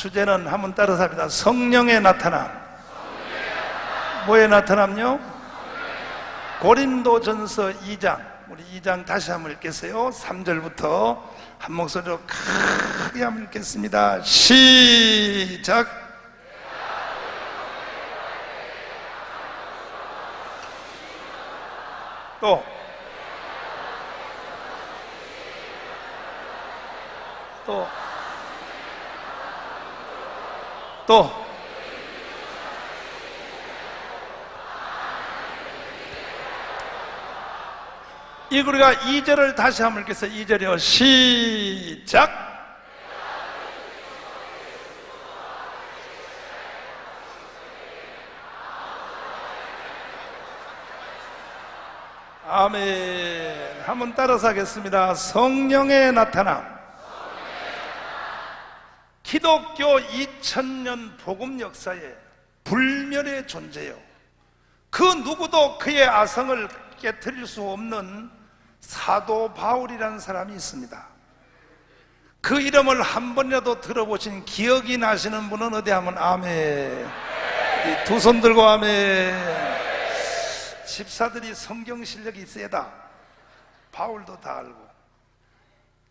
주제는 한번 따라서 합니다. 성령의 나타남. 뭐에 나타남요? 고린도전서 2장. 우리 2장 다시 한번 읽겠어요. 3절부터 한 목소리로 크게 한번 읽겠습니다. 시작. 또 이 우리가 2절을 다시 한번 읽겠어요. 2절이요. 시작. 아멘. 한번 따라서 하겠습니다. 성령의 나타남. 기독교 2000년 복음 역사에 불멸의 존재요. 그 누구도 그의 아성을 깨트릴 수 없는 사도 바울이라는 사람이 있습니다. 그 이름을 한 번이라도 들어보신 기억이 나시는 분은 어디 하면 아멘. 두 손 들고 아멘. 집사들이 성경 실력이 세다. 바울도 다 알고.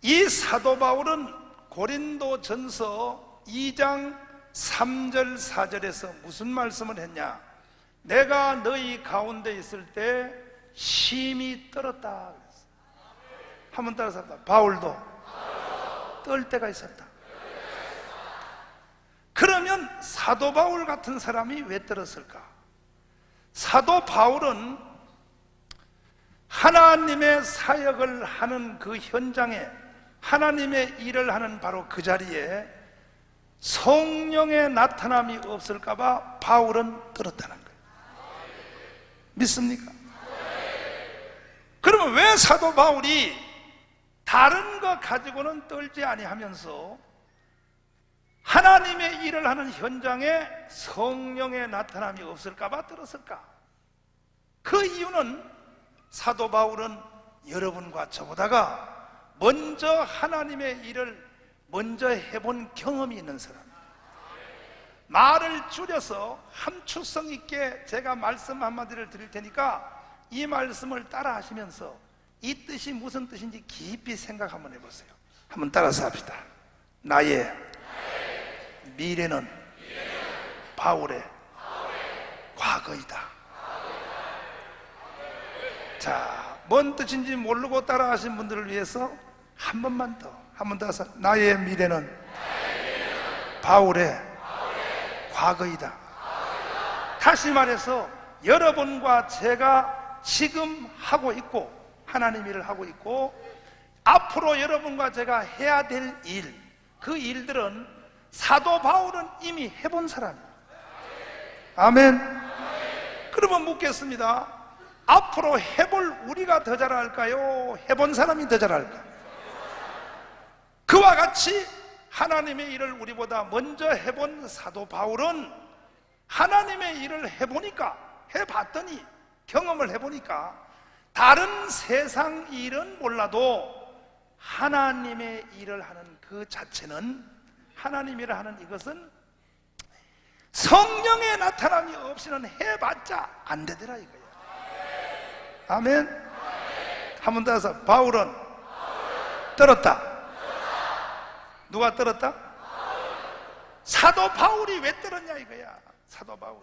이 사도 바울은 고린도전서 2장 3절 4절에서 무슨 말씀을 했냐? 내가 너희 가운데 있을 때 심히 떨었다. 한번 따라서 합니다. 바울도 떨 때가 있었다. 그러면 사도 바울 같은 사람이 왜 떨었을까? 사도 바울은 하나님의 사역을 하는 그 현장에, 하나님의 일을 하는 바로 그 자리에 성령의 나타남이 없을까봐 바울은 떨었다는 거예요. 믿습니까? 그러면 왜 사도 바울이 다른 거 가지고는 떨지 아니하면서 하나님의 일을 하는 현장에 성령의 나타남이 없을까봐 떨었을까? 그 이유는 사도 바울은 여러분과 저보다가 먼저 하나님의 일을 먼저 해본 경험이 있는 사람입니다. 말을 줄여서 함축성 있게 제가 말씀 한마디를 드릴 테니까 이 말씀을 따라 하시면서 이 뜻이 무슨 뜻인지 깊이 생각 한번 해보세요. 한번 따라서 합시다. 나의 미래는 바울의 과거이다. 자, 뭔 뜻인지 모르고 따라 하신 분들을 위해서 한 번만 더, 한 번 더 해서 나의 미래는 바울의 과거이다. 다시 말해서 여러분과 제가 지금 하고 있고 하나님 일을 하고 있고 앞으로 여러분과 제가 해야 될 일, 그 일들은 사도 바울은 이미 해본 사람이에요. 아멘. 그러면 묻겠습니다. 앞으로 해볼 우리가 더 잘할까요? 해본 사람이 더 잘할까요? 그와 같이 하나님의 일을 우리보다 먼저 해본 사도 바울은 하나님의 일을 해보니까, 해봤더니, 경험을 해보니까 다른 세상 일은 몰라도 하나님의 일을 하는 그 자체는, 하나님 일을 하는 이것은 성령의 나타남이 없이는 해봤자 안 되더라 이거예요. 아멘. 한 번 더 해서 바울은 떨었다. 누가 떨었다? 사도 바울이 왜 떨었냐 이거야. 사도 바울이.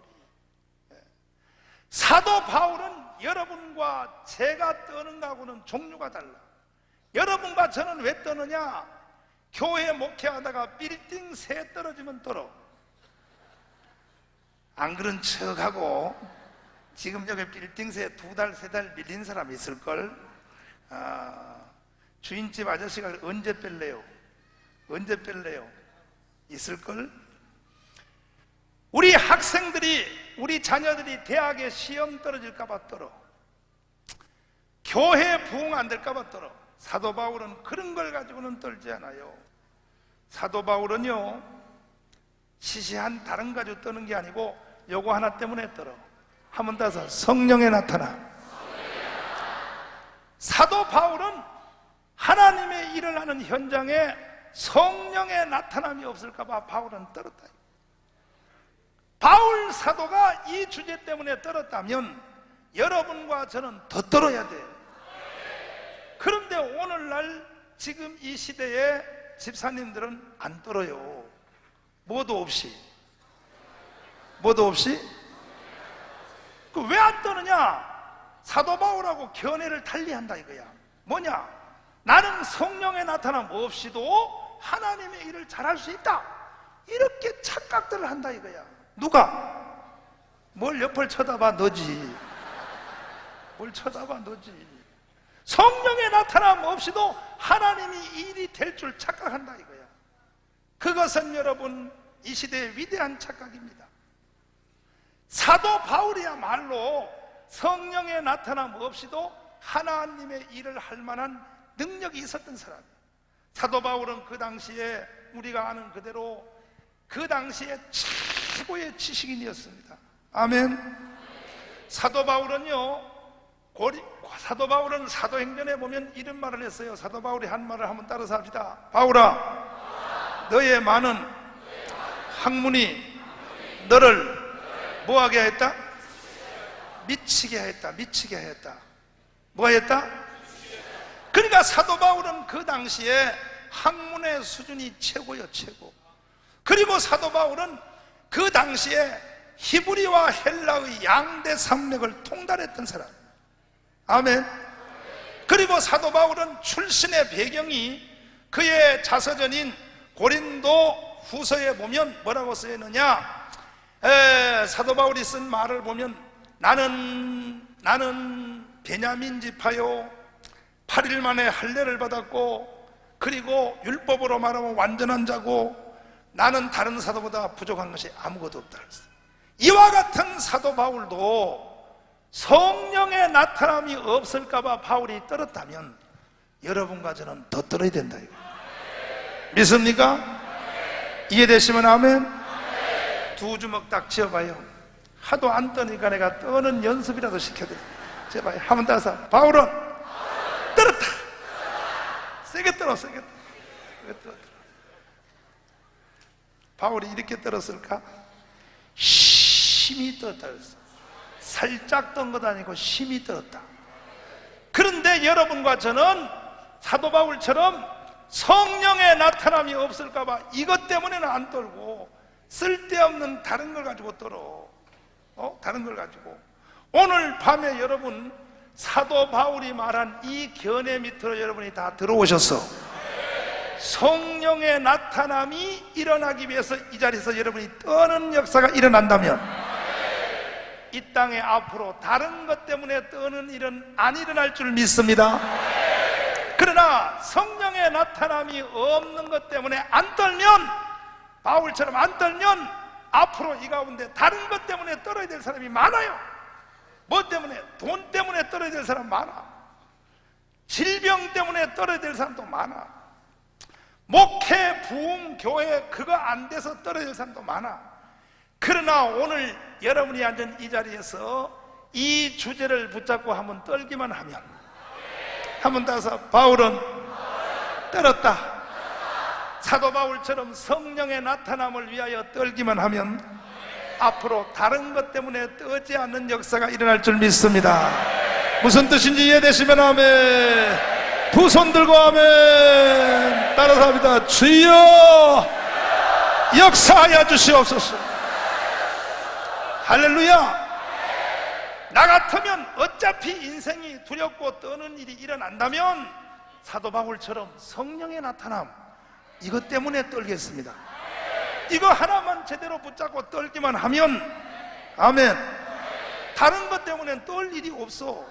사도 바울은 여러분과 제가 떠는 거하고는 종류가 달라. 여러분과 저는 왜 떠느냐? 교회 목회하다가 빌딩 새 떨어지면 떨어. 안 그런 척하고 지금 여기 빌딩 새 2달, 3달 밀린 사람이 있을걸? 주인집 아저씨가 언제 뺄래요? 언제 뺄래요? 있을걸? 우리 학생들이, 우리 자녀들이 대학에 시험 떨어질까봐 떨어. 교회 부흥 안 될까봐 떨어. 사도 바울은 그런 걸 가지고는 떨지 않아요. 사도 바울은요, 시시한 다른 가지고 떠는 게 아니고 요거 하나 때문에 떨어. 한 번 더서 성령의 나타나. 사도 바울은 하나님의 일을 하는 현장에 성령의 나타남이 없을까봐 바울은 떨었다. 바울 사도가 이 주제 때문에 떨었다면 여러분과 저는 더 떨어야 돼요. 그런데 오늘날 지금 이 시대에 집사님들은 안 떨어요. 뭐도 없이. 왜 안 떠느냐? 사도 바울하고 견해를 달리한다 이거야. 뭐냐? 나는 성령의 나타남 없이도 하나님의 일을 잘할 수 있다, 이렇게 착각들을 한다 이거야. 누가? 뭘 옆을 쳐다봐 너지. 뭘 쳐다봐 너지. 성령의 나타남 없이도 하나님이 일이 될 줄 착각한다 이거야. 그것은 여러분 이 시대의 위대한 착각입니다. 사도 바울이야말로 성령의 나타남 없이도 하나님의 일을 할 만한 능력이 있었던 사람이에요. 사도 바울은 그 당시에 우리가 아는 그대로 그 당시에 최고의 지식인이었습니다. 아멘. 사도 바울은 사도행전에 보면 이런 말을 했어요. 사도 바울이 한 말을 한번 따라서 합시다. 바울아, 너의 많은 학문이 너를 뭐하게 하였다? 미치게 하였다. 뭐 하였다? 그러니까 사도 바울은 그 당시에 학문의 수준이 최고요, 최고. 그리고 사도 바울은 그 당시에 히브리와 헬라의 양대 산맥을 통달했던 사람. 아멘. 그리고 사도 바울은 출신의 배경이 그의 자서전인 고린도 후서에 보면 뭐라고 쓰였느냐? 사도 바울이 쓴 말을 보면 나는 베냐민 지파요, 8일 만에 할례를 받았고, 그리고 율법으로 말하면 완전한 자고, 나는 다른 사도보다 부족한 것이 아무것도 없다. 이와 같은 사도 바울도 성령의 나타남이 없을까봐 바울이 떨었다면 여러분과 저는 더 떨어야 된다 이거. 믿습니까? 이해되시면 아멘. 두 주먹 딱 쥐어봐요. 하도 안 떠니까 내가 떠는 연습이라도 시켜드려. 제발 한번 따서. 바울은 떨었다. 세게 떨어. 바울이 이렇게 떨었을까? 심히 떨었다. 살짝 떤 것도 아니고 심히 떨었다. 그런데 여러분과 저는 사도 바울처럼 성령의 나타남이 없을까봐 이것 때문에는 안 떨고 쓸데없는 다른 걸 가지고 떨어. 다른 걸 가지고. 오늘 밤에 여러분 사도 바울이 말한 이 견해 밑으로 여러분이 다 들어오셔서 성령의 나타남이 일어나기 위해서 이 자리에서 여러분이 떠는 역사가 일어난다면 이 땅에 앞으로 다른 것 때문에 떠는 일은 안 일어날 줄 믿습니다. 그러나 성령의 나타남이 없는 것 때문에 안 떨면, 바울처럼 안 떨면 앞으로 이 가운데 다른 것 때문에 떨어야 될 사람이 많아요. 뭐 때문에? 돈 때문에 떨어야 될 사람 많아. 질병 때문에 떨어야 될 사람도 많아. 목회, 부흥, 교회 그거 안 돼서 떨어야 될 사람도 많아. 그러나 오늘 여러분이 앉은 이 자리에서 이 주제를 붙잡고 한번 떨기만 하면, 한번 따서 바울은 떨었다. 사도 바울처럼 성령의 나타남을 위하여 떨기만 하면 앞으로 다른 것 때문에 떠지 않는 역사가 일어날 줄 믿습니다. 무슨 뜻인지 이해되시면 아멘. 두 손 들고 아멘. 따라서 합니다. 주여 역사하여 주시옵소서. 할렐루야. 나 같으면 어차피 인생이 두렵고 떠는 일이 일어난다면 사도 바울처럼 성령의 나타남, 이것 때문에 떨겠습니다. 이거 하나만 제대로 붙잡고 떨기만 하면 아멘. 다른 것 때문에 떨 일이 없어.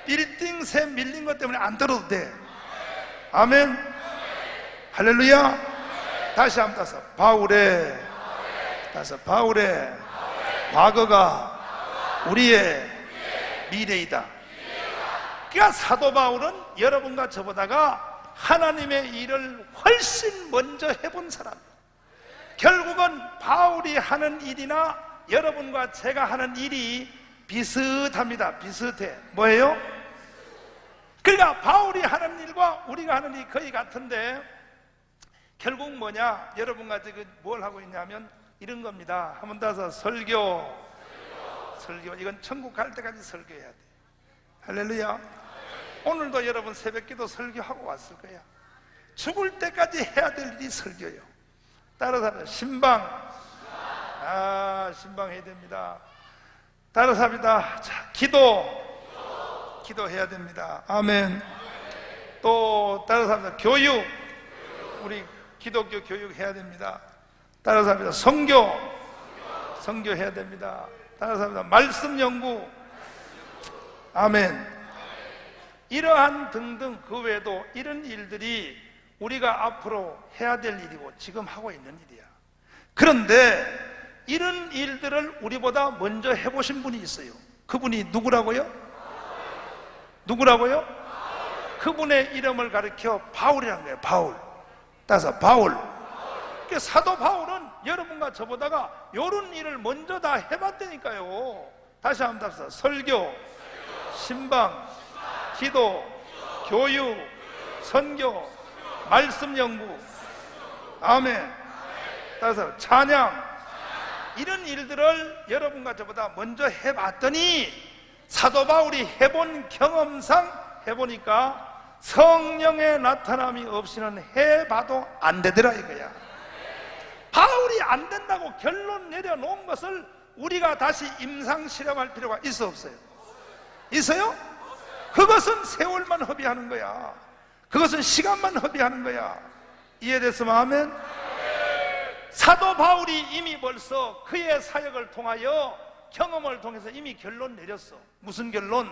빌딩 새 밀린 것 때문에 안 떨어도 돼. 아멘. 할렐루야. 다시 한번 따서 바울의 과거가 우리의 미래이다. 그러니까 사도 바울은 여러분과 저보다가 하나님의 일을 훨씬 먼저 해본 사람. 결국은 바울이 하는 일이나 여러분과 제가 하는 일이 비슷합니다. 비슷해. 뭐예요? 그러니까 바울이 하는 일과 우리가 하는 일이 거의 같은데, 결국 뭐냐? 여러분과 지금 뭘 하고 있냐면 이런 겁니다. 한번 따서 설교. 이건 천국 갈 때까지 설교해야 돼. 할렐루야. 오늘도 여러분 새벽기도 설교하고 왔을 거야. 죽을 때까지 해야 될 일이 설교예요. 따라서 신방. 신방해야 됩니다. 따라서 합니다. 자, 기도해야 됩니다. 아멘. 또 따라서 합니다. 교육. 우리 기독교 교육해야 됩니다. 따라서 합니다. 성교해야 됩니다. 따라서 합니다. 말씀 연구. 아멘. 이러한 등등 그 외에도 이런 일들이 우리가 앞으로 해야 될 일이고 지금 하고 있는 일이야. 그런데 이런 일들을 우리보다 먼저 해보신 분이 있어요. 그분이 누구라고요? 그분의 이름을 가리켜 바울이라는 거예요. 바울. 따라서 바울. 사도 바울은 여러분과 저보다가 이런 일을 먼저 다 해봤다니까요. 다시 한번 답사. 설교, 신방, 기도, 교육, 선교, 말씀 연구. 아멘. 따라서 찬양. 이런 일들을 여러분과 저보다 먼저 해봤더니 사도 바울이 해본 경험상 해보니까 성령의 나타남이 없이는 해봐도 안 되더라 이거야. 바울이 안 된다고 결론 내려놓은 것을 우리가 다시 임상 실험할 필요가 있어 없어요? 있어요? 그것은 세월만 허비하는 거야. 그것은 시간만 허비하는 거야. 이해됐으면 아멘? 사도 바울이 이미 벌써 그의 사역을 통하여 경험을 통해서 이미 결론 내렸어. 무슨 결론?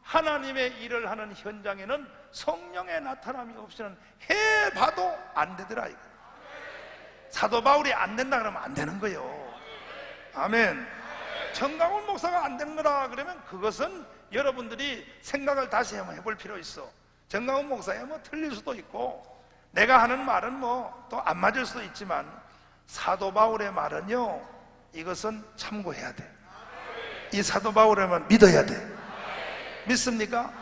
하나님의 일을 하는 현장에는 성령의 나타남이 없이는 해봐도 안 되더라 이거. 사도 바울이 안 된다 그러면 안 되는 거예요. 아멘. 정강훈 목사가 안 되는 거라 그러면 그것은 여러분들이 생각을 다시 한번 해볼 필요 있어. 정강훈 목사야 뭐 틀릴 수도 있고 내가 하는 말은 뭐 또 안 맞을 수도 있지만 사도 바울의 말은요, 이것은 참고해야 돼. 이 사도 바울의 말 믿어야 돼. 믿습니까?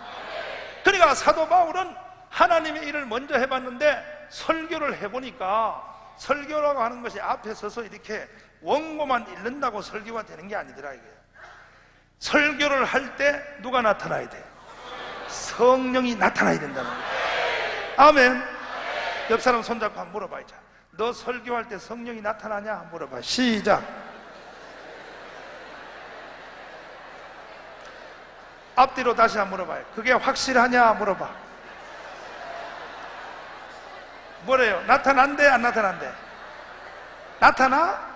그러니까 사도 바울은 하나님의 일을 먼저 해봤는데 설교를 해보니까 설교라고 하는 것이 앞에 서서 이렇게 원고만 읽는다고 설교가 되는 게 아니더라 이거예요. 설교를 할 때 누가 나타나야 돼? 성령이 나타나야 된다는 거예요. 아멘. 옆 사람 손잡고 한번 물어봐. 자, 너 설교할 때 성령이 나타나냐? 한번 물어봐. 시작. 앞뒤로 다시 한번 물어봐요. 그게 확실하냐? 물어봐. 뭐래요? 나타난대? 안 나타난대? 나타나?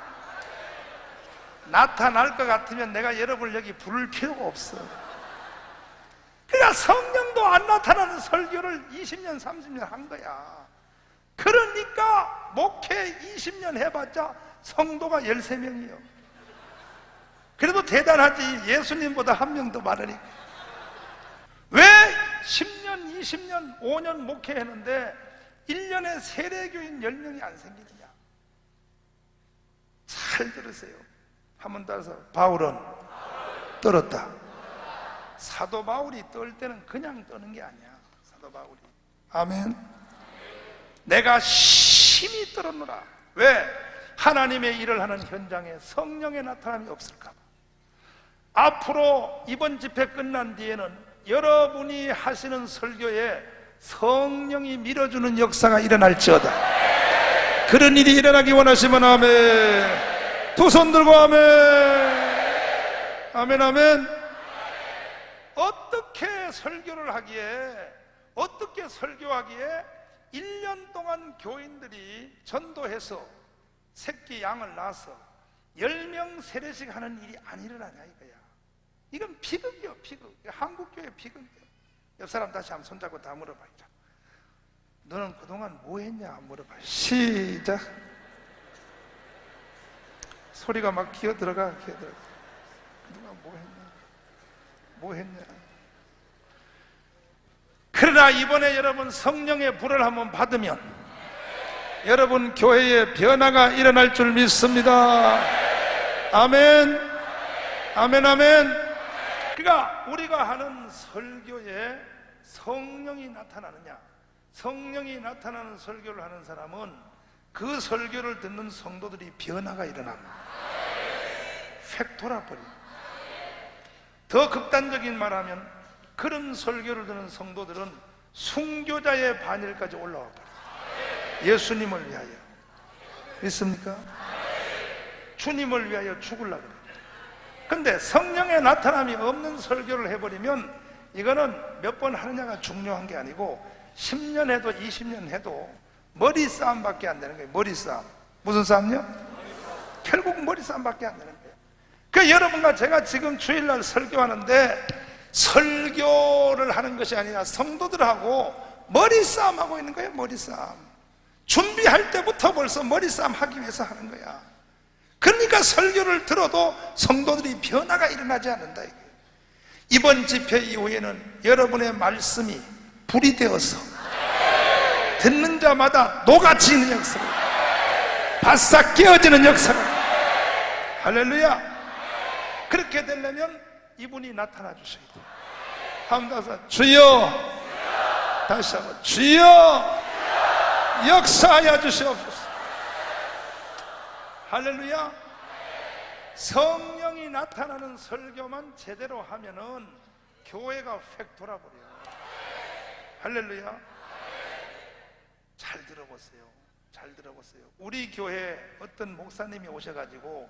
나타날 것 같으면 내가 여러분을 여기 부를 필요가 없어. 그러니까 성령도 안 나타나는 설교를 20년, 30년 한 거야. 그러니까 목회 20년 해봤자 성도가 13명이요. 그래도 대단하지. 예수님보다 한 명 더 많으니까. 왜 10년, 20년, 5년 목회했는데 1년에 세례교인 10명이 안 생기느냐? 잘 들으세요. 한번 따라서. 바울은 떨었다. 사도 바울이 떨 때는 그냥 떠는 게 아니야. 사도 바울이. 아멘. 내가 심히 떨었노라. 왜? 하나님의 일을 하는 현장에 성령의 나타남이 없을까 봐. 앞으로 이번 집회 끝난 뒤에는 여러분이 하시는 설교에 성령이 밀어주는 역사가 일어날지어다. 그런 일이 일어나기 원하시면 아멘. 두 손 들고 아멘. 아멘 아멘. 어떻게 설교를 하기에, 어떻게 설교하기에 1년 동안 교인들이 전도해서 새끼 양을 낳아서 10명 세례식 하는 일이 안 일어나냐 이거야. 이건 비극이요, 비극. 한국교회 비극이요. 옆 사람 다시 한번 손잡고 다 물어봐. 너는 그동안 뭐 했냐? 물어봐. 시작. 소리가 막 기어들어가. 그동안 뭐 했냐? 뭐 했냐? 그러나 이번에 여러분 성령의 불을 한번 받으면 여러분 교회에 변화가 일어날 줄 믿습니다. 아멘. 아멘 아멘. 그러니까 우리가 하는 설교에 성령이 나타나느냐? 성령이 나타나는 설교를 하는 사람은 그 설교를 듣는 성도들이 변화가 일어납니다. 획 돌아버립니다. 더 극단적인 말하면 그런 설교를 듣는 성도들은 순교자의 반열까지 올라와 버려요. 예수님을 위하여. 믿습니까? 주님을 위하여 죽으려고 그래요. 근데 성령의 나타남이 없는 설교를 해버리면 이거는 몇 번 하느냐가 중요한 게 아니고 10년 해도 20년 해도 머리 싸움밖에 안 되는 거예요. 머리 싸움. 무슨 싸움요? 결국 머리 싸움밖에 안 되는 거예요. 그 여러분과 제가 지금 주일날 설교하는데 설교를 하는 것이 아니라 성도들하고 머리 싸움하고 있는 거예요. 머리 싸움. 준비할 때부터 벌써 머리 싸움 하기 위해서 하는 거야. 그러니까 설교를 들어도 성도들이 변화가 일어나지 않는다 이거예요. 이번 집회 이후에는 여러분의 말씀이 불이 되어서 듣는 자마다 녹아지는 역사가, 바싹 깨어지는 역사가. 할렐루야. 그렇게 되려면 이분이 나타나 주셔야 돼요. 한번 더 주여. 다시 한번 주여 역사하여 주시옵소서. 할렐루야. 성령이 나타나는 설교만 제대로 하면은 교회가 획 돌아버려요. 할렐루야. 잘 들어보세요. 잘 들어보세요. 우리 교회에 어떤 목사님이 오셔가지고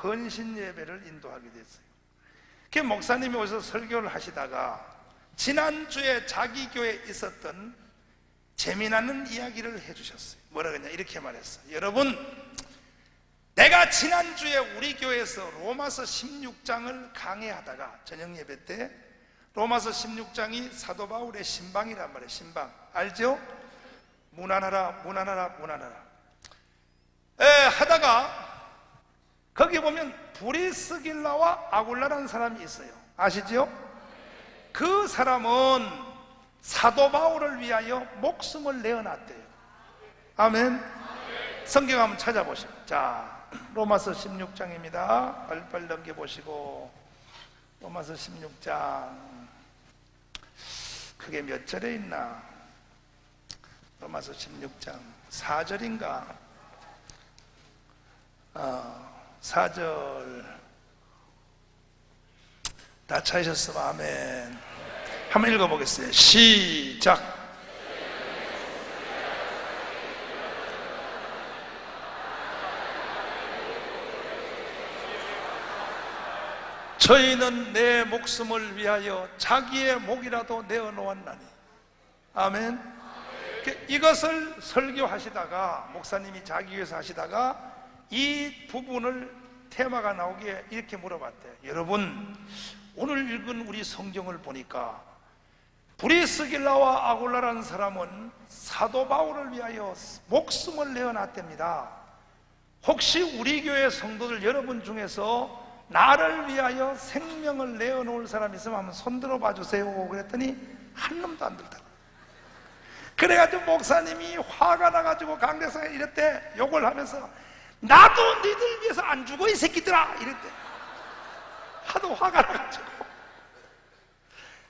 헌신 예배를 인도하게 됐어요. 그 목사님이 오셔서 설교를 하시다가 지난주에 자기 교회에 있었던 재미나는 이야기를 해주셨어요. 뭐라 그러냐 이렇게 말했어요. 여러분, 내가 지난주에 우리 교회에서 로마서 16장을 강해하다가 저녁 예배 때 로마서 16장이 사도 바울의 신방이란 말이에요. 신방 알죠? 무난하라 무난하라 무난하라 하다가 거기 보면 브리스길라와 아굴라라는 사람이 있어요. 아시죠? 그 사람은 사도 바울을 위하여 목숨을 내어놨대요. 아멘. 성경 한번 찾아보시죠. 자, 로마서 16장입니다. 빨리빨리 넘겨보시고. 로마서 16장 그게 몇 절에 있나? 로마서 16장 4절인가? 4절 다 찾으셨으면 아멘. 한번 읽어보겠어요. 시작. 저희는 내 목숨을 위하여 자기의 목이라도 내어놓았나니. 아멘. 이것을 설교하시다가 목사님이 자기 위해서 하시다가 이 부분을 테마가 나오기에 이렇게 물어봤대요. 여러분, 오늘 읽은 우리 성경을 보니까 브리스길라와 아굴라라는 사람은 사도 바울을 위하여 목숨을 내어놨답니다. 혹시 우리 교회 성도들 여러분 중에서 나를 위하여 생명을 내어놓을 사람 있으면 한번 손들어 봐주세요. 그랬더니 한 놈도 안 들더라고요. 그래가지고 목사님이 화가 나가지고 강대상에 이랬대. 욕을 하면서 나도 너희들 위해서 안 죽어 이 새끼들아 이랬대. 하도 화가 나가지고.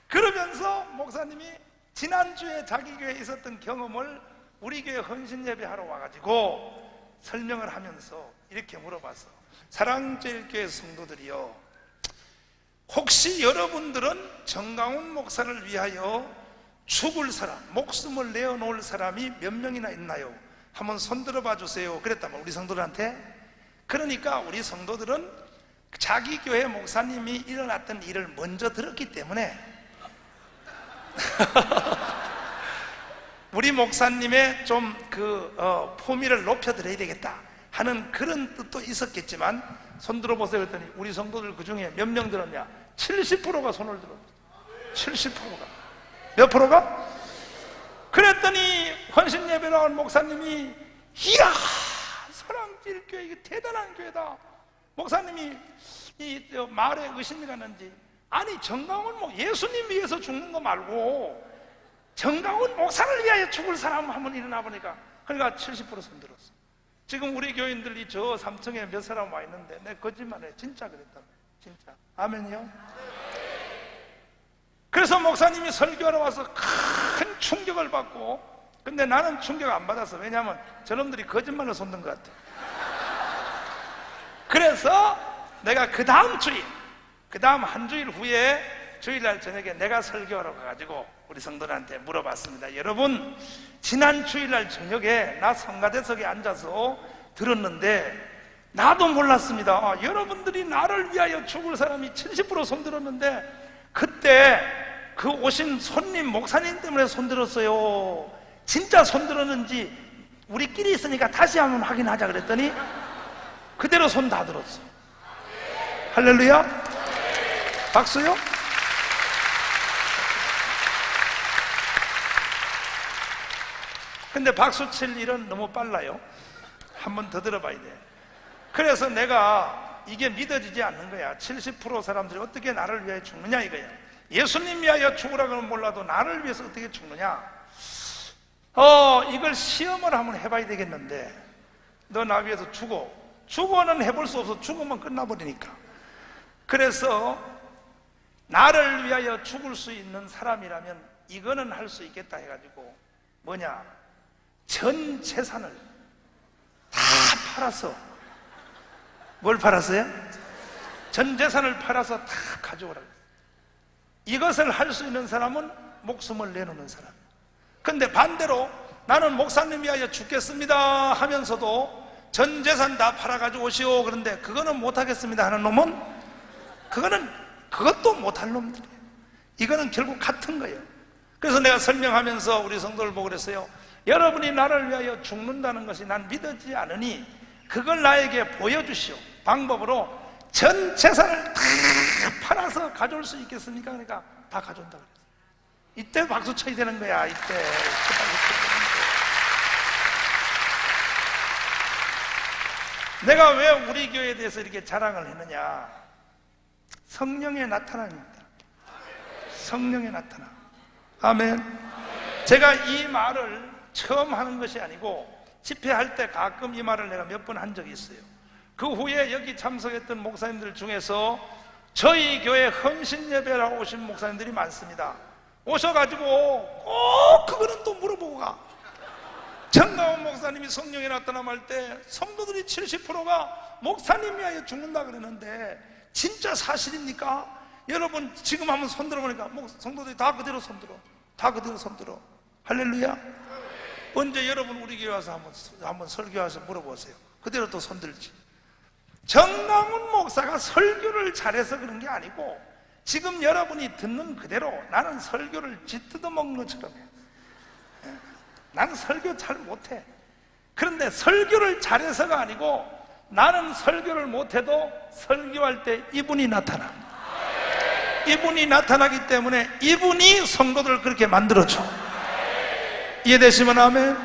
그러면서 목사님이 지난주에 자기 교회에 있었던 경험을 우리 교회 헌신 예배하러 와가지고 설명을 하면서 이렇게 물어봤어. 사랑제일교회 성도들이요, 혹시 여러분들은 정강훈 목사를 위하여 죽을 사람, 목숨을 내어놓을 사람이 몇 명이나 있나요? 한번 손들어 봐 주세요. 그랬다면 우리 성도들한테. 그러니까 우리 성도들은 자기 교회 목사님이 일어났던 일을 먼저 들었기 때문에 우리 목사님의 좀 포미를 높여드려야 되겠다 하는 그런 뜻도 있었겠지만, 손 들어보세요 그랬더니 우리 성도들 그 중에 몇 명 들었냐? 70%가 손을 들었어요. 70%가. 몇 프로가? 그랬더니 헌신 예배로 온 목사님이, 이야, 사랑제일교회 이게 대단한 교회다. 목사님이 이 말에 의심이 갔는지, 아니 정강훈 예수님 위해서 죽는 거 말고 정강훈 목사를 위하여 죽을 사람 한번 일어나 보니까, 그러니까 70% 손들었어. 지금 우리 교인들이 저 3층에 몇 사람 와 있는데 내 거짓말해. 진짜 그랬다며. 진짜. 아멘이요? 그래서 목사님이 설교하러 와서 큰 충격을 받고 근데 나는 충격 안 받았어. 왜냐하면 저놈들이 거짓말로 손든 것 같아. 그래서 내가 그 다음 주일, 그 다음 한 주일 후에 주일날 저녁에 내가 설교하러 가가지고 우리 성도들한테 물어봤습니다. 여러분, 지난 주일날 저녁에 나 성가대석에 앉아서 들었는데 나도 몰랐습니다. 여러분들이 나를 위하여 죽을 사람이 70% 손들었는데 그때 그 오신 손님, 목사님 때문에 손들었어요. 진짜 손들었는지 우리끼리 있으니까 다시 한번 확인하자 그랬더니 그대로 손 다 들었어. 할렐루야. 박수요. 근데 박수 칠 일은 너무 빨라요. 한 번 더 들어봐야 돼. 그래서 내가 이게 믿어지지 않는 거야. 70% 사람들이 어떻게 나를 위하여 죽느냐 이거야. 예수님 위하여 죽으라고는 몰라도 나를 위해서 어떻게 죽느냐. 이걸 시험을 한번 해봐야 되겠는데, 너 나 위해서 죽어는 해볼 수 없어. 죽으면 끝나버리니까. 그래서 나를 위하여 죽을 수 있는 사람이라면 이거는 할 수 있겠다 해가지고 뭐냐, 전 재산을 다 팔았어. 뭘 팔았어요? 전 재산을 팔아서 다 가져오라고. 이것을 할 수 있는 사람은 목숨을 내놓는 사람. 근데 반대로 나는 목사님 위하여 죽겠습니다 하면서도 전 재산 다 팔아가지고 오시오, 그런데 그거는 못하겠습니다 하는 놈은 그것도 못할 놈들이에요. 이거는 결국 같은 거예요. 그래서 내가 설명하면서 우리 성도를 보고 그랬어요. 여러분이 나를 위하여 죽는다는 것이 난 믿어지지 않으니 그걸 나에게 보여주시오. 방법으로 전 재산을 다 팔아서 가져올 수 있겠습니까? 그러니까 다 가져온다 그랬어요. 이때 박수 쳐야 되는 거야. 이때 박수 쳐야 되는 거야. 내가 왜 우리 교회에 대해서 이렇게 자랑을 했느냐? 성령의 나타남입니다. 성령의 나타남. 아멘. 제가 이 말을 처음 하는 것이 아니고 집회할 때 가끔 이 말을 내가 몇 번 한 적이 있어요. 그 후에 여기 참석했던 목사님들 중에서 저희 교회 헌신 예배라고 오신 목사님들이 많습니다. 오셔가지고 꼭 그거는 또 물어보고 가. 정가원 목사님이 성령이 나타남할 때 성도들이 70%가 목사님 위하여 죽는다 그러는데 진짜 사실입니까? 여러분 지금 한번 손들어 보니까 성도들이 다 그대로 손들어. 다 그대로 손들어. 할렐루야. 언제 여러분 우리 교회 와서 한번 설교와서 물어보세요. 그대로 또 손들지. 정강훈 목사가 설교를 잘해서 그런 게 아니고 지금 여러분이 듣는 그대로 나는 설교를 쥐뜯어 먹는 것처럼 해. 나는 설교 잘 못해. 그런데 설교를 잘해서가 아니고 나는 설교를 못해도 설교할 때 이분이 나타나. 이분이 나타나기 때문에 이분이 성도들을 그렇게 만들어줘. 이해되시면 아멘.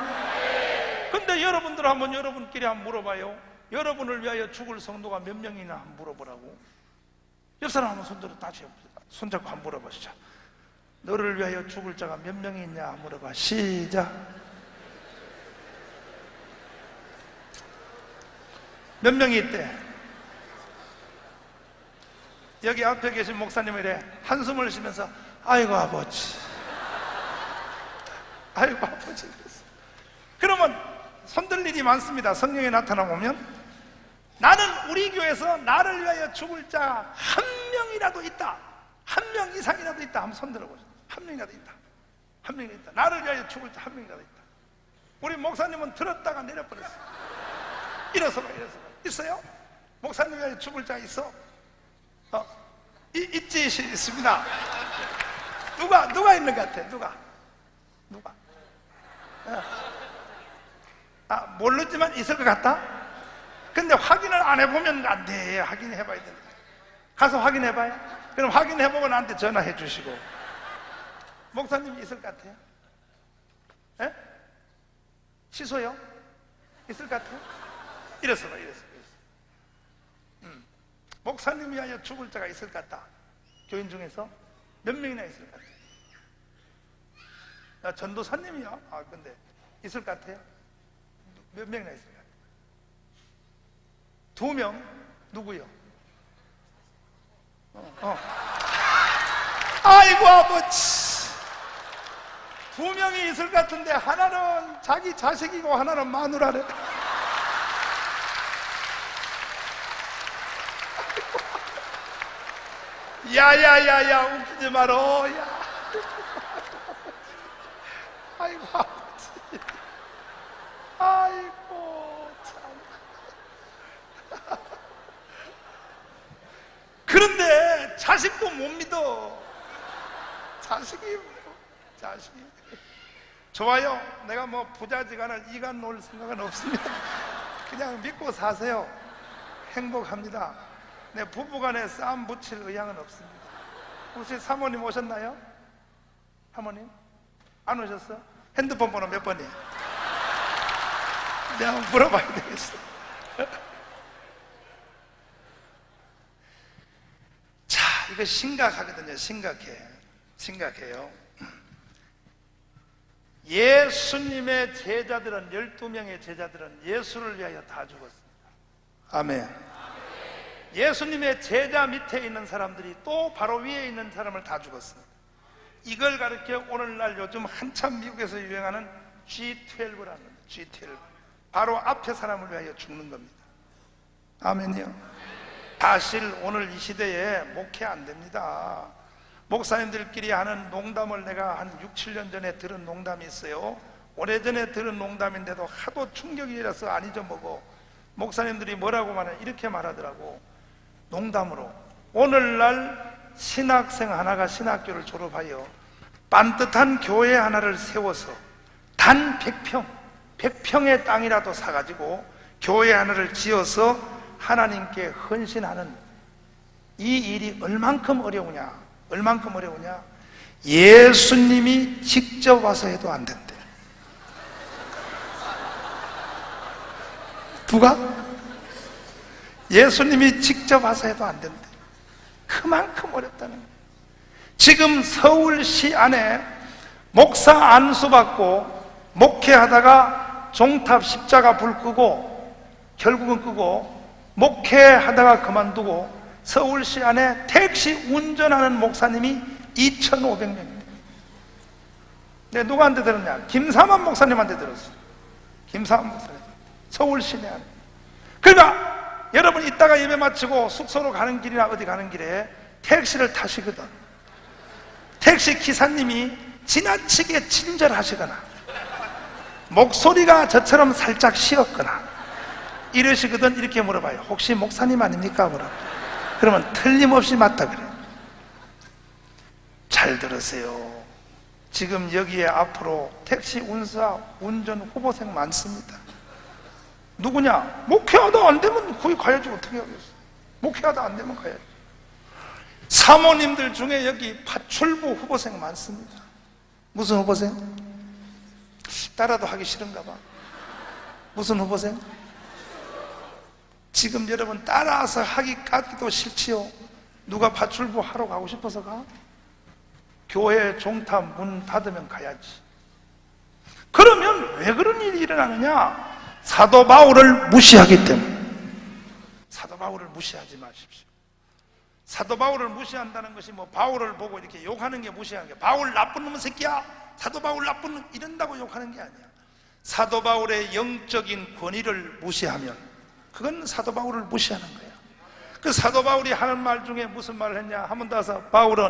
근데 여러분들 한번 여러분끼리 한번 물어봐요. 여러분을 위하여 죽을 성도가 몇 명이나 한번 물어보라고. 옆 사람 한번 손들어 다시 해봅시다. 손잡고 한번 물어보시죠. 너를 위하여 죽을 자가 몇 명이 있냐 한번 물어봐. 시작. 몇 명이 있대? 여기 앞에 계신 목사님이래. 한숨을 쉬면서 아이고 아버지, 아이고 아버지. 그러면 손들 일이 많습니다. 성령이 나타나보면 나는 우리 교회에서 나를 위하여 죽을 자 한 명이라도 있다, 한 명 이상이라도 있다. 한번 손들어보세요. 한 명이라도 있다. 한 명이라도 있다. 나를 위하여 죽을 자 한 명이라도 있다. 우리 목사님은 들었다가 내려버렸어. 일어서 봐, 일어서 봐. 있어요? 목사님 위하여 죽을 자 있어? 있지, 있습니다. 누가 있는 것 같아? 누가? 모르지만 있을 것 같다? 근데 확인을 안 해보면 안 돼. 확인해봐야 된다. 가서 확인해봐요. 그럼 확인해보고 나한테 전화해 주시고. 목사님이 있을 것 같아요? 에? 취소요? 있을 것 같아요? 이랬어 봐, 이랬어. 목사님 위하여 죽을 자가 있을 것 같다. 교인 중에서 몇 명이나 있을 것 같아요? 나 전도사님이야. 근데 있을 것 같아요? 몇 명이나 있을 것 같아요? 2명? 누구요? 아이고 아버지, 두 명이 있을 것 같은데 하나는 자기 자식이고 하나는 마누라래. 야야야야 웃기지 마라. 야. 아이고 아버지. 아이고 참. 그런데 자식도 못 믿어. 자식이 좋아요. 내가 뭐 부자지간을 이간 놓을 생각은 없습니다. 그냥 믿고 사세요. 행복합니다. 내 부부간에 싸움 붙일 의향은 없습니다. 혹시 사모님 오셨나요? 사모님? 안 오셨어? 핸드폰 번호 몇 번이에요? 내가 한번 물어봐야 되겠어. 자, 이거 심각하거든요. 심각해요. 예수님의 제자들은 12명의 제자들은 예수를 위하여 다 죽었습니다. 아멘. 예수님의 제자 밑에 있는 사람들이 또 바로 위에 있는 사람을 다 죽었습니다. 이걸 가르쳐 오늘날 요즘 한참 미국에서 유행하는 G12라는 겁니다. G12. 바로 앞에 사람을 위하여 죽는 겁니다. 아멘이요. 사실 오늘 이 시대에 목회 안 됩니다. 목사님들끼리 하는 농담을 내가 한 6, 7년 전에 들은 농담이 있어요. 오래전에 들은 농담인데도 하도 충격이라서 안 잊어먹어. 목사님들이 뭐라고 말하냐, 이렇게 말하더라고. 농담으로, 오늘날 신학생 하나가 신학교를 졸업하여 반듯한 교회 하나를 세워서 단 100평의 땅이라도 사가지고 교회 하나를 지어서 하나님께 헌신하는 이 일이 얼만큼 어려우냐. 예수님이 직접 와서 해도 안 된대. 누가? 예수님이 직접 와서 해도 안 된대. 그만큼 어렵다는 거예요. 지금 서울시 안에 목사 안수 받고 목회하다가 종탑 십자가 불 끄고 결국은 끄고 목회하다가 그만두고 서울시 안에 택시 운전하는 목사님이 2,500명입니다. 내가 누구한테 들었냐? 김사만 목사님한테 들었어요. 김사만 목사님. 서울시 내 안에. 그러니까 여러분 이따가 예배 마치고 숙소로 가는 길이나 어디 가는 길에 택시를 타시거든. 택시 기사님이 지나치게 친절하시거나 목소리가 저처럼 살짝 쉬었거나 이러시거든. 이렇게 물어봐요. 혹시 목사님 아닙니까? 그러면 틀림없이 맞다 그래요. 잘 들으세요. 지금 여기에 앞으로 택시 운사 운전 후보생 많습니다. 누구냐? 목회하다 안 되면 거기 가야지. 어떻게 하겠어? 목회하다 안 되면 가야지. 사모님들 중에 여기 파출부 후보생 많습니다. 무슨 후보생? 따라도 하기 싫은가 봐. 무슨 후보생? 지금 여러분 따라서 하기까지도 싫지요. 누가 파출부 하러 가고 싶어서 가? 교회 종탑 문 닫으면 가야지. 그러면 왜 그런 일이 일어나느냐? 사도 바울을 무시하기 때문에. 사도 바울을 무시하지 마십시오. 사도 바울을 무시한다는 것이 뭐 바울을 보고 이렇게 욕하는 게 무시하는 게, 바울 나쁜 놈의 새끼야, 사도 바울 나쁜 놈, 이런다고 욕하는 게 아니야. 사도 바울의 영적인 권위를 무시하면 그건 사도 바울을 무시하는 거야. 그 사도 바울이 하는 말 중에 무슨 말을 했냐? 한 번 더 해서, 바울은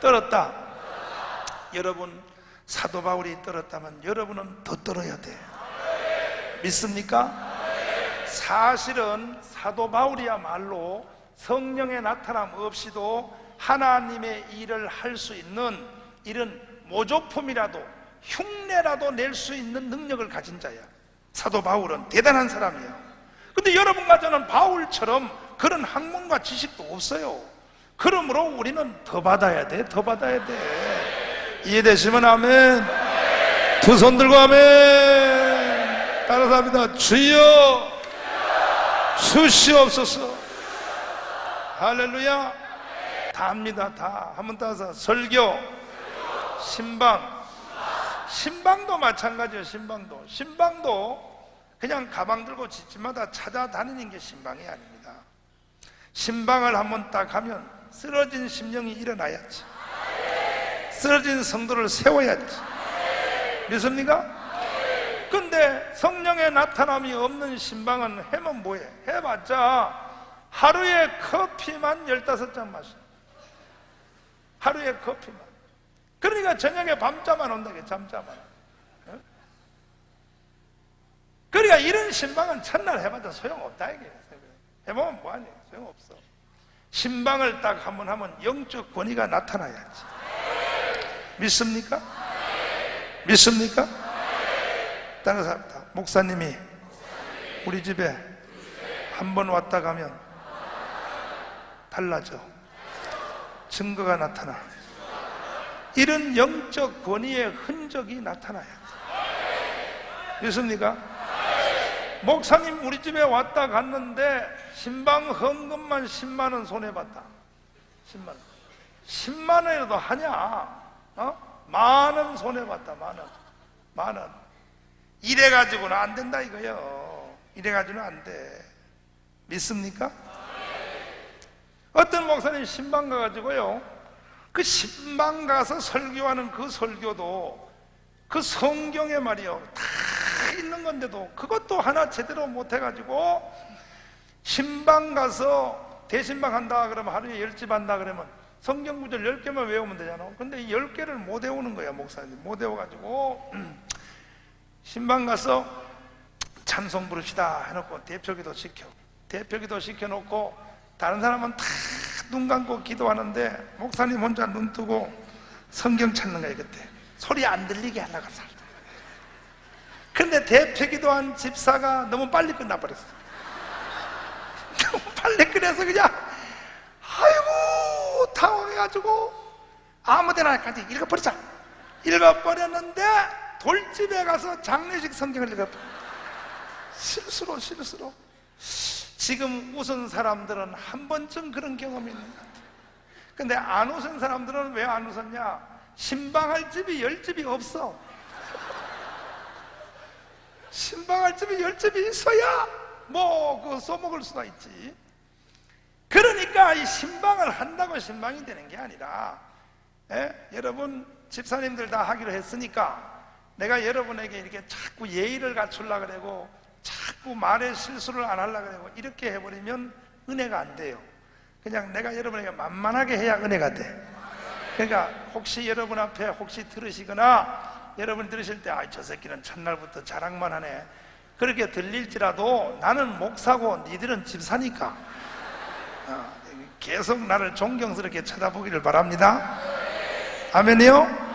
떨었다. 여러분, 사도 바울이 떨었다면 여러분은 더 떨어야 돼. 믿습니까? 사실은 사도 바울이야말로 성령의 나타남 없이도 하나님의 일을 할 수 있는 이런 모조품이라도 흉내라도 낼 수 있는 능력을 가진 자야. 사도 바울은 대단한 사람이야. 근데 여러분과 저는 바울처럼 그런 학문과 지식도 없어요. 그러므로 우리는 더 받아야 돼. 더 받아야 돼. 이해되시면 아멘. 두 손 들고 아멘. 따라서 합니다. 주여 주시옵소서. 할렐루야. 다 합니다. 다. 한번 따라서 설교, 신방도 마찬가지예요. 신방도 그냥 가방 들고 집집마다 찾아다니는 게 신방이 아닙니다. 신방을 한번 딱 하면 쓰러진 심령이 일어나야지. 쓰러진 성도를 세워야지. 믿습니까? 근데 성령의 나타남이 없는 신방은 해면 뭐해? 해봤자 하루에 커피만 15잔 마셔. 하루에 커피만. 그러니까 저녁에 밤잠 안 온다게, 잠잠 안. 그러니까 이런 신방은 첫날 해봐도 소용없다 이게. 해보면 뭐하니? 소용없어. 신방을 딱 한번 하면 영적 권위가 나타나야지. 믿습니까? 믿습니까? 다른 사람 다 목사님이 우리 집에 한 번 왔다 가면 달라져. 증거가 나타나. 이런 영적 권위의 흔적이 나타나야 돼. 믿습니까? 목사님 우리 집에 왔다 갔는데 신방 헌금만 10만 원 손해봤다. 10만 원. 10만 원이라도 하냐? 만 원 손해봤다. 만 원. 이래가지고는 안 된다 이거요. 이래가지고는 안 돼. 믿습니까? 어떤 목사님 신방 가가지고요, 그 신방 가서 설교하는 그 설교도 그 성경에 말이요 다 있는 건데도 그것도 하나 제대로 못해가지고 신방 가서 대신방 한다 그러면 하루에 10집 한다 그러면 성경 구절 10개만 외우면 되잖아. 근데 10개를 못 외우는 거야. 목사님 못 외워가지고 신방 가서 찬송 부르시다 해놓고 대표기도 시켜놓고 다른 사람은 다 눈 감고 기도하는데 목사님 혼자 눈 뜨고 성경 찾는 거예요. 그때 소리 안 들리게 하려고 살다. 근데 대표기도한 집사가 너무 빨리 끝나버렸어. 너무 빨리 끝내서 그냥 아이고 당황해가지고 아무데나까지 읽어버리자. 읽어버렸는데 돌집에 가서 장례식 성경을 읽어버려. 실수로. 지금 웃은 사람들은 한 번쯤 그런 경험이 있는 것 같아. 근데 안 웃은 사람들은 왜 안 웃었냐? 신방할 집이 10집이 없어. 신방할 집이 10집이 있어야 뭐 써먹을 수가 있지. 그러니까 이 신방을 한다고 신방이 되는 게 아니라, 여러분 집사님들 다 하기로 했으니까 내가 여러분에게 이렇게 자꾸 예의를 갖추려고 그러고 자꾸 말에 실수를 안 하려고 그러고 이렇게 해버리면 은혜가 안 돼요. 그냥 내가 여러분에게 만만하게 해야 은혜가 돼. 그러니까 혹시 여러분 앞에 혹시 들으시거나 여러분 들으실 때 저 새끼는 첫날부터 자랑만 하네 그렇게 들릴지라도 나는 목사고 니들은 집사니까 계속 나를 존경스럽게 쳐다보기를 바랍니다. 아멘이요?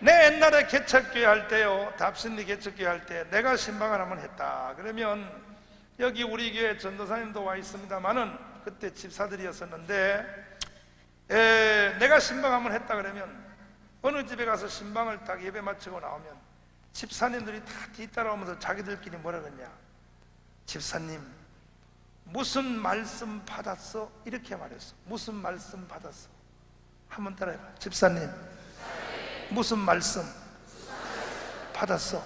내 옛날에 개척교회 할 때요, 답신리 개척교회 할 때 내가 신방을 한번 했다 그러면 여기 우리 교회 전도사님도 와 있습니다만은 그때 집사들이었었는데 내가 신방 한번 했다 그러면 어느 집에 가서 신방을 딱 예배 마치고 나오면 집사님들이 다 뒤따라오면서 자기들끼리 뭐라 그러냐, 집사님 무슨 말씀 받았어? 이렇게 말했어. 무슨 말씀 받았어? 한번 따라해봐. 집사님 무슨 말씀 받았어?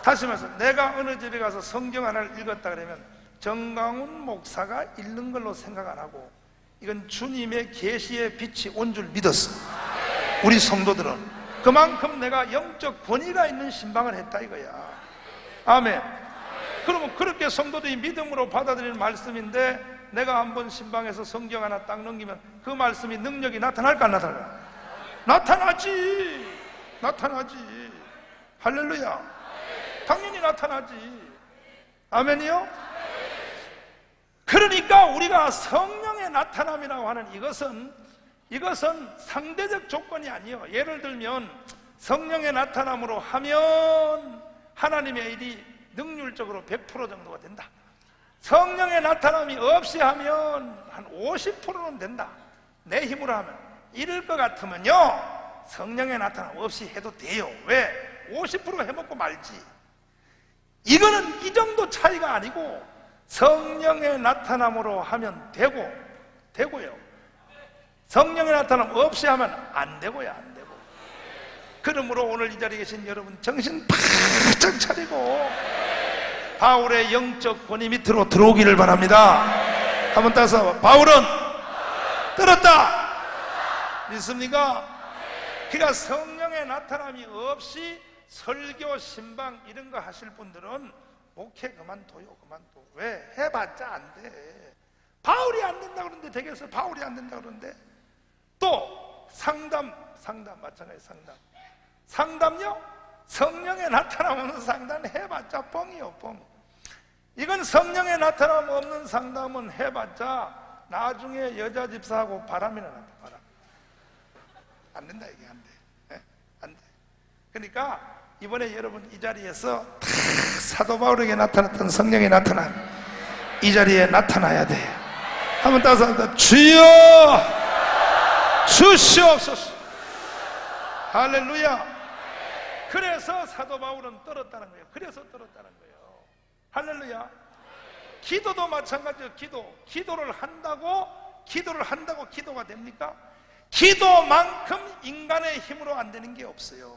다시 말해서 내가 어느 집에 가서 성경 하나를 읽었다 그러면 정강훈 목사가 읽는 걸로 생각 안 하고 이건 주님의 계시의 빛이 온 줄 믿었어. 우리 성도들은 그만큼 내가 영적 권위가 있는 신방을 했다 이거야. 아멘. 그러면 그렇게 성도들이 믿음으로 받아들이는 말씀인데 내가 한번 신방에서 성경 하나 딱 넘기면 그 말씀이 능력이 나타날까 안 나타날까? 나타나지. 할렐루야. 당연히 나타나지. 아멘이요? 그러니까 우리가 성령의 나타남이라고 하는 이것은 상대적 조건이 아니에요. 예를 들면 성령의 나타남으로 하면 하나님의 일이 능률적으로 100% 정도가 된다. 성령의 나타남이 없이 하면 한 50%는 된다. 내 힘으로 하면. 이럴 것 같으면요 성령의 나타남 없이 해도 돼요. 왜? 50% 해먹고 말지. 이거는 이 정도 차이가 아니고 성령의 나타남으로 하면 되고요. 성령의 나타남 없이 하면 안 되고요. 안 되고. 그러므로 오늘 이 자리에 계신 여러분 정신 바짝 차리고 바울의 영적 권위 밑으로 들어오기를 바랍니다. 한번 따서 바울은 들었다. 믿습니까? 그러니까 성령의 나타남이 없이 설교, 신방 이런 거 하실 분들은 목회 그만둬요. 그만둬. 왜? 해봤자 안 돼. 바울이 안 된다 그러는데 되겠어? 바울이 안 된다 그러는데. 또 상담 마찬가지. 상담요? 성령의 나타남 없는 상담 해봤자 뻥이요, 뻥. 이건 성령의 나타남 없는 상담은 해봤자 나중에 여자 집사하고 바람이나 나다. 바람. 안 된다, 이게 안 돼. 네? 안 돼. 그러니까 이번에 여러분 이 자리에서 다 사도 바울에게 나타났던 성령이 나타나 이 자리에 나타나야 돼. 한번 따서 합니다. 주여 주시옵소서. 할렐루야. 그래서 사도 바울은 떨었다는 거예요. 그래서 떨었다는 거예요. 할렐루야. 기도도 마찬가지예요. 기도를 한다고 기도가 됩니까? 기도만큼 인간의 힘으로 안 되는 게 없어요.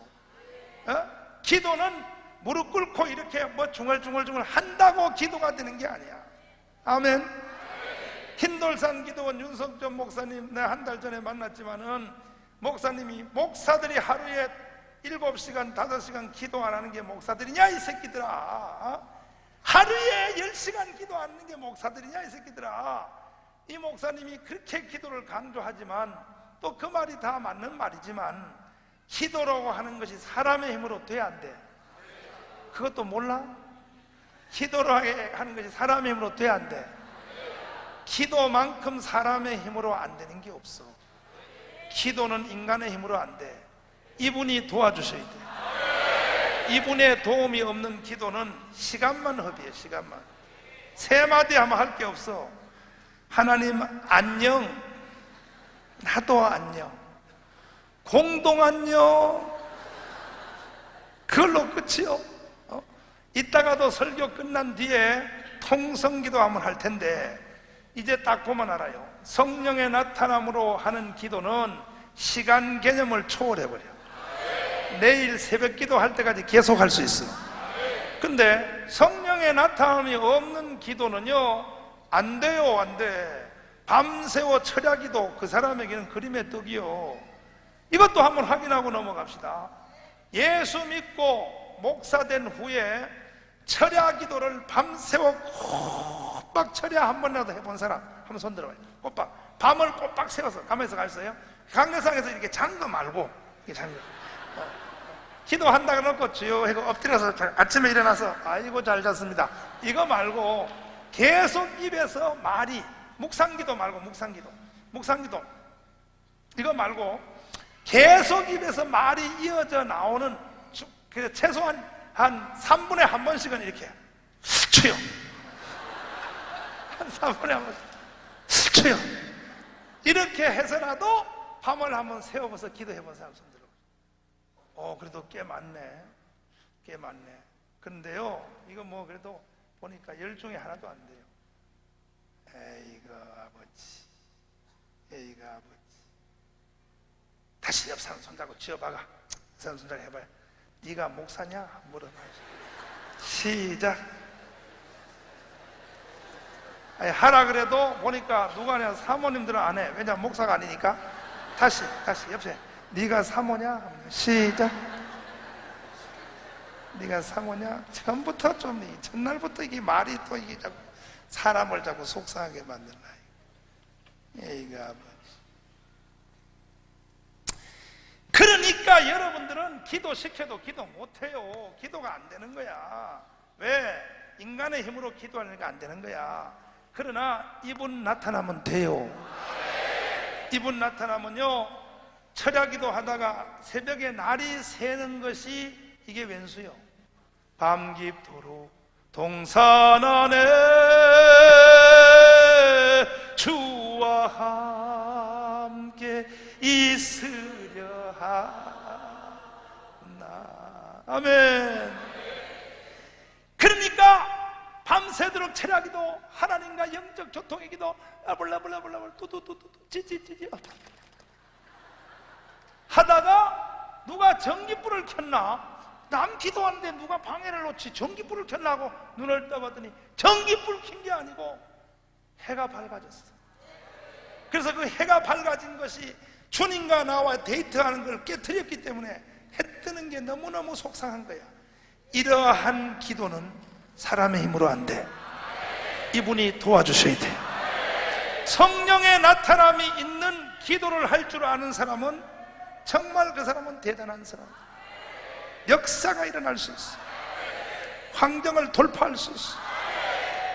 기도는 무릎 꿇고 이렇게 뭐 중얼중얼 한다고 기도가 되는 게 아니야. 아멘. 흰돌산 기도원 윤석전 목사님 내가 한 달 전에 만났지만은 목사님이 목사들이 하루에 7시간 5시간 기도 안 하는 게 목사들이냐 이 새끼들아. 하루에 10시간 기도 안 하는 게 목사들이냐 이 새끼들아. 이 목사님이 그렇게 기도를 강조하지만 또 그 말이 다 맞는 말이지만 기도라고 하는 것이 사람의 힘으로 돼 안 돼? 그것도 몰라? 기도라고 하는 것이 사람의 힘으로 돼 안 돼? 기도만큼 사람의 힘으로 안 되는 게 없어. 기도는 인간의 힘으로 안 돼. 이분이 도와주셔야 돼. 이분의 도움이 없는 기도는 시간만 허비해. 시간만. 3마디 하면 할 게 없어. 하나님 안녕, 나도 안녕, 공동 안녕, 그걸로 끝이요. 이따가도 설교 끝난 뒤에 통성기도 한번 할 텐데 이제 딱 보면 알아요. 성령의 나타남으로 하는 기도는 시간 개념을 초월해버려. 내일 새벽 기도 할 때까지 계속 할 수 있어. 근데 성령의 나타남이 없는 기도는요 안 돼요. 안 돼. 밤새워 철야기도 그 사람에게는 그림의 떡이요. 이것도 한번 확인하고 넘어갑시다. 예수 믿고 목사된 후에 철야기도를 밤새워 꼬박 철야 한 번이라도 해본 사람 한번 손 들어봐요. 꼬박 밤을 꼬박 세워서 가면서 가셨어요? 강대상에서 이렇게 잠거 말고 이렇게 잠거 기도한다고 놓고 주여 하고 엎드려서 아침에 일어나서 아이고 잘 잤습니다 이거 말고 계속 입에서 말이 묵상기도 말고 묵상기도 이거 말고 계속 입에서 말이 이어져 나오는 최소한 한 3분에 한 번씩은 이렇게 주여 한 3분에 한 번씩 주여 이렇게 해서라도 밤을 한번 세워서 기도해본 사람 손 들어. 그래도 꽤 많네. 그런데요 이거 뭐 그래도 보니까 10 중에 하나도 안 돼요. 에이그 아버지 다시 옆 사람 손잡고 쥐어박아. 그 사람 손잡고 해봐요. 네가 목사냐? 물어봐. 시작. 아니, 하라 그래도 보니까 누가 하냐 사모님들은 안 해. 왜냐면 목사가 아니니까. 다시 옆에 네가 사모냐? 시작. 네가 사모냐? 처음부터 좀 첫날부터 이게 말이 또 이게 자꾸 사람을 자꾸 속상하게 만들라. 에이가 아버지. 그러니까 여러분들은 기도시켜도 기도 못해요. 기도가 안 되는 거야. 왜? 인간의 힘으로 기도하니까 안 되는 거야. 그러나 이분 나타나면 돼요. 이분 나타나면요 철야기도 하다가 새벽에 날이 새는 것이 이게 웬수요. 밤 깊도록 동산 안에 주와 함께 있으려 하나. 아멘. 그러니까 밤새도록 철야기도 하나님과 영적 교통의 기도 뚜뚜뚜뚜 찌찌찌찌 하다가 누가 전기불을 켰나? 남 기도하는데 누가 방해를 놓지 전기불을 켰나 하고 눈을 떠봤더니 전기불 킨 게 아니고 해가 밝아졌어. 그래서 그 해가 밝아진 것이 주님과 나와 데이트하는 걸 깨트렸기 때문에 해 뜨는 게 너무너무 속상한 거야. 이러한 기도는 사람의 힘으로 안 돼. 이분이 도와주셔야 돼. 성령의 나타남이 있는 기도를 할 줄 아는 사람은 정말 그 사람은 대단한 사람. 역사가 일어날 수 있어. 환경을 돌파할 수 있어.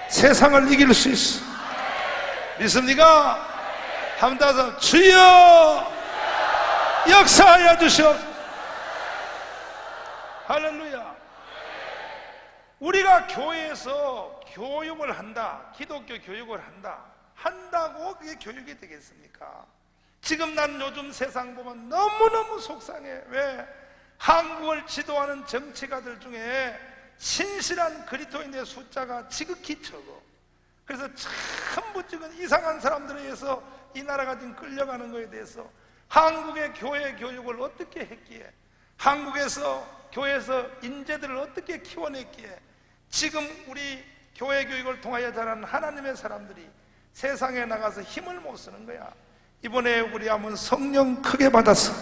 세상을 이길 수 있어. 믿습니까? 한번 다서 주여 역사하여 주시옵소서. 할렐루야. 우리가 교회에서 교육을 한다, 기독교 교육을 한다고 그게 교육이 되겠습니까? 지금 난 요즘 세상 보면 너무너무 속상해. 왜? 한국을 지도하는 정치가들 중에 신실한 그리스도인의 숫자가 지극히 적어. 그래서 전부 지금 이상한 사람들에 의해서 이 나라가 지금 끌려가는 것에 대해서 한국의 교회 교육을 어떻게 했기에, 한국에서 교회에서 인재들을 어떻게 키워냈기에 지금 우리 교회 교육을 통하여 자란 하나님의 사람들이 세상에 나가서 힘을 못 쓰는 거야. 이번에 우리 한번 성령 크게 받았어.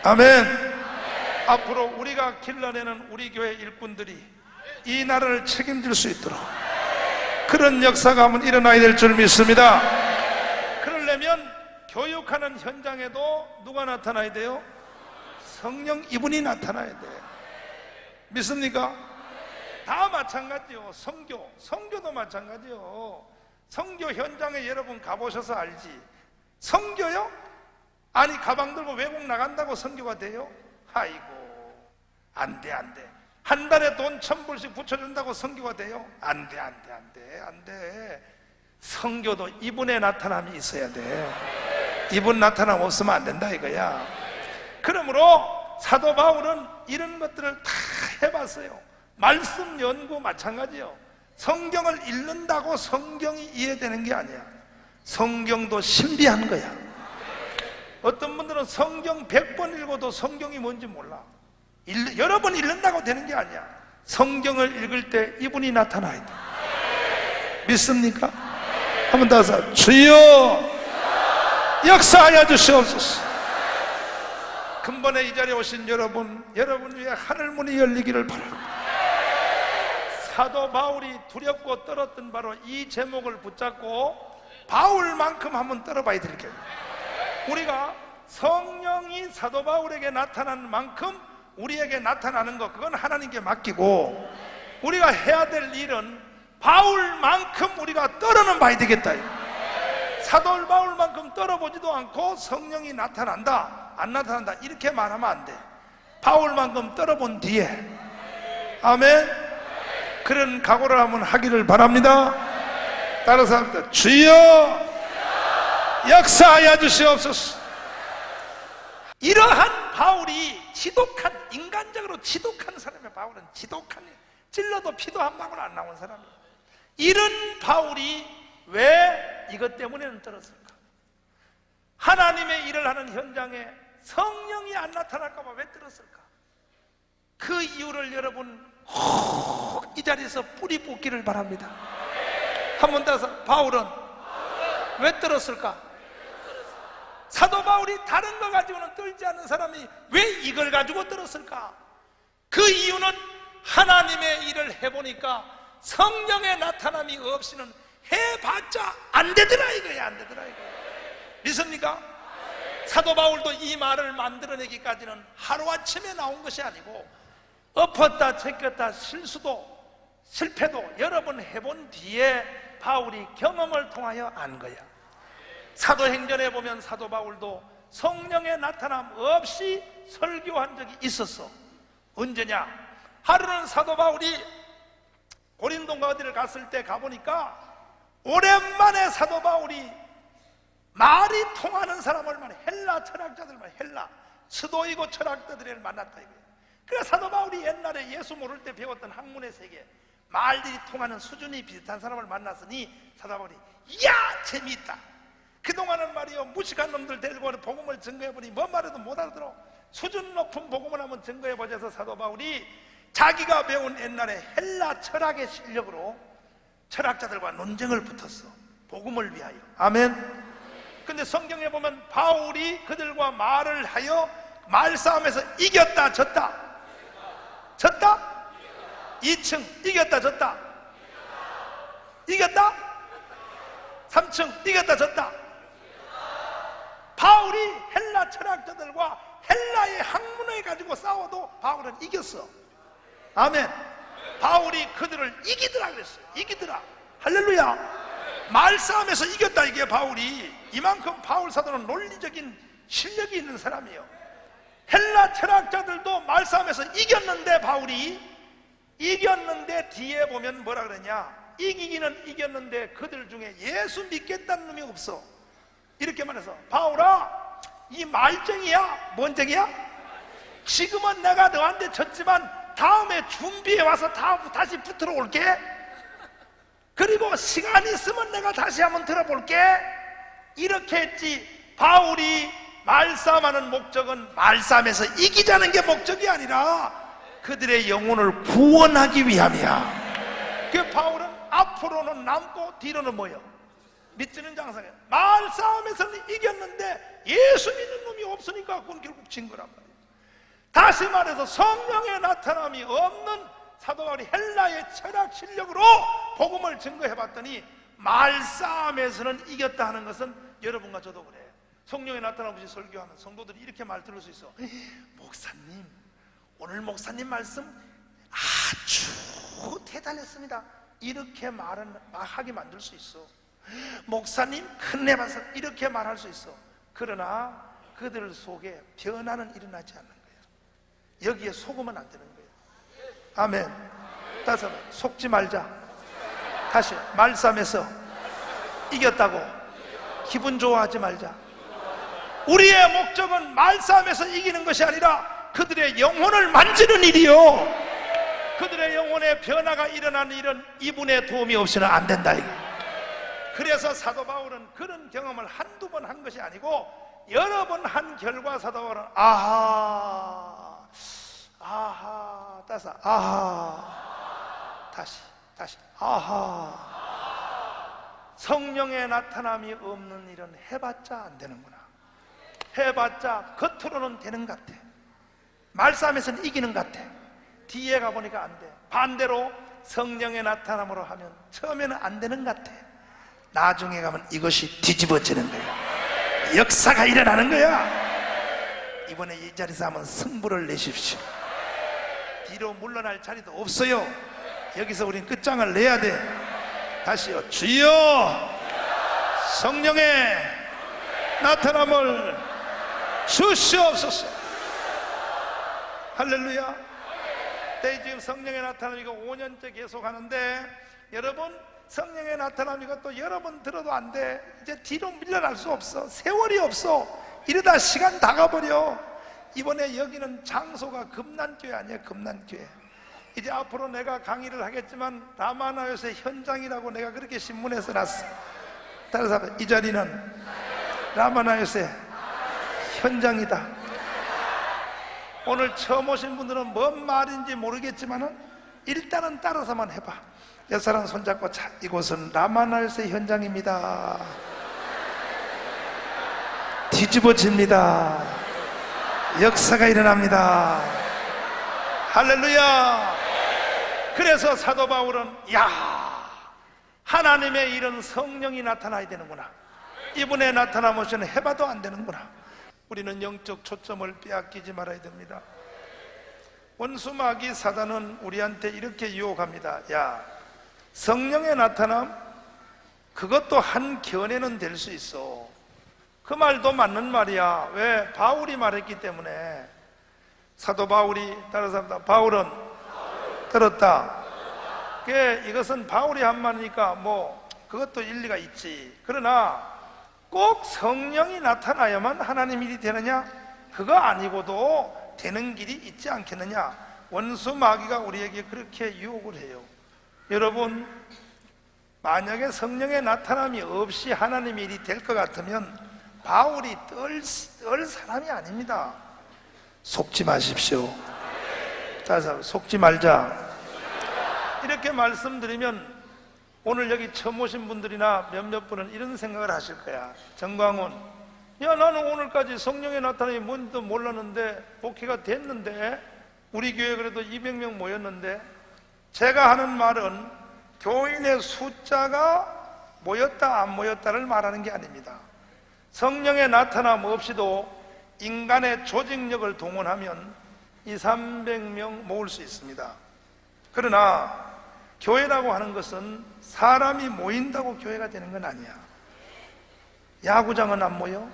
아멘. 앞으로 우리가 길러내는 우리 교회 일꾼들이 이 나라를 책임질 수 있도록 그런 역사가 한번 일어나야 될 줄 믿습니다. 그러려면 교육하는 현장에도 누가 나타나야 돼요? 성령 이분이 나타나야 돼. 믿습니까? 다 마찬가지요. 성교도 마찬가지요. 성교 현장에 여러분 가보셔서 알지. 성교요? 아니 가방 들고 외국 나간다고 성교가 돼요? 아이고, 안 돼. 한 달에 돈 1,000불씩 붙여준다고 성교가 돼요? 안 돼. 성교도 이분의 나타남이 있어야 돼. 이분 나타남 없으면 안 된다 이거야. 그러므로 사도 바울은 이런 것들을 다 해봤어요. 말씀 연구 마찬가지요. 성경을 읽는다고 성경이 이해되는 게 아니야. 성경도 신비한 거야. 어떤 분들은 성경 100번 읽어도 성경이 뭔지 몰라. 여러 번 읽는다고 되는 게 아니야. 성경을 읽을 때 이분이 나타나야 돼. 믿습니까? 한번 더 하자. 주여 역사하여 주시옵소서. 근본에 이 자리에 오신 여러분 위에 하늘문이 열리기를 바라고, 사도 바울이 두렵고 떨었던 바로 이 제목을 붙잡고 바울만큼 한번 떨어봐야 될 거예요. 우리가 성령이 사도 바울에게 나타나는 만큼 우리에게 나타나는 것, 그건 하나님께 맡기고 우리가 해야 될 일은 바울만큼 우리가 떨어는 봐야 되겠다. 사도 바울만큼 떨어보지도 않고 성령이 나타난다, 안 나타난다 이렇게 말하면 안 돼. 바울만큼 떨어본 뒤에, 아멘, 그런 각오를 한번 하기를 바랍니다. 따라서 합니다. 주여 역사하여 주시옵소서. 이러한 바울이 지독한, 인간적으로 지독한 사람이에요. 바울은 지독한, 찔러도 피도 한 방울 안 나온 사람이에요. 이런 바울이 왜 이것 때문에는 떨었을까? 하나님의 일을 하는 현장에 성령이 안 나타날까 봐 왜 떨었을까? 그 이유를 여러분 이 자리에서 뿌리 뽑기를 바랍니다. 한 번 더 해서, 바울은 왜 떨었을까? 사도 바울이 다른 거 가지고는 떨지 않는 사람이 왜 이걸 가지고 떨었을까? 그 이유는 하나님의 일을 해보니까 성령의 나타남이 없이는 해봤자 안 되더라 이거야. 안 되더라 이거야. 믿습니까? 사도 바울도 이 말을 만들어내기까지는 하루아침에 나온 것이 아니고 엎었다 제꼈다 실패도 여러 번 해본 뒤에 바울이 경험을 통하여 안 거야. 사도행전에 보면 사도 바울도 성령의 나타남 없이 설교한 적이 있었어. 언제냐? 하루는 사도 바울이 고린도인가 어디를 갔을 때 가보니까 오랜만에 사도 바울이 말이 통하는 사람을 만나, 헬라 철학자들만, 헬라 스도이고 철학자들을 만났다 이거야. 그래서 사도 바울이 옛날에 예수 모를 때 배웠던 학문의 세계, 말들이 통하는 수준이 비슷한 사람을 만났으니 사도 바울이 이야 재미있다. 그동안은 말이요 무식한 놈들 데리고 복음을 증거해보니 뭔 말해도 못 알아들어. 수준 높은 복음을 한번 증거해보자 해서 사도 바울이 자기가 배운 옛날에 헬라 철학의 실력으로 철학자들과 논쟁을 붙었어. 복음을 위하여. 아멘. 근데 그런데 성경에 보면 바울이 그들과 말을 하여 말싸움에서 이겼다 졌다? 졌다? 2층 이겼다 졌다? 이겼다? 3층 이겼다 졌다? 바울이 헬라 철학자들과 헬라의 학문을 가지고 싸워도 바울은 이겼어. 아멘. 바울이 그들을 이기더라 그랬어요. 이기더라. 할렐루야. 말싸움에서 이겼다. 이게 바울이. 이만큼 바울 사도는 논리적인 실력이 있는 사람이에요. 헬라 철학자들도 말싸움에서 이겼는데, 바울이 이겼는데 뒤에 보면 뭐라 그러냐, 이기기는 이겼는데 그들 중에 예수 믿겠다는 놈이 없어. 이렇게 말해서, 바울아, 이 말쟁이야. 뭔 쟁이야? 지금은 내가 너한테 졌지만 다음에 준비해 와서 다시 붙들어 올게. 그리고 시간이 있으면 내가 다시 한번 들어볼게. 이렇게 했지. 바울이 말싸움하는 목적은 말싸움에서 이기자는 게 목적이 아니라 그들의 영혼을 구원하기 위함이야. 그 바울은 앞으로는 남고 뒤로는 뭐예요? 믿지는 장사예요. 말싸움에서는 이겼는데 예수 믿는 놈이 없으니까 그건 결국 진 거란 말이에요. 다시 말해서 성령의 나타남이 없는 사도 바울이 헬라의 철학 실력으로 복음을 증거해봤더니 말싸움에서는 이겼다 하는 것은 여러분과 저도 그래요. 성령의 나타남 없이 설교하는 성도들이 이렇게 말 들을 수 있어. 목사님, 오늘 목사님 말씀 아주 대단했습니다. 이렇게 하게 만들 수 있어. 목사님 큰애 봐서 이렇게 말할 수 있어. 그러나 그들 속에 변화는 일어나지 않는 거예요. 여기에 속으면 안 되는 거예요. 아멘. 다시 속지 말자. 다시 말싸움에서 이겼다고 기분 좋아하지 말자. 우리의 목적은 말싸움에서 이기는 것이 아니라 그들의 영혼을 만지는 일이요, 그들의 영혼의 변화가 일어나는 일은 이분의 도움이 없이는 안 된다 이거. 그래서 사도 바울은 그런 경험을 한두 번 한 것이 아니고 여러 번 한 결과 사도 바울은 아하, 따서 아하, 다시 아하. 성령의 나타남이 없는 일은 해봤자 안 되는구나. 해봤자 겉으로는 되는 것 같아. 말싸움에서는 이기는 것 같아. 뒤에 가보니까 안 돼. 반대로 성령의 나타남으로 하면 처음에는 안 되는 것 같아. 나중에 가면 이것이 뒤집어지는 거야. 역사가 일어나는 거야. 이번에 이 자리에서 한번 승부를 내십시오. 뒤로 물러날 자리도 없어요. 여기서 우린 끝장을 내야 돼. 다시요. 주여, 성령의 나타남을 주시옵소서. 할렐루야. 지금 성령의 나타남 이거 5년째 계속 하는데, 여러분 성령의 나타남 이것도 여러 번 들어도 안 돼. 이제 뒤로 밀려날 수 없어. 세월이 없어. 이러다 시간 다 가버려. 이번에 여기는 장소가 금난교회 아니야. 금난교회. 이제 앞으로 내가 강의를 하겠지만 라마나요새 현장이라고 내가 그렇게 신문에 써놨어. 따라서 이 자리는 라마나요새 현장이다. 오늘 처음 오신 분들은 뭔 말인지 모르겠지만은 일단은 따라서만 해봐. 옆 사람 손잡고, 자, 이곳은 라마나요새 현장입니다. 뒤집어집니다. 역사가 일어납니다. 할렐루야. 그래서 사도 바울은 하나님의 일은 성령이 나타나야 되는구나. 이분의 나타남 없이는 해봐도 안 되는구나. 우리는 영적 초점을 빼앗기지 말아야 됩니다. 원수 마귀 사단은 우리한테 이렇게 유혹합니다. 야, 성령의 나타남 그것도 한 견해는 될 수 있어. 그 말도 맞는 말이야. 왜? 바울이 말했기 때문에. 사도 바울이, 다른 사람들, 바울은 들었다. 이것은 바울이 한 말이니까 뭐 그것도 일리가 있지. 그러나 꼭 성령이 나타나야만 하나님 일이 되느냐? 그거 아니고도 되는 길이 있지 않겠느냐? 원수 마귀가 우리에게 그렇게 유혹을 해요. 여러분, 만약에 성령의 나타남이 없이 하나님의 일이 될 것 같으면 바울이 떨 사람이 아닙니다. 속지 마십시오. 자, 속지 말자. 이렇게 말씀드리면 오늘 여기 처음 오신 분들이나 몇몇 분은 이런 생각을 하실 거야. 정광훈, 야, 나는 오늘까지 성령의 나타남이 뭔지도 몰랐는데 목회가 됐는데 우리 교회 그래도 200명 모였는데. 제가 하는 말은 교인의 숫자가 모였다 안 모였다를 말하는 게 아닙니다. 성령의 나타남 없이도 인간의 조직력을 동원하면 200~300명 모을 수 있습니다. 그러나 교회라고 하는 것은 사람이 모인다고 교회가 되는 건 아니야. 야구장은 안 모여?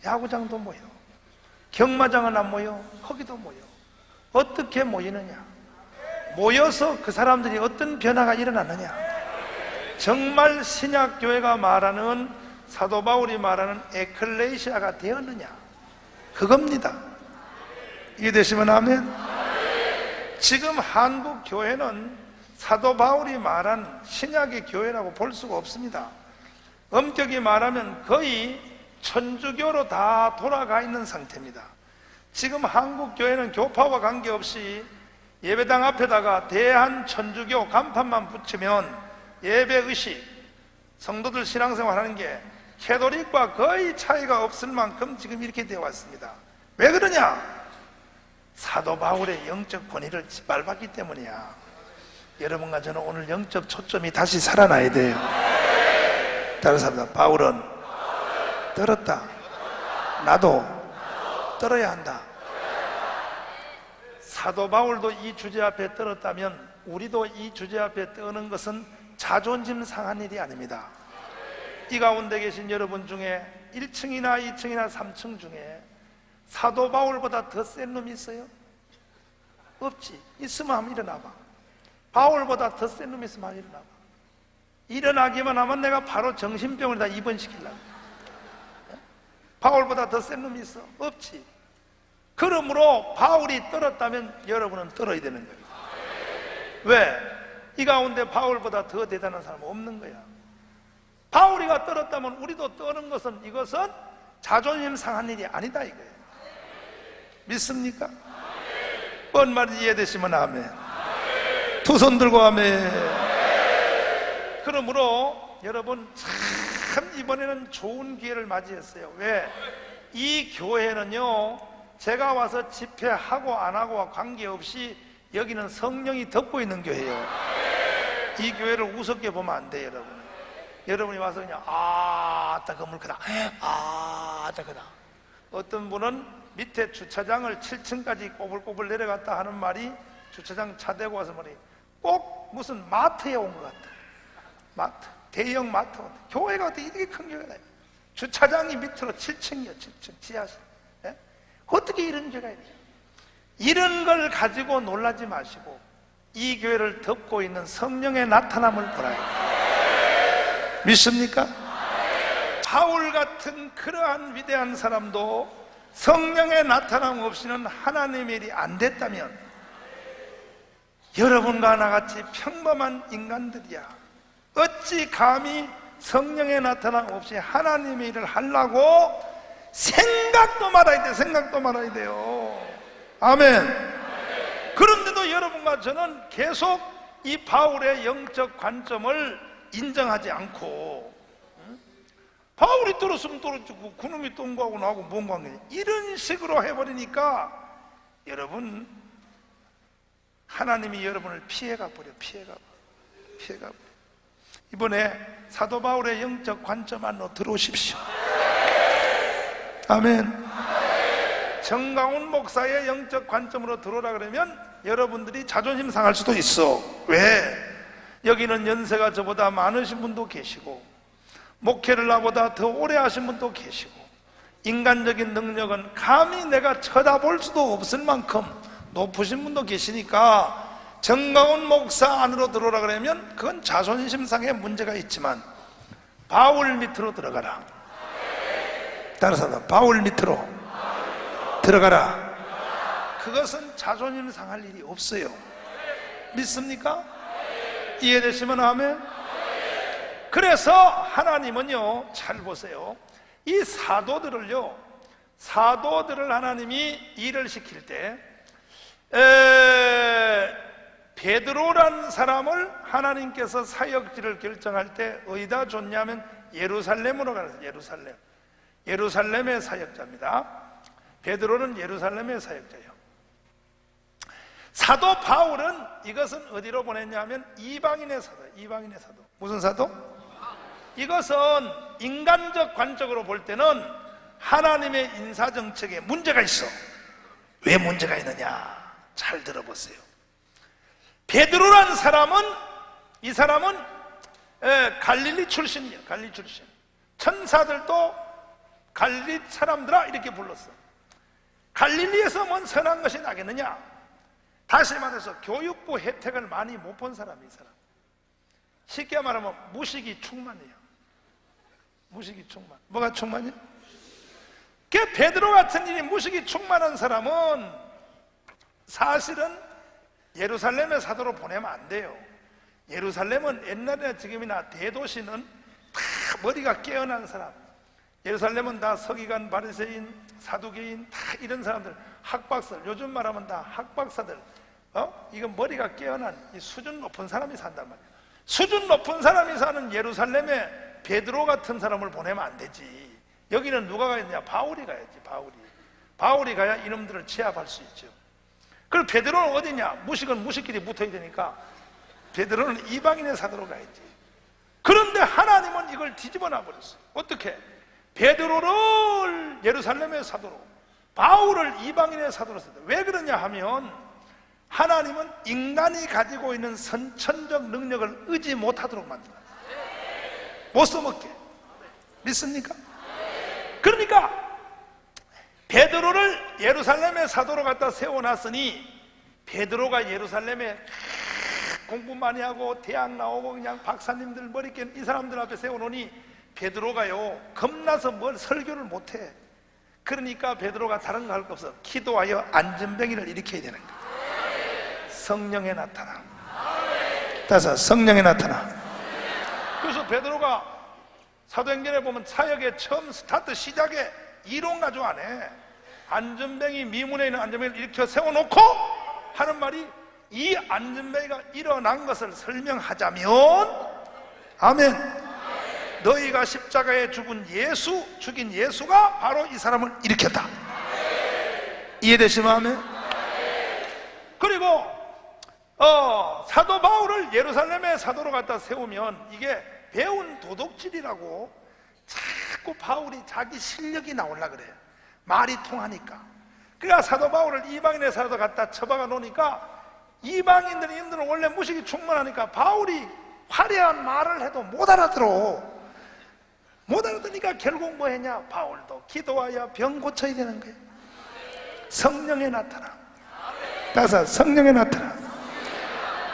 야구장도 모여. 경마장은 안 모여? 거기도 모여. 어떻게 모이느냐? 모여서 그 사람들이 어떤 변화가 일어나느냐? 정말 신약교회가 말하는, 사도 바울이 말하는 에클레시아가 되었느냐? 그겁니다. 이해되시면 아멘? 지금 한국 교회는 사도 바울이 말한 신약의 교회라고 볼 수가 없습니다. 엄격히 말하면 거의 천주교로 다 돌아가 있는 상태입니다. 지금 한국 교회는 교파와 관계없이 예배당 앞에다가 대한천주교 간판만 붙이면 예배의식, 성도들 신앙생활 하는 게 캐톨릭과 거의 차이가 없을 만큼 지금 이렇게 되어 왔습니다. 왜 그러냐? 사도 바울의 영적 권위를 짓밟았기 때문이야. 여러분과 저는 오늘 영적 초점이 다시 살아나야 돼요. 다른 사람들, 바울은 떨었다. 나도 떨어야 한다. 사도 바울도 이 주제 앞에 떨었다면 우리도 이 주제 앞에 떠는 것은 자존심 상한 일이 아닙니다. 이 가운데 계신 여러분 중에 1층이나 2층이나 3층 중에 사도 바울보다 더 센 놈이 있어요? 없지. 있으면 한번 일어나봐. 바울보다 더 센 놈이 있으면 한번 일어나봐. 일어나기만 하면 내가 바로 정신병을 다 입원시키려고. 바울보다 더 센 놈이 있어? 없지. 그러므로 바울이 떨었다면 여러분은 떨어야 되는 거예요. 왜? 이 가운데 바울보다 더 대단한 사람은 없는 거야. 바울이가 떨었다면 우리도 떠는 것은, 이것은 자존심 상한 일이 아니다 이거예요. 믿습니까? 뭔 말인지 이해되시면 아멘. 두 손 들고 아멘. 그러므로 여러분 참 이번에는 좋은 기회를 맞이했어요. 왜? 이 교회는요, 제가 와서 집회하고 안 하고와 관계없이 여기는 성령이 덮고 있는 교회예요. 이 교회를 우습게 보면 안 돼요. 여러분이 와서 그냥 아따 건물 크다, 아따 크다. 어떤 분은 밑에 주차장을 7층까지 꼬불꼬불 내려갔다 하는 말이, 주차장 차 대고 와서 말이 꼭 무슨 마트에 온 것 같다. 마트, 대형 마트. 교회가 어떻게 이렇게 큰 교회가, 주차장이 밑으로 7층이요 7층 지하실. 예? 어떻게 이런 교회가 있냐? 이런 걸 가지고 놀라지 마시고 이 교회를 덮고 있는 성령의 나타남을 보라요. 믿습니까? 바울 같은 그러한 위대한 사람도 성령의 나타남 없이는 하나님의 일이 안 됐다면 여러분과 나같이 평범한 인간들이야 어찌 감히 성령의 나타남 없이 하나님의 일을 하려고 생각도 말아야 돼. 생각도 말아야 돼요. 아멘. 그런데도 여러분과 저는 계속 이 바울의 영적 관점을 인정하지 않고, 바울이 떨었으면 떨어지고 그놈이 똥구하고 나하고 뭔 관계냐, 이런 식으로 해버리니까 여러분, 하나님이 여러분을 피해가 버려. 이번에 사도 바울의 영적 관점 안으로 들어오십시오. 아멘. 정강훈 목사의 영적 관점으로 들어오라 그러면 여러분들이 자존심 상할 수도 있어. 왜? 여기는 연세가 저보다 많으신 분도 계시고 목회를 나보다 더 오래 하신 분도 계시고 인간적인 능력은 감히 내가 쳐다볼 수도 없을 만큼 높으신 분도 계시니까 정강훈 목사 안으로 들어오라 그러면 그건 자존심상의 문제가 있지만 바울 밑으로 들어가라. 다른 사람, 바울 밑으로 들어가라. 그것은 자존심 상할 일이 없어요. 믿습니까? 이해되시면 아멘. 그래서 하나님은요, 잘 보세요. 이 사도들을 하나님이 일을 시킬 때 베드로라는 사람을 하나님께서 사역지를 결정할 때 어디다 줬냐면 예루살렘으로 가서 예루살렘의 사역자입니다. 베드로는 예루살렘의 사역자예요. 사도 바울은 이것은 어디로 보냈냐면 이방인의 사도. 무슨 사도? 이것은 인간적 관점으로 볼 때는 하나님의 인사정책에 문제가 있어. 왜 문제가 있느냐? 잘 들어보세요. 베드로라는 사람은, 이 사람은 갈릴리 출신이에요. 갈릴리 출신. 천사들도 갈릴리 사람들아 이렇게 불렀어. 갈릴리에서 뭔 선한 것이 나겠느냐? 다시 말해서 교육부 혜택을 많이 못 본 사람이 이 사람. 쉽게 말하면 무식이 충만해요. 무식이 충만. 뭐가 충만이요? 그 베드로 같은 일이 무식이 충만한 사람은 사실은 예루살렘의 사도로 보내면 안 돼요. 예루살렘은 옛날이나 지금이나 대도시는 다 머리가 깨어난 사람, 예루살렘은 다 서기관, 바리새인, 사두개인 다 이런 사람들, 학박사, 요즘 말하면 다 학박사들, 이건 머리가 깨어난 이 수준 높은 사람이 산단 말이에요. 수준 높은 사람이 사는 예루살렘에 베드로 같은 사람을 보내면 안 되지. 여기는 누가 가야냐? 바울이 가야지. 바울이 가야 이놈들을 제압할 수 있죠. 그리고 베드로는 어디냐? 무식은 무식끼리 붙어야 되니까 베드로는 이방인의 사도로 가야지. 그런데 하나님은 이걸 뒤집어 놔버렸어요. 어떻게? 베드로를 예루살렘의 사도로, 바울을 이방인의 사도로 썼다. 왜 그러냐 하면 하나님은 인간이 가지고 있는 선천적 능력을 의지 못하도록 만들어요. 못 써먹게. 믿습니까? 그러니까 베드로를 예루살렘의 사도로 갖다 세워놨으니 베드로가 예루살렘에 공부 많이 하고 대학 나오고 그냥 박사님들 머리 깬 이 사람들 앞에 세워놓으니 베드로가요 겁나서 뭘 설교를 못해. 그러니까 베드로가 다른 거 할 거 없어. 기도하여 안전병이를 일으켜야 되는 거야. 성령의 나타나. 다섯, 성령의 나타나. 그래서 베드로가 사도행전에 보면 사역의 처음 스타트 시작에 이론 가지고 안 해. 안전뱅이, 미문에 있는 안전뱅이를 일으켜 세워놓고 하는 말이, 이 안전뱅이가 일어난 것을 설명하자면, 아멘, 너희가 십자가에 죽인 예수가 바로 이 사람을 일으켰다. 이해되시면 아멘? 그리고 사도 바울을 예루살렘의 사도로 갖다 세우면 이게 배운 도덕질이라고 자꾸 바울이 자기 실력이 나오려고 그래요. 말이 통하니까. 그러니까 사도 바울을 이방인의 사도로 갖다 처박아 놓으니까 이방인들은 원래 무식이 충만하니까 바울이 화려한 말을 해도 못 알아들어. 못 알아들으니까 결국 뭐 했냐? 바울도 기도하여 병 고쳐야 되는 거예요. 성령의 나타나. 다섯, 성령의 나타나.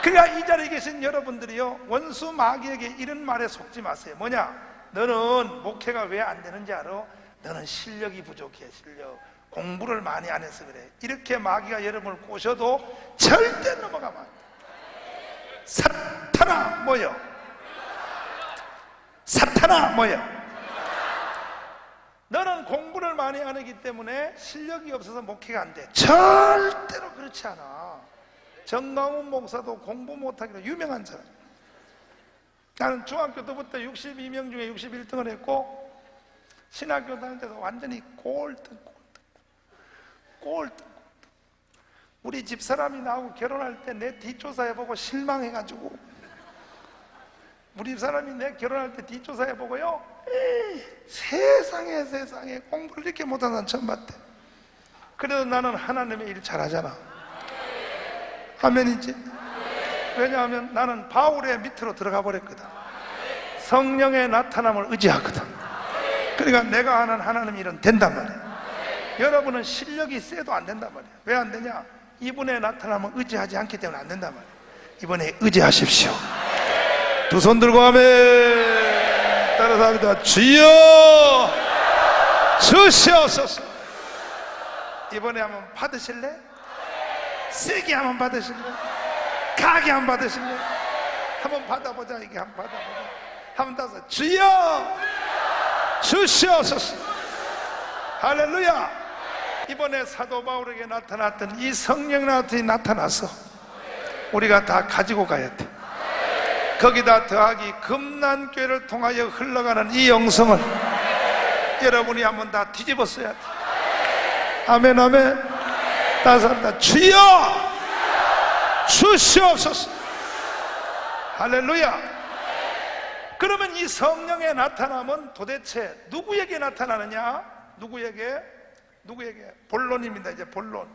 그러니까 이 자리에 계신 여러분들이요, 원수 마귀에게 이런 말에 속지 마세요. 뭐냐? 너는 목회가 왜 안 되는지 알아? 너는 실력이 부족해. 실력. 공부를 많이 안 해서 그래. 이렇게 마귀가 여러분을 꼬셔도 절대 넘어가면 안 돼. 사탄아 모여. 사탄아 모여. 너는 공부를 많이 안 하기 때문에 실력이 없어서 목회가 안 돼. 절대로 그렇지 않아. 정강훈 목사도 공부 못하기로 유명한 사람. 나는 중학교 때부터 62명 중에 61등을 했고 신학교 다닐 때도 완전히 꼴등. 우리 집사람이 나하고 결혼할 때 내 뒷조사해보고 실망해가지고, 우리 집사람이 내 결혼할 때 뒷조사해보고요, 세상에 공부를 이렇게 못하는 사람 처음 봤대. 그래도 나는 하나님의 일 잘하잖아. 아멘이지? 왜냐하면 나는 바울의 밑으로 들어가 버렸거든. 성령의 나타남을 의지하거든. 그러니까 내가 하는 하나님 일은 된단 말이야. 여러분은 실력이 세도 안 된단 말이야. 왜 안 되냐? 이분의 나타남을 의지하지 않기 때문에 안 된단 말이야. 이번에 의지하십시오. 두 손 들고 아멘. 따라서 합니다. 주여 주시옵소서. 이번에 한번 받으실래? 세게 한번 받으실래? 강하게 한번 받으실래? 한번 받아보자. 이게 한번 받아보자. 한번 따서 주여 주시옵소서. 할렐루야. 이번에 사도 바울에게 나타났던 이 성령 나타나서 우리가 다 가지고 가야 돼. 거기다 더하기 금난교회를 통하여 흘러가는 이 영성을 여러분이 한번 다 뒤집어 써야 돼. 아멘, 아멘. 다시 한번 주여 주시옵소서. 할렐루야. 그러면 이 성령의 나타남은 도대체 누구에게 나타나느냐? 누구에게? 본론입니다. 이제 본론.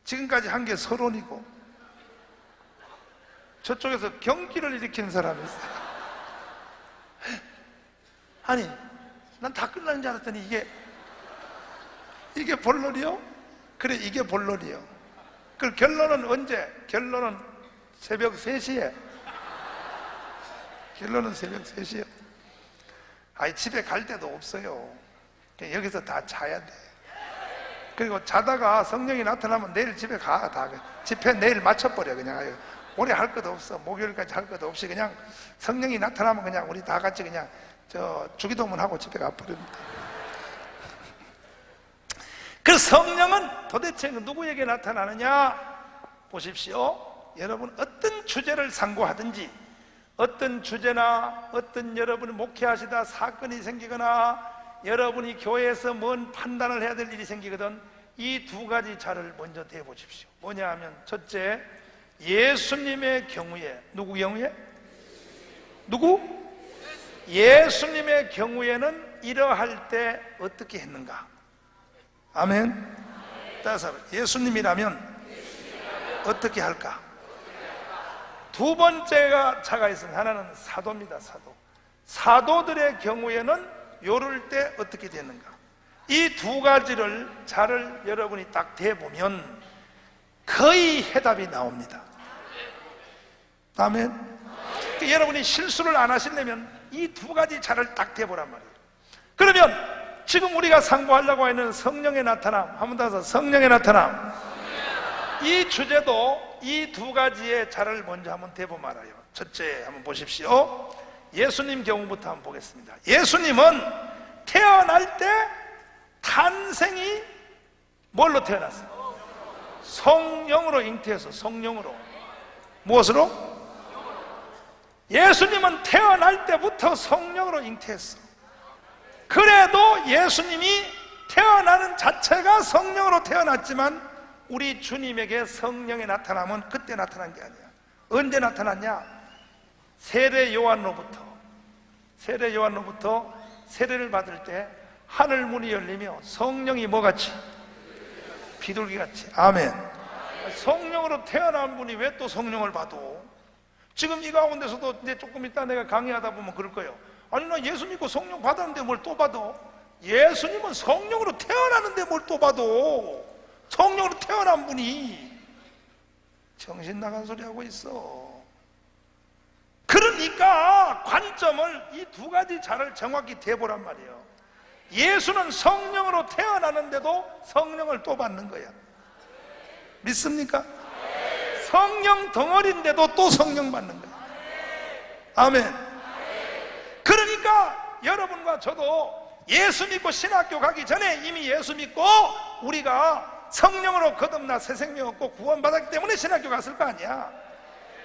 지금까지 한 게 서론이고, 저쪽에서 경기를 일으키는 사람이 있어. 아니, 난 다 끝나는 줄 알았더니 이게 본론이요? 그래, 이게 본론이요. 그 결론은 언제? 결론은 새벽 3시에. 결론은 새벽 3시에. 아니, 집에 갈 데도 없어요. 그냥 여기서 다 자야 돼. 그리고 자다가 성령이 나타나면 내일 집에 가. 다 집회 내일 맞춰버려. 그냥 오래 할 것도 없어. 목요일까지 할 것도 없이 그냥 성령이 나타나면 그냥 우리 다 같이 그냥 주기도문 하고 집에 가버립니다. 그 성령은 도대체 누구에게 나타나느냐? 보십시오. 여러분, 어떤 주제를 상고하든지, 어떤 주제나 어떤 여러분이 목회하시다 사건이 생기거나 여러분이 교회에서 뭔 판단을 해야 될 일이 생기거든, 이 두 가지 자를 먼저 대보십시오. 뭐냐 하면, 첫째, 예수님의 경우에. 누구 경우에? 누구? 예수님의 경우에는 이러할 때 어떻게 했는가? 아멘. 따라서 예수님이라면 어떻게 할까? 두 번째가 차가 있습니다. 하나는 사도입니다. 사도들의 경우에는 요럴 때 어떻게 되는가? 이 두 가지를 자를 여러분이 딱 대보면 거의 해답이 나옵니다. 아멘. 그러니까 여러분이 실수를 안 하시려면 이 두 가지 자를 딱 대보란 말이에요. 그러면 지금 우리가 상고하려고 하는 성령의 나타남, 한 번 더 해서 성령의 나타남, 이 주제도 이 두 가지의 자를 먼저 한번 대보 말아요. 첫째, 한번 보십시오. 예수님 경우부터 한번 보겠습니다. 예수님은 태어날 때 탄생이 뭘로 태어났어요? 성령으로 잉태해서. 성령으로. 무엇으로? 예수님은 태어날 때부터 성령으로 잉태했어. 그래도 예수님이 태어나는 자체가 성령으로 태어났지만 우리 주님에게 성령의 나타남은 그때 나타난 게 아니야. 언제 나타났냐? 세례 요한로부터 세례를 받을 때 하늘 문이 열리며 성령이 뭐같이? 비둘기같이. 아멘. 성령으로 태어난 분이 왜 또 성령을 받아? 지금 이 가운데서도 이제 조금 이따 내가 강의하다 보면 그럴 거예요. 아니, 나 예수 믿고 성령 받았는데 뭘 또 받아? 예수님은 성령으로 태어나는데 뭘 또 받아? 성령으로 태어난 분이 정신 나간 소리 하고 있어. 그러니까 관점을 이 두 가지 자를 정확히 대보란 말이에요. 예수는 성령으로 태어나는데도 성령을 또 받는 거야. 믿습니까? 성령 덩어리인데도 또 성령 받는 거야. 아멘. 그러니까 여러분과 저도 예수 믿고 신학교 가기 전에 이미 예수 믿고 우리가 성령으로 거듭나 새 생명 얻고 구원받았기 때문에 신학교 갔을 거 아니야.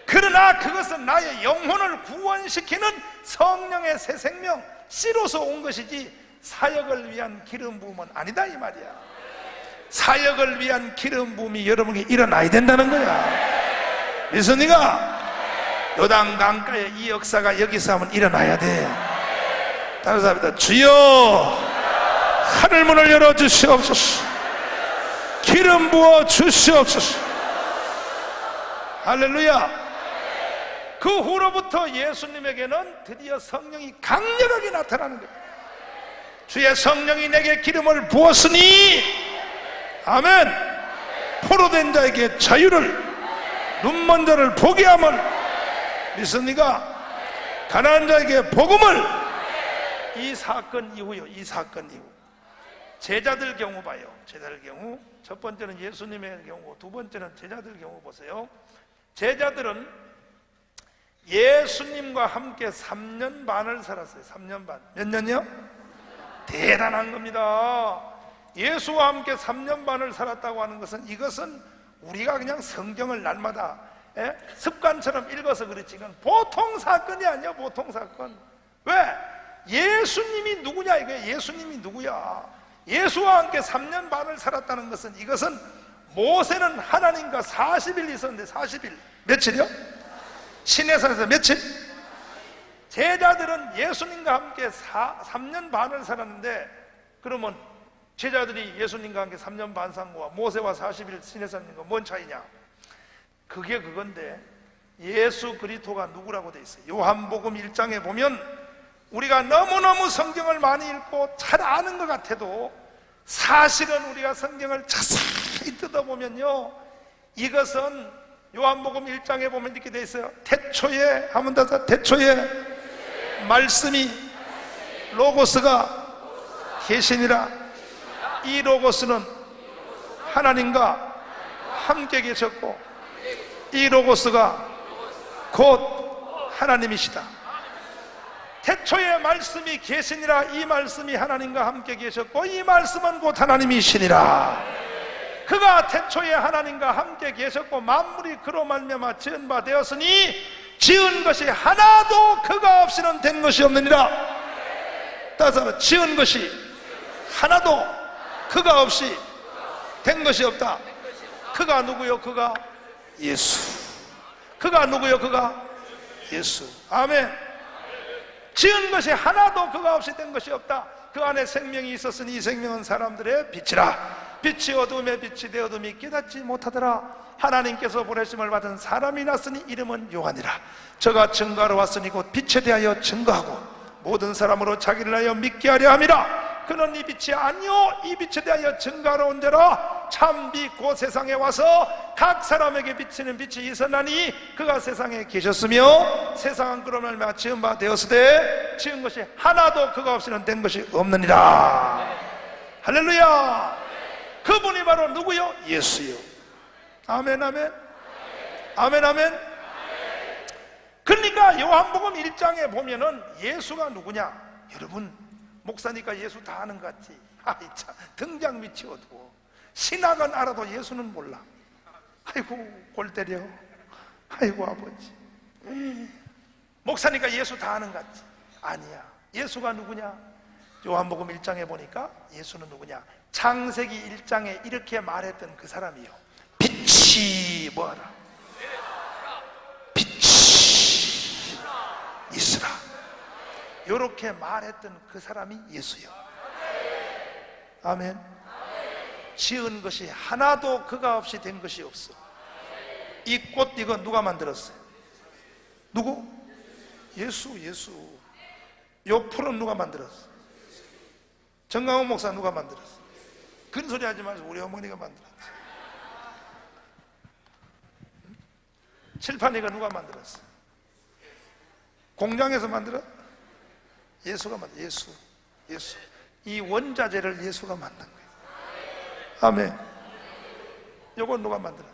그러나 그것은 나의 영혼을 구원시키는 성령의 새 생명 씨로서 온 것이지 사역을 위한 기름 부음은 아니다 이 말이야. 사역을 위한 기름 부음이 여러분에게 일어나야 된다는 거야. 믿습니까? 요단 강가에 이 역사가 여기서 하면 일어나야 돼. 다른 사람입니다. 주여 하늘문을 열어주시옵소서. 기름 부어 주시옵소서. 할렐루야. 그 후로부터 예수님에게는 드디어 성령이 강력하게 나타나는 거예요. 주의 성령이 내게 기름을 부었으니 아멘. 포로된 자에게 자유를, 눈먼 자를 보게 함을, 믿습니까? 가난한 자에게 복음을. 이 사건 이후요. 이 사건 이후 제자들 경우 봐요. 제자들 경우 첫 번째는 예수님의 경우, 두 번째는 제자들 경우 보세요. 제자들은 예수님과 함께 3년 반을 살았어요. 3년 반. 몇 년이요? 대단한 겁니다. 예수와 함께 3년 반을 살았다고 하는 것은, 이것은 우리가 그냥 성경을 날마다 습관처럼 읽어서 그렇지 이건 보통 사건이 아니야. 보통 사건. 왜? 예수님이 누구냐 이거야. 예수님이 누구야? 예수와 함께 3년 반을 살았다는 것은 이것은 모세는 하나님과 40일 있었는데 40일 며칠이요? 시내산에서 며칠? 제자들은 예수님과 함께 3년 반을 살았는데 그러면 제자들이 예수님과 함께 3년 반 산 거와 모세와 40일 시내산인과 뭔 차이냐? 그게 그건데 예수 그리스도가 누구라고 돼 있어요. 요한복음 1장에 보면 우리가 너무너무 성경을 많이 읽고 잘 아는 것 같아도 사실은 우리가 성경을 자세히 뜯어보면요 이것은 요한복음 1장에 보면 이렇게 돼 있어요. 태초에 한번 더 태초에 말씀이 로고스가 계시니라. 이 로고스는 하나님과 함께 계셨고 이 로고스가 곧 하나님이시다. 태초에 말씀이 계시니라. 이 말씀이 하나님과 함께 계셨고 이 말씀은 곧 하나님이시니라. 그가 태초에 하나님과 함께 계셨고 만물이 그로 말미암아 지은 바 되었으니 지은 것이 하나도 그가 없이는 된 것이 없느니라. 따라서 지은 것이 하나도 그가 없이 된 것이 없다. 그가 누구요? 그가 예수. 그가 누구요? 그가 예수. 아멘. 지은 것이 하나도 그가 없이 된 것이 없다. 그 안에 생명이 있었으니 이 생명은 사람들의 빛이라. 빛이 어둠에 빛이 되어 어둠이 깨닫지 못하더라. 하나님께서 보내심을 받은 사람이 났으니 이름은 요한이라. 저가 증거하러 왔으니 곧 빛에 대하여 증거하고 모든 사람으로 자기를 하여 믿게 하려 함이라. 그는 이 빛이 아니요 이 빛에 대하여 증거하러 온 자라. 참빛 곧 세상에 와서 각 사람에게 비치는 빛이 있었나니 그가 세상에 계셨으며 세상은 그로 말미암아 지은 바 되었으되 지은 것이 하나도 그가 없이는 된 것이 없느니라. 할렐루야. 그분이 바로 누구요? 예수요. 아멘 아멘 아멘 아멘. 그러니까 요한복음 1장에 보면은 예수가 누구냐? 여러분 목사니까 예수 다 아는 것 같지? 아이 참 등장 밑이 어두워. 신학은 알아도 예수는 몰라. 아이고 골 때려. 아이고 아버지. 목사니까 예수 다 아는 것 같지? 아니야. 예수가 누구냐? 요한복음 1장에 보니까 예수는 누구냐? 창세기 1장에 이렇게 말했던 그 사람이요 빛이 뭐하라? 빛이 있으라. 이렇게 말했던 그 사람이 예수요. 아멘. 지은 것이 하나도 그가 없이 된 것이 없어. 이 꽃 이거 누가 만들었어요? 누구? 예수. 요 풀은 누가 만들었어? 정강훈 목사 누가 만들었어? 그런 소리 하지 마시고 우리 어머니가 만들었어. 칠판 이거 누가 만들었어? 공장에서 만들어? 예수가 만들어. 예수. 이 원자재를 예수가 만든 거예요. 아멘. 요건 누가 만들었어?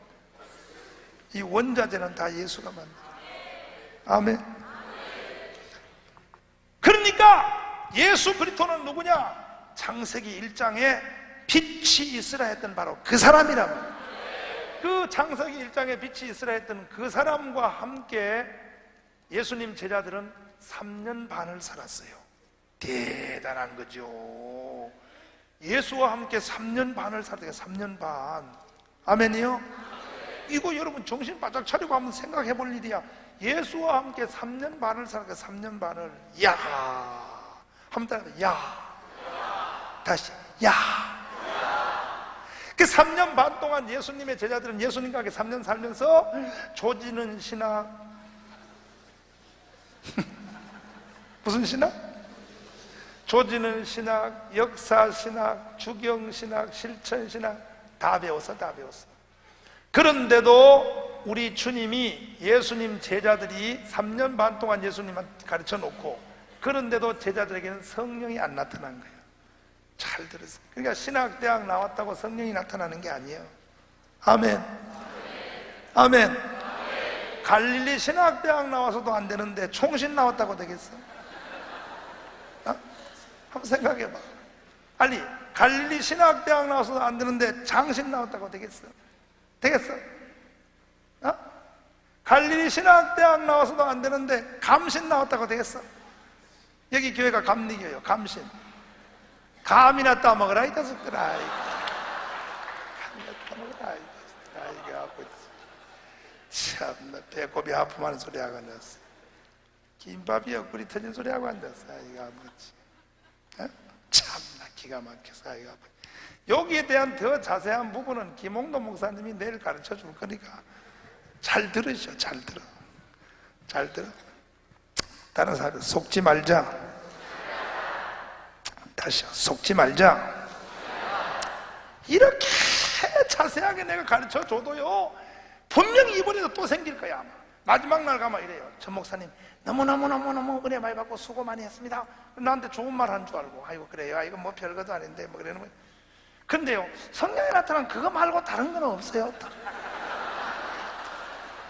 이 원자재는 다 예수가 만든 거예요. 아멘. 그러니까 예수 그리스도는 누구냐? 창세기 1장에 빛이 있으라 했던 바로 그 사람이라고. 그 창세기 1장에 빛이 있으라 했던 그 사람과 함께 예수님 제자들은 3년 반을 살았어요. 대단한 거죠. 예수와 함께 3년 반을 살았어요. 3년 반. 아멘이요? 이거 여러분 정신 바짝 차리고 한번 생각해 볼 일이야. 예수와 함께 3년 반을 살았어요. 3년 반을. 야. 한번 따라. 야. 다시. 야. 그 3년 반 동안 예수님의 제자들은 예수님과 함께 3년 살면서 조지는 신학 무슨 신학? 조지는 신학, 역사 신학, 주경 신학, 실천 신학 다 배웠어. 그런데도 우리 주님이 예수님 제자들이 3년 반 동안 예수님한테 가르쳐 놓고 그런데도 제자들에게는 성령이 안 나타난 거예요. 잘 들으세요. 그러니까 신학대학 나왔다고 성령이 나타나는 게 아니에요. 아멘. 갈릴리 신학대학 나와서도 안 되는데 총신 나왔다고 되겠어? 한번 생각해봐. 아니 갈릴리 신학대학 나와서도 안 되는데 장신 나왔다고 되겠어? 되겠어? 갈릴리 신학대학 나와서도 안 되는데 감신 나왔다고 되겠어? 여기 교회가 감리교회요. 감신. 감이나 따먹으라 이 자식들아. 감이나 따먹으라 이 자식들아. 이게 아프지. 참나 배꼽이 아프면 소리 하고 앉았어. 김밥이 옆구리 터진 소리 하고 앉았어. 이거 아프지. 어? 참나 기가 막혀서 이거 아프지. 여기에 대한 더 자세한 부분은 김홍도 목사님이 내일 가르쳐 줄 거니까 잘 들으셔. 잘 들어. 잘 들어. 다른 사람 속지 말자. 다시요. 속지 말자. 이렇게 자세하게 내가 가르쳐 줘도요 분명히 이번에도 또 생길 거야. 아마 마지막 날 가면 이래요. 전 목사님 너무너무 은혜 많이 받고 수고 많이 했습니다. 나한테 좋은 말 한 줄 알고 아이고 그래요. 이거 뭐 별것도 아닌데 뭐 그러는 거예요. 근데요 성령이 나타난 그거 말고 다른 건 없어요.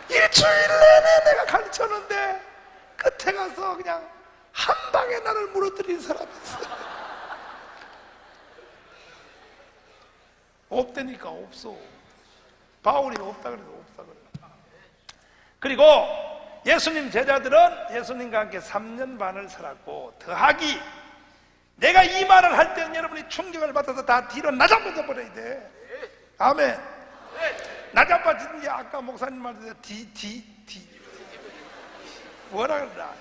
일주일 내내 내가 가르쳤는데 끝에 가서 그냥 한 방에 나를 무너뜨린 사람이 있어. 없다니까 없어. 바울이 없다 그래도 없다 그래. 그리고 예수님 제자들은 예수님과 함께 3년 반을 살았고 더하기 내가 이 말을 할 때는 여러분이 충격을 받아서 다 뒤로 나자빠져 버려야 돼. 아멘. 나자빠지는 게 아까 목사님 말대로 뭐라 그러나.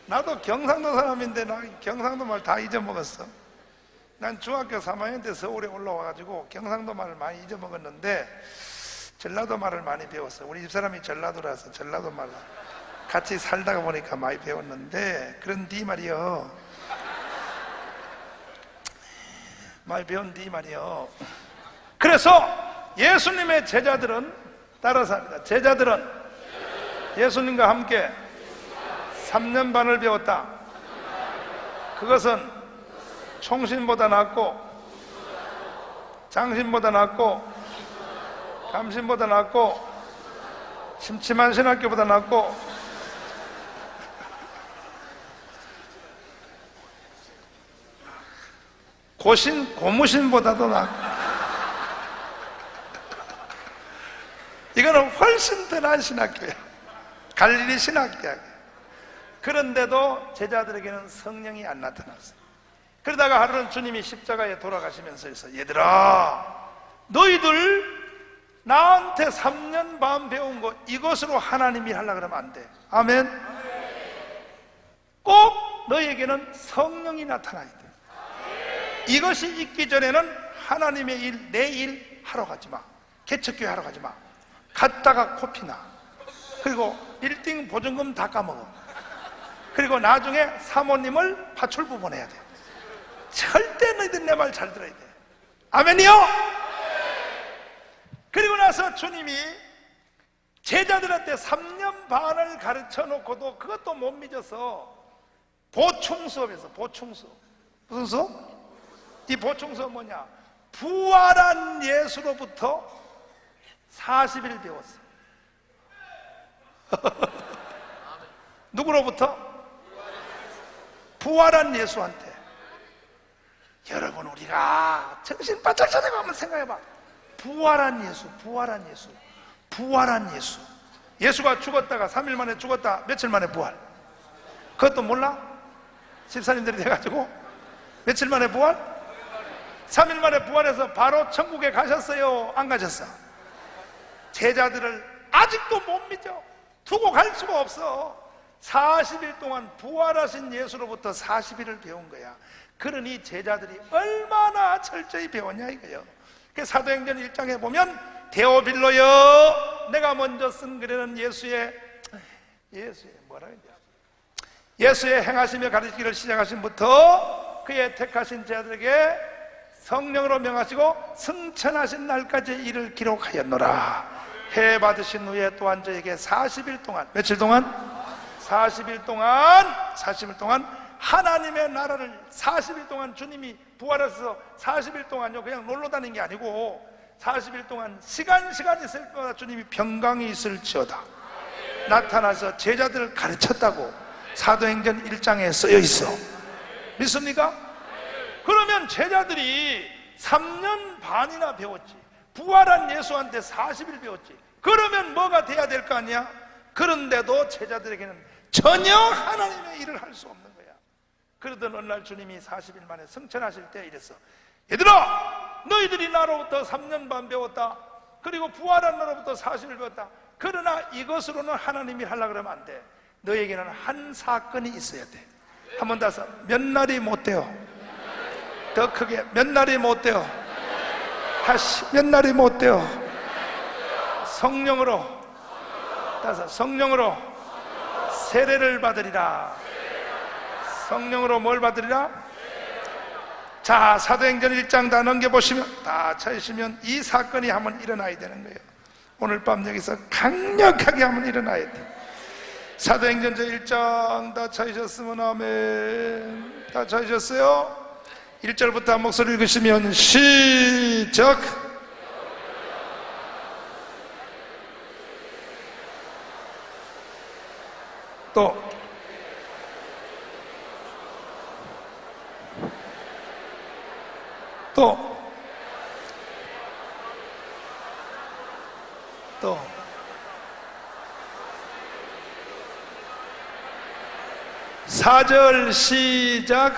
나도 경상도 사람인데 나 경상도 말 다 잊어먹었어. 난 중학교 3학년 때 서울에 올라와가지고 경상도 말을 많이 잊어먹었는데 전라도 말을 많이 배웠어. 우리 집사람이 전라도라서 전라도 말을 같이 살다가 보니까 많이 배웠는데 그런 네 말이요 많이 배운 네 말이요. 그래서 예수님의 제자들은 따라서 합니다. 제자들은 예수님과 함께 3년 반을 배웠다. 그것은 총신보다 낫고 장신보다 낫고 감신보다 낫고 침침한 신학교보다 낫고 고무신보다도 낫고 이거는 훨씬 더 나은 신학교야. 갈릴리 신학대학이야. 그런데도 제자들에게는 성령이 안 나타났어요. 그러다가 하루는 주님이 십자가에 돌아가시면서 해서 얘들아 너희들 나한테 3년 반 배운 거 이것으로 하나님이 하려고 그러면 안 돼. 아멘. 꼭 너희에게는 성령이 나타나야 돼. 이것이 있기 전에는 하나님의 일, 내 일 하러 가지 마. 개척교회 하러 가지 마. 갔다가 코피나. 그리고 빌딩 보증금 다 까먹어. 그리고 나중에 사모님을 파출부 보내야 돼. 절대 너희들 내 말 잘 들어야 돼. 아멘이요? 그리고 나서 주님이 제자들한테 3년 반을 가르쳐 놓고도 그것도 못 믿어서 보충 수업에서 보충 수업. 무슨 수업? 이 보충 수업 뭐냐? 부활한 예수로부터 40일 배웠어. 누구로부터? 부활한 예수한테. 여러분 우리가 정신 바짝 차리고 한번 생각해봐. 부활한 예수, 부활한 예수, 부활한 예수. 예수가 죽었다가 3일 만에 죽었다 며칠 만에 부활. 그것도 몰라? 집사님들이 돼가지고 며칠 만에 부활? 3일 만에 부활해서 바로 천국에 가셨어요? 안 가셨어? 제자들을 아직도 못 믿어. 두고 갈 수가 없어. 40일 동안 부활하신 예수로부터 40일을 배운 거야. 그러니 제자들이 얼마나 철저히 배웠냐 이거예요. 사도행전 1장에 보면 데오빌로여 내가 먼저 쓴 글에는 예수의 뭐라 그러냐, 예수의 행하시며 가르치기를 시작하신부터 그의 택하신 제자들에게 성령으로 명하시고 승천하신 날까지 이를 기록하였노라. 해 받으신 후에 또한 저에게 40일 동안 며칠 동안? 40일 동안 하나님의 나라를 40일 동안 주님이 부활해서 40일 동안요 그냥 놀러 다니는 게 아니고 40일 동안 시간 있을 거다 주님이 평강이 있을지어다 나타나서 제자들을 가르쳤다고 사도행전 1장에 쓰여 있어. 믿습니까? 그러면 제자들이 3년 반이나 배웠지. 부활한 예수한테 40일 배웠지. 그러면 뭐가 돼야 될 거 아니야? 그런데도 제자들에게는 전혀 하나님의 일을 할 수 없는 거야. 그러던 어느 날 주님이 40일 만에 승천하실 때 이랬어. 얘들아, 너희들이 나로부터 3년 반 배웠다. 그리고 부활한 나로부터 40일 배웠다. 그러나 이것으로는 하나님이 하려고 그러면 안 돼. 너에게는 한 사건이 있어야 돼. 한 번 다서 몇 날이 못 돼요. 더 크게 몇 날이 못 돼요. 다시 몇 날이 못 돼요. 성령으로, 다섯 성령으로 세례를 받으리라. 성령으로 뭘 받으리라? 자, 사도행전 1장 다 넘겨보시면, 다 찾으시면 이 사건이 한번 일어나야 되는 거예요. 오늘 밤 여기서 강력하게 한번 일어나야 돼. 사도행전 1장 다 찾으셨으면 아멘. 다 찾으셨어요? 1절부터 한 목소리 읽으시면 시작. 또 또 4절 시작.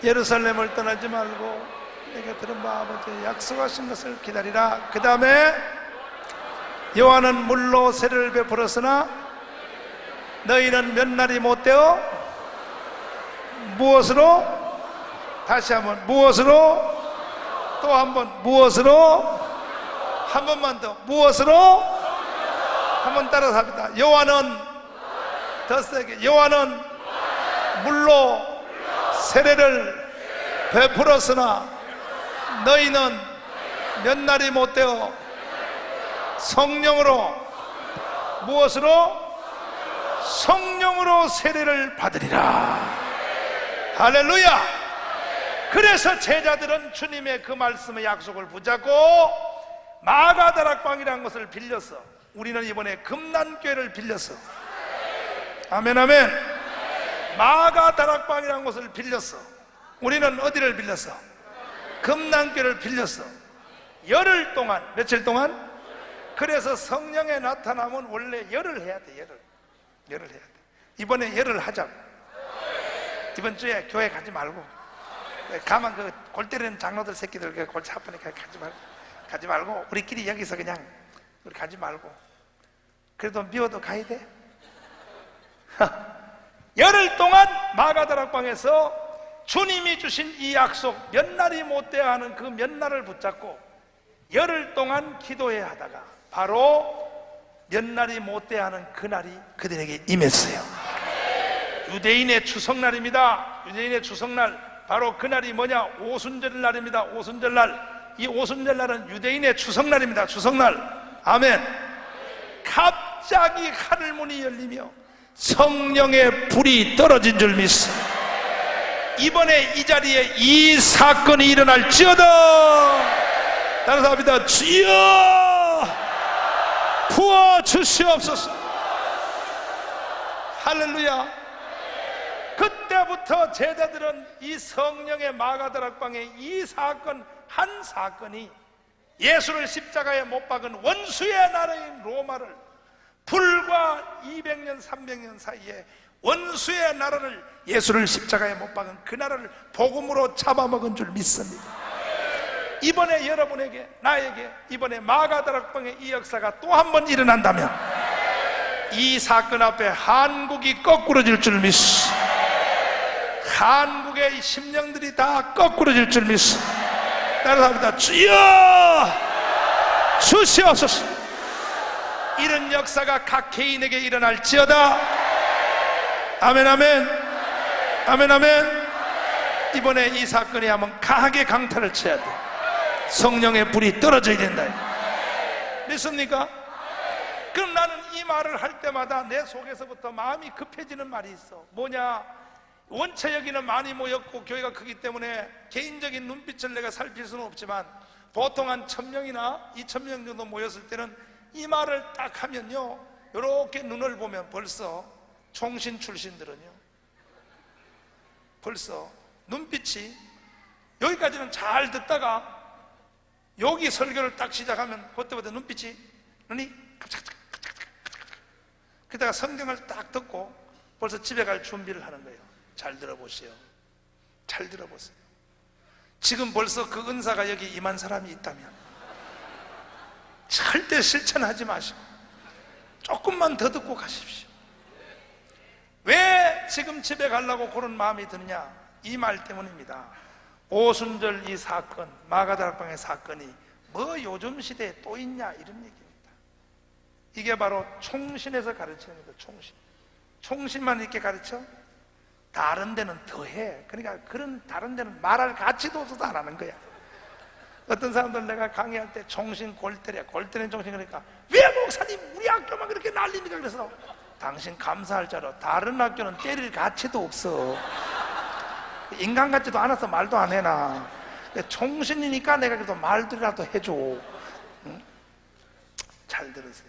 예루살렘을 떠나지 말고 내가 들은 바 아버지의 약속하신 것을 기다리라. 그 다음에 요한은 물로 세례를 베풀었으나 너희는 몇 날이 못 되어 무엇으로? 다시 한번 무엇으로? 또 한번 무엇으로? 한 번만 더 무엇으로? 한번 따라서 합니다. 요한은 더 세게, 요한은 물로 세례를 베풀었으나 너희는 몇 날이 못 되어 성령으로 무엇으로? 성령으로 세례를 받으리라. 할렐루야. 그래서 제자들은 주님의 그 말씀의 약속을 붙잡고 마가다락방이라는 것을 빌렸어. 우리는 이번에 금난교회를 빌렸어. 아멘 아멘. 마가다락방이라는 것을 빌렸어. 우리는 어디를 빌렸어? 금난교회를 빌렸어. 열흘 동안, 며칠 동안? 그래서 성령의 나타남은 원래 열흘 해야 돼. 열흘 해야 돼. 이번에 열흘 하자고. 이번 주에 교회 가지 말고, 가만 그 골 때리는 장로들 새끼들 그 골치 아프니까 가지 말고 우리끼리 여기서 그냥 우리 가지 말고, 그래도 미워도 가야 돼. 열흘 동안 마가다락방에서 주님이 주신 이 약속, 몇 날이 못 돼야 하는 그 몇 날을 붙잡고 열흘 동안 기도해야 하다가 바로 몇 날이 못 돼야 하는 그날이 그들에게 임했어요. 유대인의 추석날입니다. 유대인의 추석날, 바로 그날이 뭐냐? 오순절날입니다. 오순절날. 이 오순절날은 유대인의 추석날입니다. 추석날. 아멘. 갑자기 하늘문이 열리며 성령의 불이 떨어진 줄 믿습니다. 이번에 이 자리에 이 사건이 일어날지어다. 따라서 합니다. 주여 부어주시옵소서. 할렐루야. 그때부터 제자들은 이 성령의 마가다락방의 이 사건, 한 사건이 예수를 십자가에 못 박은 원수의 나라인 로마를, 불과 200년 300년 사이에 원수의 나라를, 예수를 십자가에 못 박은 그 나라를 복음으로 잡아먹은 줄 믿습니다. 이번에 여러분에게, 나에게 이번에 마가다락방의 이 역사가 또 한 번 일어난다면 이 사건 앞에 한국이 거꾸로질 줄 믿습니다. 한국의 심령들이 다 거꾸로질 줄 믿습니다. 따라서 합니다. 주여 주시옵소서. 이런 역사가 각 개인에게 일어날지어다. 아멘 아멘 아멘 아멘. 이번에 이 사건이 한번 강하게 강타를 쳐야 돼. 성령의 불이 떨어져야 된다. 믿습니까? 그럼 나는 이 말을 할 때마다 내 속에서부터 마음이 급해지는 말이 있어. 뭐냐? 원체 여기는 많이 모였고 교회가 크기 때문에 개인적인 눈빛을 내가 살필 수는 없지만 보통 한 1000명이나 2000명 정도 모였을 때는 이 말을 딱 하면요, 이렇게 눈을 보면 벌써 총신 출신들은요, 벌써 눈빛이 여기까지는 잘 듣다가 여기 설교를 딱 시작하면 그때부터 눈이 깜짝깜짝. 그러다가 성경을 딱 듣고 벌써 집에 갈 준비를 하는 거예요. 잘 들어보세요. 잘 들어보세요. 지금 벌써 그 은사가 여기 임한 사람이 있다면 절대 실천하지 마시고 조금만 더 듣고 가십시오. 왜 지금 집에 가려고 그런 마음이 드느냐? 이 말 때문입니다. 오순절 이 사건, 마가다락방의 사건이 뭐 요즘 시대에 또 있냐 이런 얘기입니다. 이게 바로 총신에서 가르치는 거예요. 총신만 이렇게 가르쳐? 다른 데는 더해. 그러니까 그런 다른 데는 말할 가치도 없어서 안 하는 거야. 어떤 사람들은 내가 강의할 때 총신 골때려 총신, 그러니까 왜 목사님 우리 학교만 그렇게 난립니까? 그래서 당신 감사할 자로 다른 학교는 때릴 가치도 없어. 인간 같지도 않아서 말도 안 해나. 총신이니까 내가 그래도 말들이라도 해줘. 응? 잘 들으세요.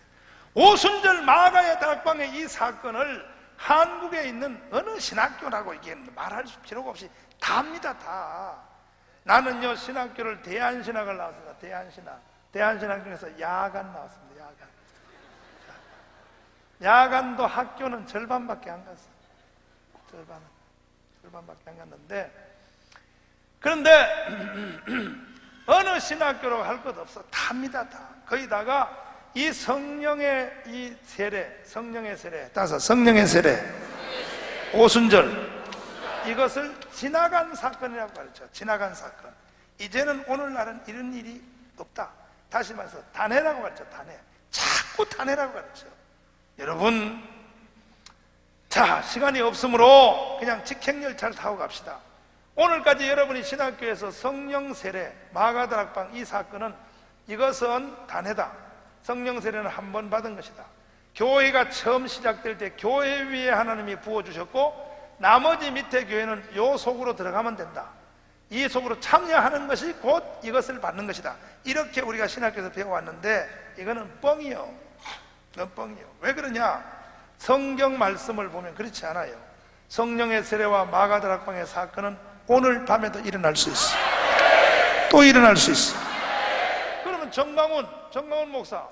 오순절 마가의 다락방의 이 사건을 한국에 있는 어느 신학교라고 이게 말할 필요가 없이 다 합니다. 다. 나는요 신학교를 대한신학을 나왔습니다. 대한신학교에서 야간 나왔습니다. 야간도 학교는 절반밖에 안 갔어요. 절반밖에 안 갔는데, 그런데 어느 신학교라고 할 것 없어. 다 합니다. 다. 거기다가 이 성령의 이 세례, 성령의 세례, 오순절, 이것을 지나간 사건이라고 가르쳐. 지나간 사건. 이제는 오늘날은 이런 일이 없다. 다시 말해서 단회라고 가르쳐. 단회. 자꾸 단회라고 가르쳐. 여러분, 자, 시간이 없으므로 그냥 직행열차를 타고 갑시다. 오늘까지 여러분이 신학교에서 성령 세례, 마가다락방 이 사건은 이것은 단회다. 성령 세례는 한 번 받은 것이다. 교회가 처음 시작될 때 교회 위에 하나님이 부어주셨고 나머지 밑에 교회는 요 속으로 들어가면 된다. 이 속으로 참여하는 것이 곧 이것을 받는 것이다. 이렇게 우리가 신학교에서 배워왔는데 이거는 뻥이요. 이건 뻥이요. 왜 그러냐? 성경 말씀을 보면 그렇지 않아요. 성령의 세례와 마가다락방의 사건은 오늘 밤에도 일어날 수 있어. 또 일어날 수 있어. 그러면 정강훈 목사,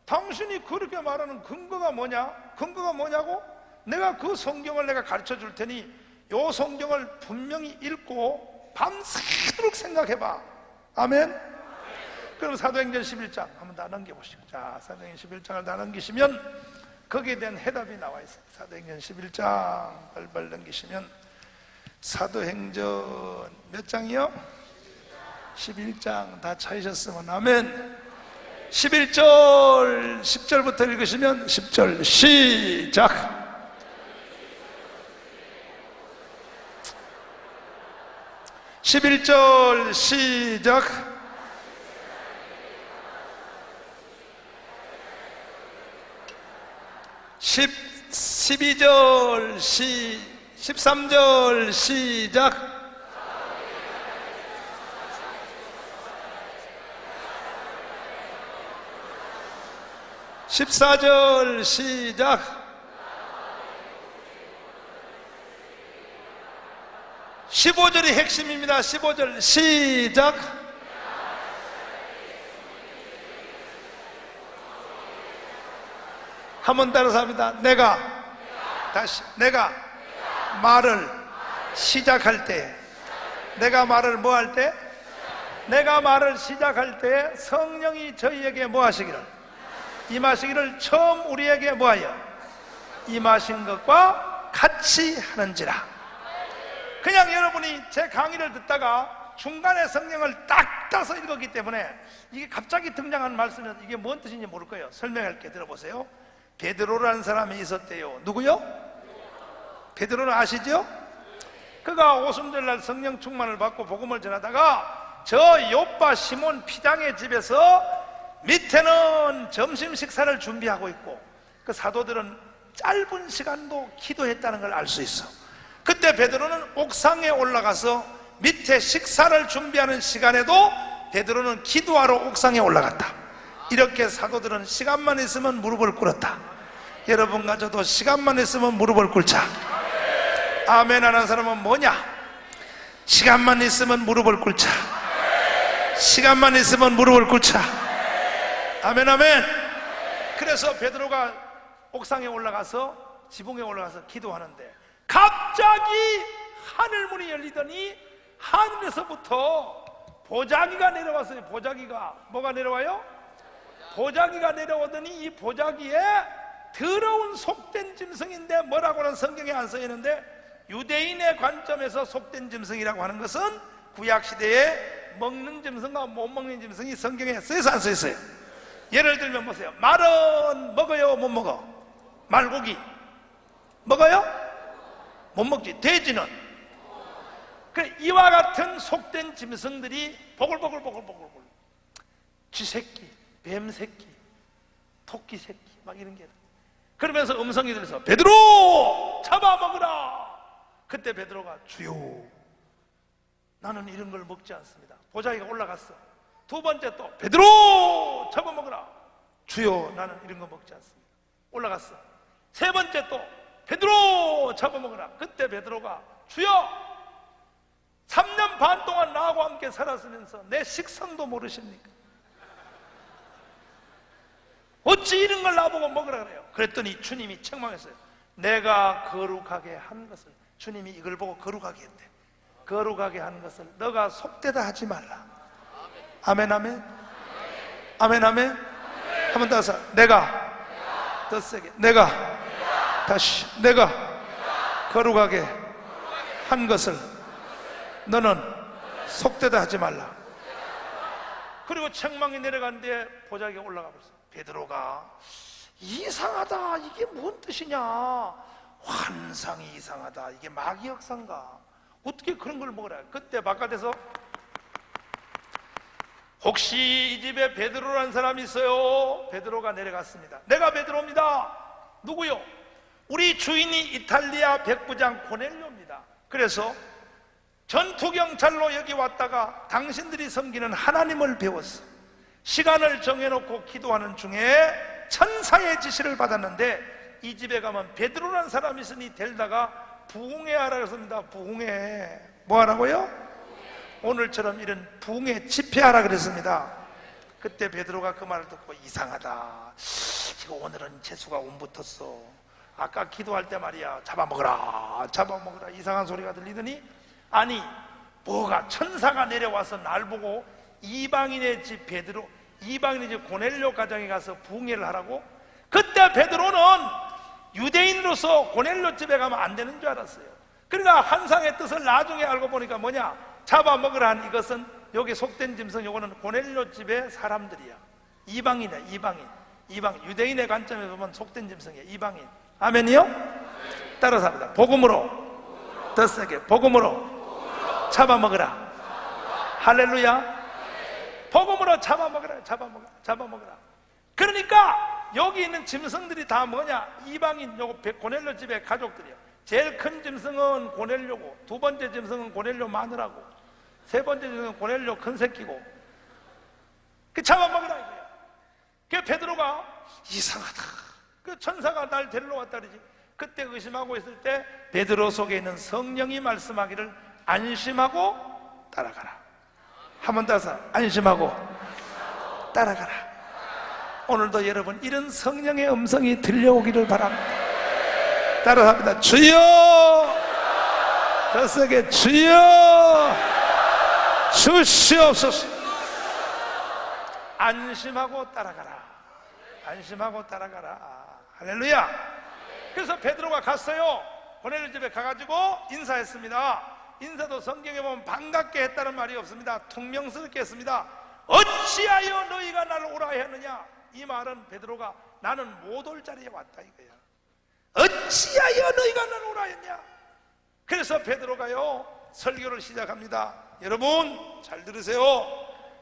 당신이 그렇게 말하는 근거가 뭐냐? 근거가 뭐냐고? 내가 그 성경을 내가 가르쳐 줄 테니 요 성경을 분명히 읽고 밤새도록 생각해봐. 아멘? 그럼 사도행전 11장 한번 다 넘겨보시고, 자, 사도행전 11장을 다 넘기시면 거기에 대한 해답이 나와 있어요. 사도행전 11장 벌벌 넘기시면 사도행전 몇 장이요? 11장 다 찾으셨으면 아멘. 11절 10절부터 읽으시면 10절 시작. (11절) 시작. 12절 13절 시작. 14절 시작. 15절이 핵심입니다. 15절 시작. 한번 따라서 합니다. 내가 말을 시작할 때, 내가 말을 뭐 할 때? 내가 말을 시작할 때 성령이 저희에게 뭐 하시기를? 임하시기를 처음 우리에게 뭐하여? 임하신 것과 같이 하는지라. 그냥 여러분이 제 강의를 듣다가 중간에 성경을 딱 따서 읽었기 때문에 이게 갑자기 등장한 말씀은 이게 뭔 뜻인지 모를 거예요. 설명할게. 들어보세요. 베드로라는 사람이 있었대요. 누구요? 베드로는 아시죠? 그가 오순절날 성령 충만을 받고 복음을 전하다가 저 요빠 시몬 피장의 집에서 밑에는 점심 식사를 준비하고 있고 그 사도들은 짧은 시간도 기도했다는 걸 알 수 있어. 그때 베드로는 옥상에 올라가서 밑에 식사를 준비하는 시간에도 베드로는 기도하러 옥상에 올라갔다. 이렇게 사도들은 시간만 있으면 무릎을 꿇었다. 여러분과 저도 시간만 있으면 무릎을 꿇자. 아멘 하는 사람은 뭐냐? 시간만 있으면 무릎을 꿇자. 시간만 있으면 무릎을 꿇자. 아멘 아멘. 그래서 베드로가 옥상에 올라가서 지붕에 올라가서 기도하는데 갑자기 하늘문이 열리더니 하늘에서부터 보자기가 내려왔어요. 보자기가 뭐가 내려와요? 보자기가 내려오더니 이 보자기에 더러운 속된 짐승인데 뭐라고는 성경에 안 써 있는데 유대인의 관점에서 속된 짐승이라고 하는 것은 구약시대에 먹는 짐승과 못 먹는 짐승이 성경에 써있어 안 써있어요? 예를 들면 보세요. 말은 먹어요 못 먹어? 말고기 먹어요? 못 먹지. 돼지는 이와 같은 속된 짐승들이 보글보글보글보글 쥐새끼, 뱀새끼, 토끼새끼 막 이런 게 그러면서 음성이 들려서 베드로 잡아먹으라. 그때 베드로가 주여 나는 이런 걸 먹지 않습니다. 보자기가 올라갔어. 두 번째 또 베드로 잡아먹으라. 주여 나는 이런 거 먹지 않습니다. 올라갔어. 세 번째 또 베드로 잡아먹으라. 그때 베드로가 주여 3년 반 동안 나하고 함께 살았으면서 내 식성도 모르십니까? 어찌 이런 걸 나보고 먹으라 그래요? 그랬더니 주님이 책망했어요. 내가 거룩하게 한 것을, 주님이 이걸 보고 거룩하게 했대. 거룩하게 한 것을 너가 속되다 하지 말라. 아멘 아멘. 아멘 아멘. 한 번 더 하자. 내가 더 세게. 내가 다시 내가 거룩하게 한 것을 너는 속되다 하지 말라. 그리고 책망이 내려간 뒤에 보자기가 올라가 버렸어. 베드로가 이상하다. 이게 뭔 뜻이냐? 환상이 이상하다. 이게 마귀 역사인가? 어떻게 그런 걸 먹으라? 그때 바깥에서 혹시 이 집에 베드로라는 사람이 있어요? 베드로가 내려갔습니다. 내가 베드로입니다. 누구요? 우리 주인이 이탈리아 백부장 고넬료입니다. 그래서 전투경찰로 여기 왔다가 당신들이 섬기는 하나님을 배웠어. 시간을 정해놓고 기도하는 중에 천사의 지시를 받았는데 이 집에 가면 베드로라는 사람이 있으니 데려다가 부흥회하라 그랬습니다. 부흥회 뭐 하라고요? 오늘처럼 이런 부흥회 집회하라 그랬습니다. 그때 베드로가 그 말을 듣고 이상하다. 이거 오늘은 재수가 온 붙었어. 아까 기도할 때 말이야 잡아먹으라 잡아먹으라 이상한 소리가 들리더니 아니 뭐가 천사가 내려와서 날 보고 이방인의 집 베드로 이방인의 집 고넬료 가정에 가서 부흥회를 하라고? 그때 베드로는 유대인으로서 고넬료 집에 가면 안 되는 줄 알았어요. 그러나 환상의 뜻을 나중에 알고 보니까 뭐냐? 잡아먹으라 한 이것은 여기 속된 짐승 요거는 고넬료 집의 사람들이야. 이방인이야. 이방인 유대인의 관점에서 보면 속된 짐승이야. 이방인. 아멘이요? 따라서 합니다. 복음으로 더 세게 복음으로 잡아먹으라. 할렐루야. 복음으로 잡아먹으라. 그러니까 여기 있는 짐승들이 다 뭐냐? 이방인 요거 고넬료 집의 가족들이야. 제일 큰 짐승은 고넬료고, 두 번째 짐승은 고넬료 마누라고, 세 번째 짐승은 고넬료 큰 새끼고, 그 잡아먹으라 이거야. 그 베드로가 이상하다. 그 천사가 날 데리러 왔다 그러지. 그때 의심하고 있을 때 베드로 속에 있는 성령이 말씀하기를 안심하고 따라가라. 한 번 더 해서 안심하고 따라가라. 오늘도 여러분 이런 성령의 음성이 들려오기를 바랍니다. 따라서 합니다. 주여 더 세게 주여 주시옵소서. 안심하고 따라가라. 안심하고 따라가라. 할렐루야. 그래서 베드로가 갔어요. 고넬료 집에 가가지고 인사했습니다. 인사도 성경에 보면 반갑게 했다는 말이 없습니다. 퉁명스럽게 했습니다. 어찌하여 너희가 나를 오라 하느냐? 이 말은 베드로가 나는 못 올 자리에 왔다 이거야. 어찌하여 너희가 나를 오라 했냐? 그래서 베드로가요 설교를 시작합니다. 여러분 잘 들으세요.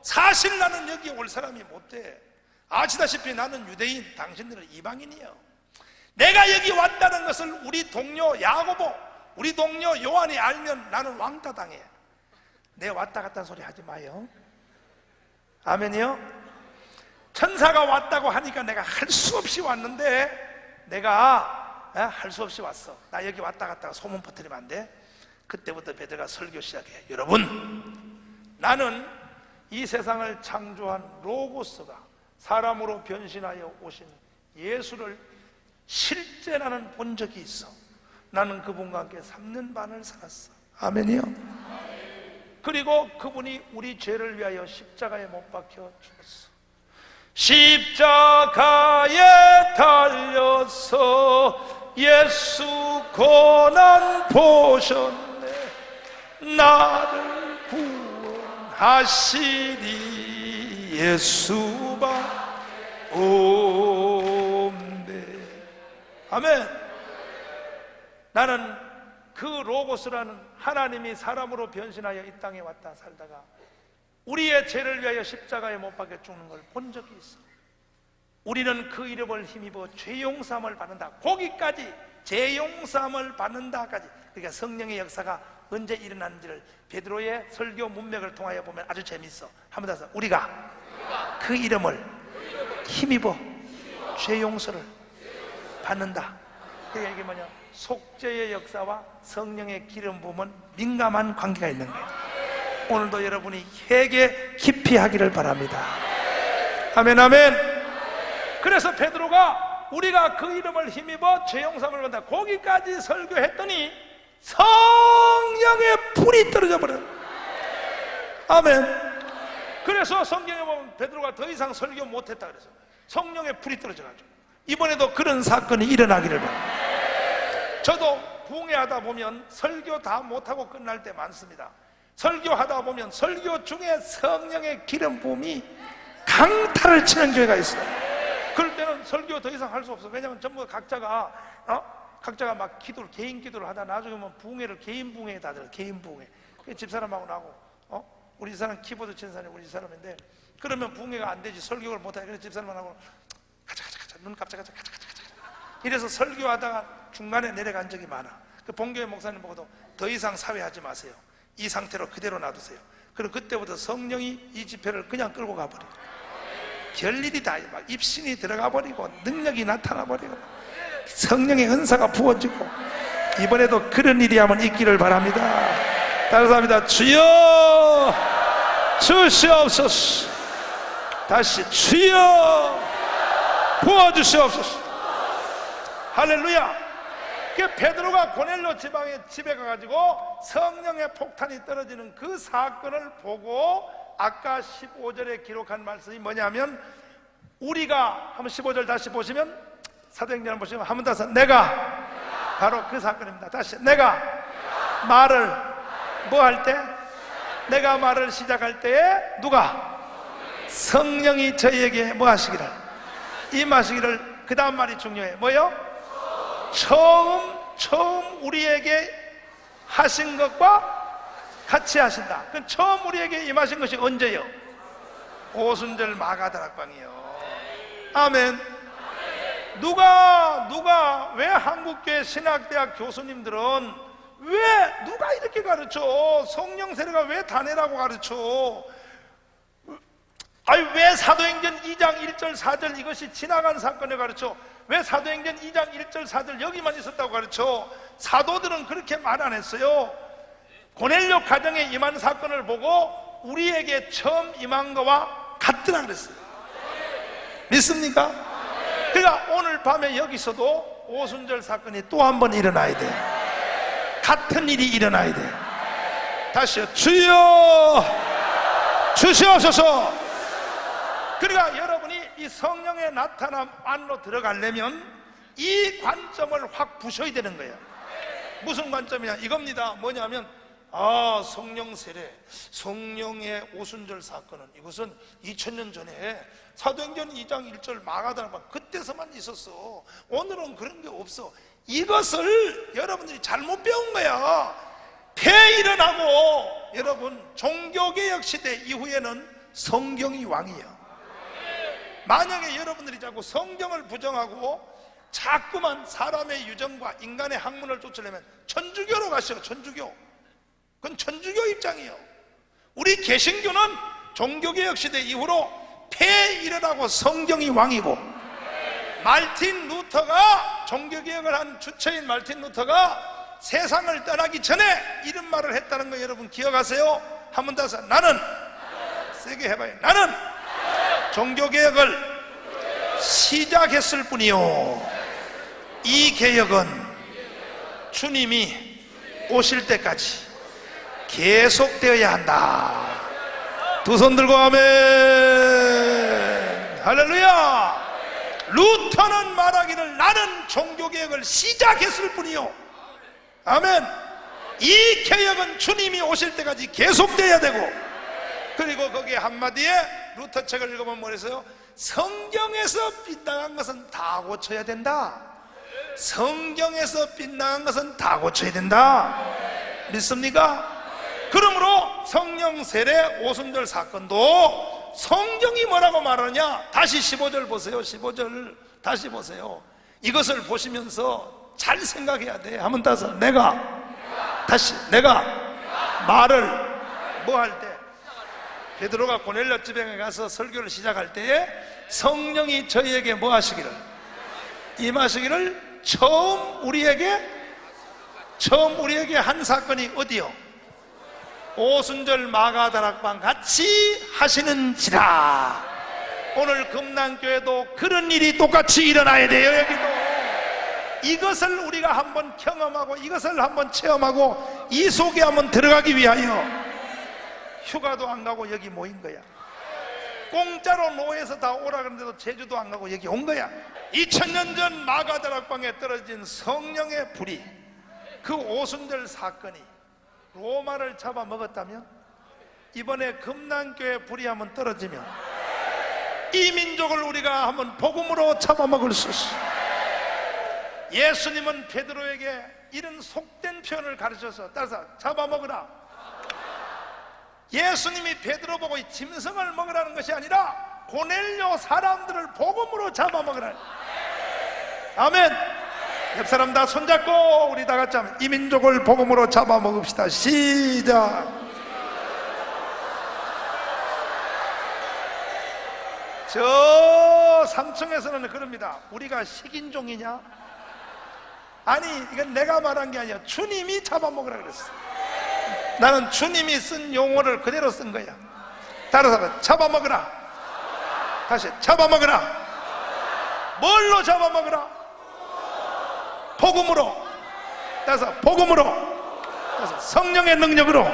사실 나는 여기 올 사람이 못돼. 아시다시피 나는 유대인, 당신들은 이방인이에요. 내가 여기 왔다는 것을 우리 동료 야고보, 우리 동료 요한이 알면 나는 왕따 당해. 내 왔다 갔다 소리 하지 마요. 아멘이요? 천사가 왔다고 하니까 내가 할 수 없이 왔는데 내가 할 수 없이 왔어. 나 여기 왔다 갔다가 소문 퍼뜨리면 안 돼. 그때부터 베드로가 설교 시작해. 여러분 나는 이 세상을 창조한 로고스가 사람으로 변신하여 오신 예수를 실제 나는 본 적이 있어. 나는 그분과 함께 3년 반을 살았어. 아멘이요. 그리고 그분이 우리 죄를 위하여 십자가에 못 박혀 죽었어. 십자가에 달려서 예수 고난 보셨네. 나를 구원하시리 예수밖에 없네. 아멘. 나는 그 로고스라는 하나님이 사람으로 변신하여 이 땅에 왔다 살다가 우리의 죄를 위하여 십자가에 못 박혀 죽는 걸 본 적이 있어. 우리는 그 이름을 힘입어 죄용삼을 받는다. 거기까지 죄용삼을 받는다까지. 그러니까 성령의 역사가 언제 일어났는지를 베드로의 설교 문맥을 통하여 보면 아주 재밌어. 한번 더 해서 우리가 그 이름을 힘입어 죄용서를 받는다. 그러니까 이게 뭐냐, 속죄의 역사와 성령의 기름 부음은 민감한 관계가 있는 거예요. 오늘도 여러분이 회개 깊이 하기를 바랍니다. 아멘 아멘. 그래서 베드로가 우리가 그 이름을 힘입어 죄용삼을 받는다 거기까지 설교했더니 성령의 불이 떨어져 버려. 아멘. 그래서 성경에 보면 베드로가 더 이상 설교 못했다 그래서 성령의 불이 떨어져가지고 이번에도 그런 사건이 일어나기를 바랍니다. 저도 부흥회하다 보면 설교 다 못하고 끝날 때 많습니다. 설교하다 보면 설교 중에 성령의 기름 부음이 강타를 치는 교회가 있어요. 그럴 때는 설교 더 이상 할 수 없어. 왜냐하면 전부 각자가 막 기도를 개인 기도를 하다 나중에 보면 부흥회를 개인 부흥회에 다 들어. 개인 부흥회. 집사람하고 나고 우리 집사람 키보드 치는 사람이 우리 집사람인데 그러면 부흥회가 안 되지. 설교를 못해. 그래서 집사람하고 가자 눈 깜짝가자 가자 이래서 설교하다가 중간에 내려간 적이 많아. 그 본교회 목사님 보고도 더 이상 사회하지 마세요. 이 상태로 그대로 놔두세요. 그럼 그때부터 성령이 이 집회를 그냥 끌고 가버려요. 별일이 다 막 입신이 들어가 버리고 능력이 나타나 버리고 성령의 은사가 부어지고 이번에도 그런 일이 한번 있기를 바랍니다. 다른 사람입니다. 주여 주시옵소서. 다시 주여 부어주시옵소서. 할렐루야. 그 베드로가 고넬료 지방에 집에 가가지고 성령의 폭탄이 떨어지는 그 사건을 보고 아까 15절에 기록한 말씀이 뭐냐면 우리가 한번 15절 다시 보시면 사도행전을 보시면 한번 더 해서 내가 바로 그 사건입니다. 다시 내가 말을 뭐 할 때? 내가 말을 시작할 때에 누가? 성령이 저희에게 뭐 하시기를? 임하시기를. 그 다음 말이 중요해. 뭐요? 처음 우리에게 하신 것과 같이 하신다. 그럼 처음 우리에게 임하신 것이 언제요? 오순절 마가다락방이요. 아멘. 누가 왜 한국교회 신학대학 교수님들은 누가 이렇게 가르쳐? 성령 세례가 왜 단회라고 가르쳐? 왜 사도행전 2장 1절 4절 이것이 지나간 사건을 가르쳐? 왜 사도행전 2장 1절 4절 여기만 있었다고 가르쳐? 사도들은 그렇게 말 안 했어요. 고넬료 가정에 임한 사건을 보고 우리에게 처음 임한 거와 같더라 그랬어요. 믿습니까? 그러니까 오늘 밤에 여기서도 오순절 사건이 또 한 번 일어나야 돼. 같은 일이 일어나야 돼. 다시요. 주여 주시옵소서. 그러니까 여러분이 이 성령의 나타남 안으로 들어가려면 이 관점을 확 부셔야 되는 거예요. 무슨 관점이냐? 이겁니다. 뭐냐면 성령 세례, 성령의 오순절 사건은 이것은 2000년 전에 사도행전 2장 1절 마가다락방 그때서만 있었어. 오늘은 그런 게 없어. 이것을 여러분들이 잘못 배운 거야. 일어나고 여러분 종교개혁 시대 이후에는 성경이 왕이야. 만약에 여러분들이 자꾸 성경을 부정하고 자꾸만 사람의 유정과 인간의 학문을 쫓으려면 천주교로 가시오. 천주교. 그건 천주교 입장이에요. 우리 개신교는 종교개혁 시대 이후로 일어나고 성경이 왕이고, 말틴 루터가 종교개혁을 한 주체인 말틴 루터가 세상을 떠나기 전에 이런 말을 했다는 거 여러분 기억하세요? 한 번 더 해서 나는 세게 해봐요. 나는 종교개혁을 시작했을 뿐이요, 이 개혁은 주님이 오실 때까지 계속되어야 한다. 두 손 들고 아멘. 할렐루야. 루터는 말하기를 나는 종교개혁을 시작했을 뿐이요, 아멘, 이 개혁은 주님이 오실 때까지 계속되어야 되고, 그리고 거기에 한마디에 루터 책을 읽어보면 뭐랬어요? 성경에서 빗나간 것은 다 고쳐야 된다. 성경에서 빗나간 것은 다 고쳐야 된다. 믿습니까? 그러므로 성령 세례 오순절 사건도 성경이 뭐라고 말하냐, 다시 15절 보세요. 15절 다시 보세요. 이것을 보시면서 잘 생각해야 돼. 한번 따서 내가 말을 뭐 할 때, 베드로가 고넬료 집에 가서 설교를 시작할 때에 성령이 저희에게 뭐 하시기를, 임하시기를 처음 우리에게 한 사건이 어디요? 오순절 마가다락방 같이 하시는지라. 오늘 금난교회도 그런 일이 똑같이 일어나야 돼요. 여기도 이것을 우리가 한번 경험하고 이것을 한번 체험하고 이 속에 한번 들어가기 위하여 휴가도 안 가고 여기 모인 거야. 공짜로 노예에서 다 오라 그러는데도 제주도 안 가고 여기 온 거야. 2000년 전 마가다락방에 떨어진 성령의 불이, 그 오순절 사건이 로마를 잡아먹었다면, 이번에 금난교회 불이 한번 떨어지면 이 민족을 우리가 한번 복음으로 잡아먹을 수 있어. 예수님은 베드로에게 이런 속된 표현을 가르쳐서, 따라서 잡아먹으라. 예수님이 베드로 보고 이 짐승을 먹으라는 것이 아니라 고넬료 사람들을 복음으로 잡아먹으라. 아멘. 옆 사람 다 손잡고 우리 다 같이 하면 이 민족을 복음으로 잡아먹읍시다. 시작. 저 3층에서는 그럽니다. 우리가 식인종이냐? 아니, 이건 내가 말한 게 아니야. 주님이 잡아먹으라 그랬어. 나는 주님이 쓴 용어를 그대로 쓴 거야. 따라서 잡아먹으라. 다시 잡아먹으라. 뭘로 잡아먹으라? 복음으로. 따라서 복음으로. 따라서 성령의 능력으로.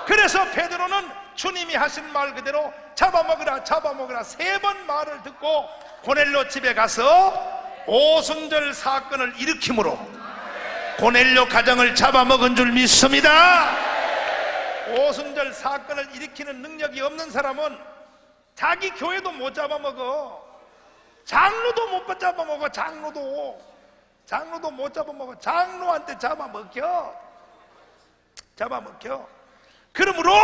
그래서 베드로는 주님이 하신 말 그대로 잡아먹으라, 잡아먹으라 3번 말을 듣고 고넬료 집에 가서 오순절 사건을 일으킴으로 고넬료 가정을 잡아먹은 줄 믿습니다. 오순절 사건을 일으키는 능력이 없는 사람은 자기 교회도 못 잡아먹어. 장로도 못 잡아먹어. 장로도 못 잡아먹어. 장로한테 잡아먹혀. 그러므로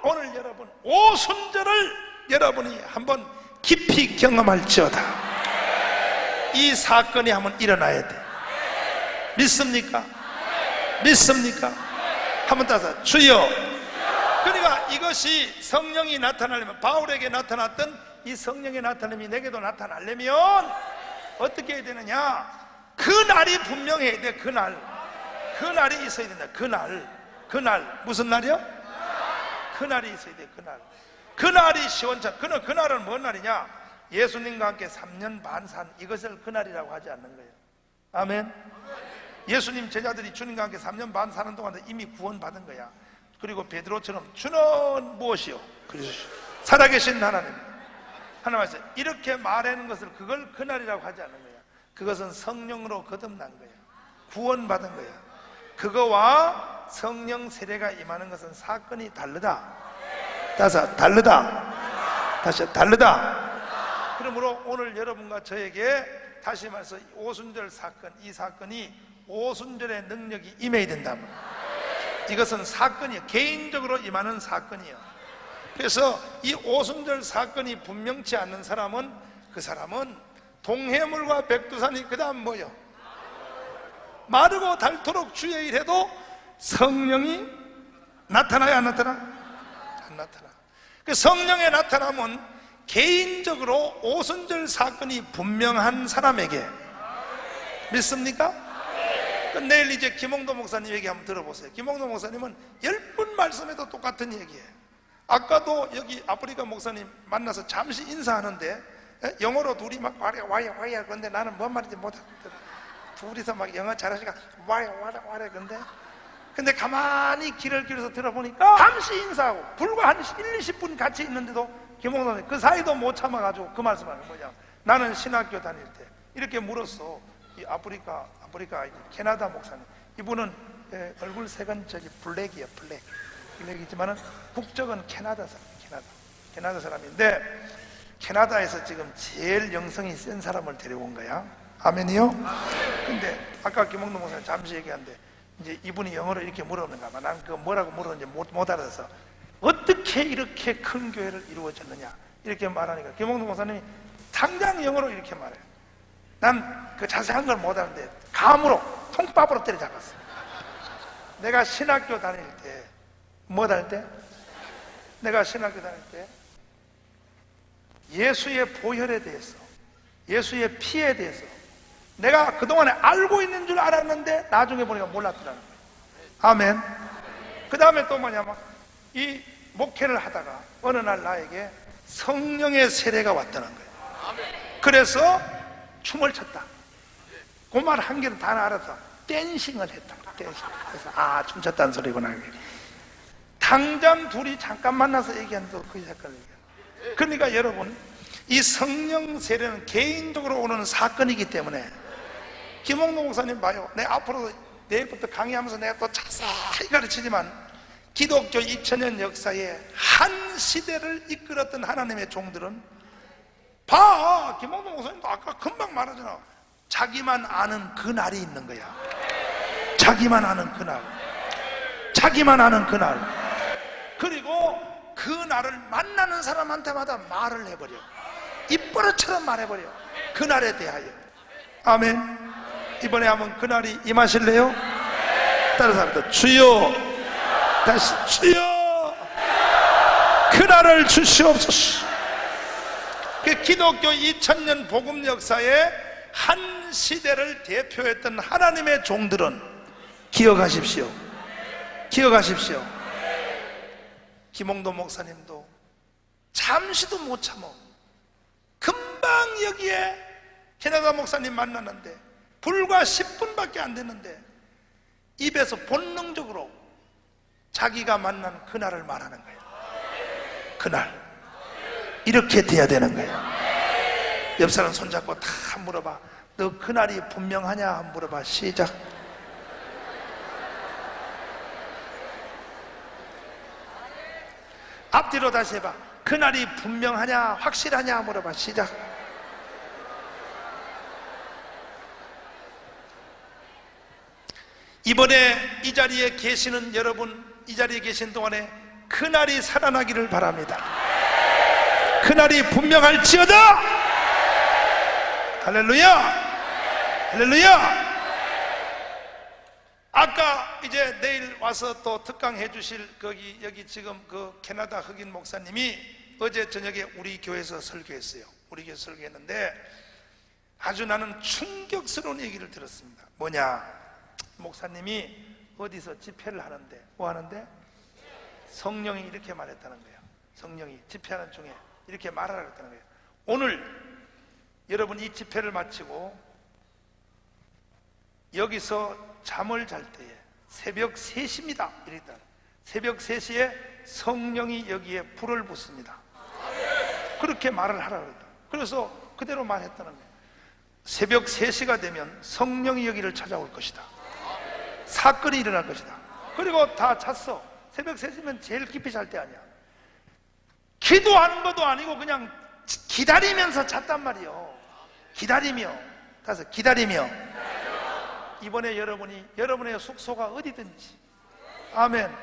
오늘 여러분 오순절을 여러분이 한번 깊이 경험할지어다. 이 사건이 한번 일어나야 돼. 믿습니까? 믿습니까? 한번 따서 주여. 그러니까 이것이 성령이 나타나려면, 바울에게 나타났던 이 성령의 나타남이 내게도 나타나려면 어떻게 해야 되느냐? 그날이 분명해야 돼. 그날이 있어야 된다. 그날 무슨 날이요? 그날이 있어야 돼. 그날이 시원찮. 그날은 뭔 날이냐? 예수님과 함께 3년 반 산 이것을 그날이라고 하지 않는 거예요. 아멘. 예수님 제자들이 주님과 함께 3년 반 사는 동안에 이미 구원받은 거야. 그리고 베드로처럼 주는 무엇이요? 살아계신 하나님께서 이렇게 말하는 것을, 그걸 그날이라고 하지 않는 거야. 그것은 성령으로 거듭난 거야. 구원받은 거야. 그거와 성령 세례가 임하는 것은 사건이 다르다. 다시 다르다. 그러므로 오늘 여러분과 저에게 다시 말해서 오순절 사건, 이 사건이 오순절의 능력이 임해야 된다면, 이것은 사건이에요. 개인적으로 임하는 사건이에요. 그래서 이 오순절 사건이 분명치 않는 사람은, 그 사람은 동해물과 백두산이 그 다음 뭐요? 마르고 닳도록 주의 일해도 성령이 나타나야 안 나타나? 안 나타나. 그 성령의 나타남은 개인적으로 오순절 사건이 분명한 사람에게. 믿습니까? 내일 이제 김홍도 목사님 얘기 한번 들어보세요. 김홍도 목사님은 10분 말씀에도 똑같은 얘기예요. 아까도 여기 아프리카 목사님 만나서 잠시 인사하는데 영어로 둘이 막 와야 그런데 나는 뭔 말인지 못하거든. 둘이서 막 영어 잘하시니까 와야 근데 가만히 귀를 기울여서 들어보니까 잠시 인사하고 불과 한 1, 20분 같이 있는데도 김홍도님 그 사이도 못 참아가지고 그 말씀하는 뭐냐, 나는 신학교 다닐 때 이렇게 물었어. 이 아프리카 캐나다 목사님, 이분은 얼굴 색은 저기 블랙이지만은 국적은 캐나다 사람인데 캐나다에서 지금 제일 영성이 센 사람을 데려온 거야. 아멘이요? 근데 아까 김홍도 목사님 잠시 얘기한데 이제 이분이 영어로 이렇게 물었는가 봐. 난 그 뭐라고 물었는지 못 알아서 어떻게 이렇게 큰 교회를 이루어졌느냐 이렇게 말하니까 김홍도 목사님이 당장 영어로 이렇게 말해요. 난 그 자세한 걸 못 하는데 감으로 통밥으로 때려잡았어. 내가 신학교 다닐 때 내가 신학교 다닐 때 예수의 보혈에 대해서, 예수의 피에 대해서 내가 그동안에 알고 있는 줄 알았는데 나중에 보니까 몰랐더라는 거예요. 아멘. 그 다음에 또 뭐냐면 이 목회를 하다가 어느 날 나에게 성령의 세례가 왔다는 거예요. 그래서 춤을 췄다. 그 말 한 개를 다 알아서 댄싱을 했다. 그래서 춤췄다는 소리구나. 당장 둘이 잠깐 만나서 얘기하는데 그 사건을 얘기해요. 그러니까 여러분, 이 성령 세례는 개인적으로 오는 사건이기 때문에 김홍도 목사님 봐요. 내 앞으로 내일부터 강의하면서 내가 또 자세히 가르치지만 기독교 2000년 역사에 한 시대를 이끌었던 하나님의 종들은 봐, 김홍도 목사님도 아까 금방 말하잖아. 자기만 아는 그 날이 있는 거야. 자기만 아는 그날. 그리고 그 날을 만나는 사람한테마다 말을 해버려. 입버릇처럼 말해버려. 그날에 대하여. 아멘. 이번에 한번 그날이 임하실래요? 따라서 합니다. 주여, 다시 주여, 그날을 주시옵소서. 그 기독교 2000년 복음 역사에 한 시대를 대표했던 하나님의 종들은 기억하십시오. 김홍도 목사님도 잠시도 못 참어 금방 여기에 캐나다 목사님 만났는데 불과 10분밖에 안 됐는데 입에서 본능적으로 자기가 만난 그날을 말하는 거예요. 그날 이렇게 돼야 되는 거예요. 옆 사람 손잡고 다 물어봐. 너 그날이 분명하냐? 물어봐. 시작. 앞뒤로 다시 해봐. 그날이 분명하냐? 확실하냐? 물어봐. 시작. 이번에 이 자리에 계시는 여러분, 이 자리에 계신 동안에 그날이 살아나기를 바랍니다. 그날이 분명할지어다. 할렐루야! 할렐루야! 아까 이제 내일 와서 또 특강해 주실 여기 지금 그 캐나다 흑인 목사님이 어제 저녁에 우리 교회에서 설교했어요. 우리 교회에서 설교했는데 아주 나는 충격스러운 얘기를 들었습니다. 뭐냐? 목사님이 어디서 집회를 하는데 뭐 하는데? 성령이 이렇게 말했다는 거예요. 성령이 집회하는 중에 이렇게 말하라고 했다는 거예요. 오늘 여러분 이 집회를 마치고 여기서 잠을 잘 때에 새벽 3시입니다. 이랬다. 새벽 3시에 성령이 여기에 불을 붓습니다. 그렇게 말을 하라고 했다. 그래서 그대로 말했다는 거예요. 새벽 3시가 되면 성령이 여기를 찾아올 것이다. 사건이 일어날 것이다. 그리고 다 잤어. 새벽 3시면 제일 깊이 잘 때 아니야. 기도하는 것도 아니고 그냥 기다리면서 잤단 말이에요. 기다리며 이번에 여러분의 숙소가 어디든지 아멘.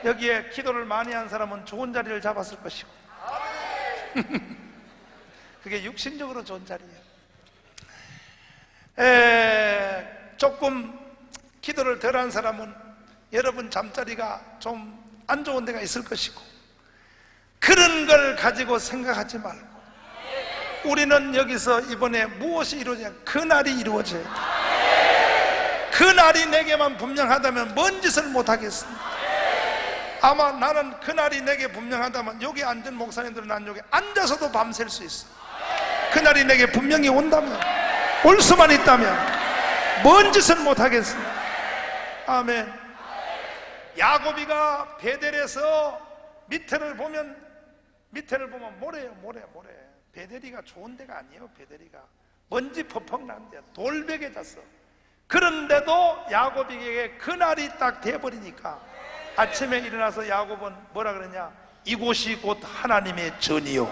여기에 기도를 많이 한 사람은 좋은 자리를 잡았을 것이고 그게 육신적으로 좋은 자리예요. 조금 기도를 덜 한 사람은 여러분 잠자리가 좀 안 좋은 데가 있을 것이고 그런 걸 가지고 생각하지 말고 우리는 여기서 이번에 무엇이 이루어지냐? 그날이 이루어져야 돼. 그날이 내게만 분명하다면 뭔 짓을 못하겠습니까? 아마 나는 그날이 내게 분명하다면 여기 앉은 목사님들은 난 여기 앉아서도 밤샐 수 있어. 그날이 내게 분명히 온다면, 올 수만 있다면 뭔 짓은 못하겠어. 아멘. 야고비가 베델에서 밑에를 보면 모래예요. 모래. 베델이가 좋은 데가 아니에요. 베델이가 먼지 퍽퍽 난 데야. 돌벽에 잤어. 그런데도 야고비에게 그날이 딱 돼버리니까 아침에 일어나서 야곱은 뭐라 그러냐? 이곳이 곧 하나님의 전이요,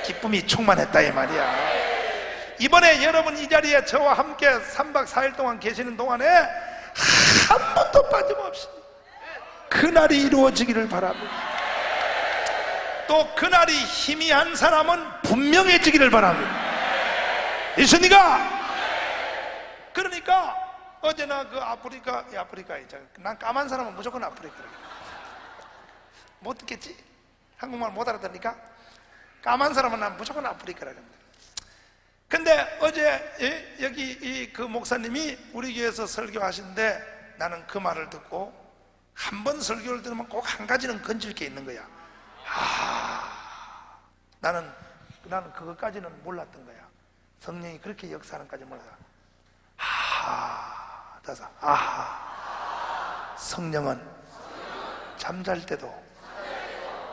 기쁨이 충만했다 이 말이야. 이번에 여러분 이 자리에 저와 함께 3박 4일 동안 계시는 동안에 한 번도 빠짐없이 그날이 이루어지기를 바랍니다. 또 그날이 희미한 사람은 분명해지기를 바랍니다. 있습니까? 그러니까 어제나 그 아프리카에 난 까만 사람은 무조건 아프리카래. 못 듣겠지? 한국말 못 알아듣으니까 까만 사람은 난 무조건 아프리카라. 근데 어제 여기 그 목사님이 우리 교회에서 설교하시는데 나는 그 말을 듣고 한 번 설교를 들으면 꼭 한 가지는 건질 게 있는 거야. 나는 그것까지는 몰랐던 거야. 성령이 그렇게 역사하는까지 몰랐어. 성령은 잠잘 때도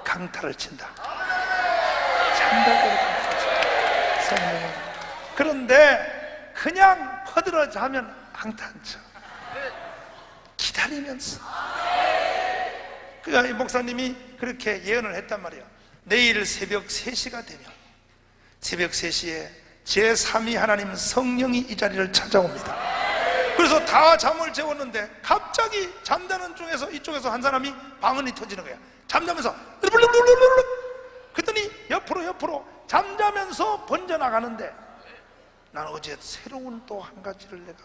강타를 친다. 잠잘 때도 강타를 친다. 성령은. 그런데 그냥 퍼들어 자면 강타 안 쳐. 기다리면서. 그러니까 이 목사님이 그렇게 예언을 했단 말이에요. 내일 새벽 3시가 되면, 새벽 3시에 제3위 하나님 성령이 이 자리를 찾아옵니다. 그래서 다 잠을 재웠는데 갑자기 잠자는 중에서 이쪽에서 한 사람이 방언이 터지는 거야. 잠자면서 그랬더니 옆으로 잠자면서 번져나가는데, 난 어제 새로운 또 한 가지를 내가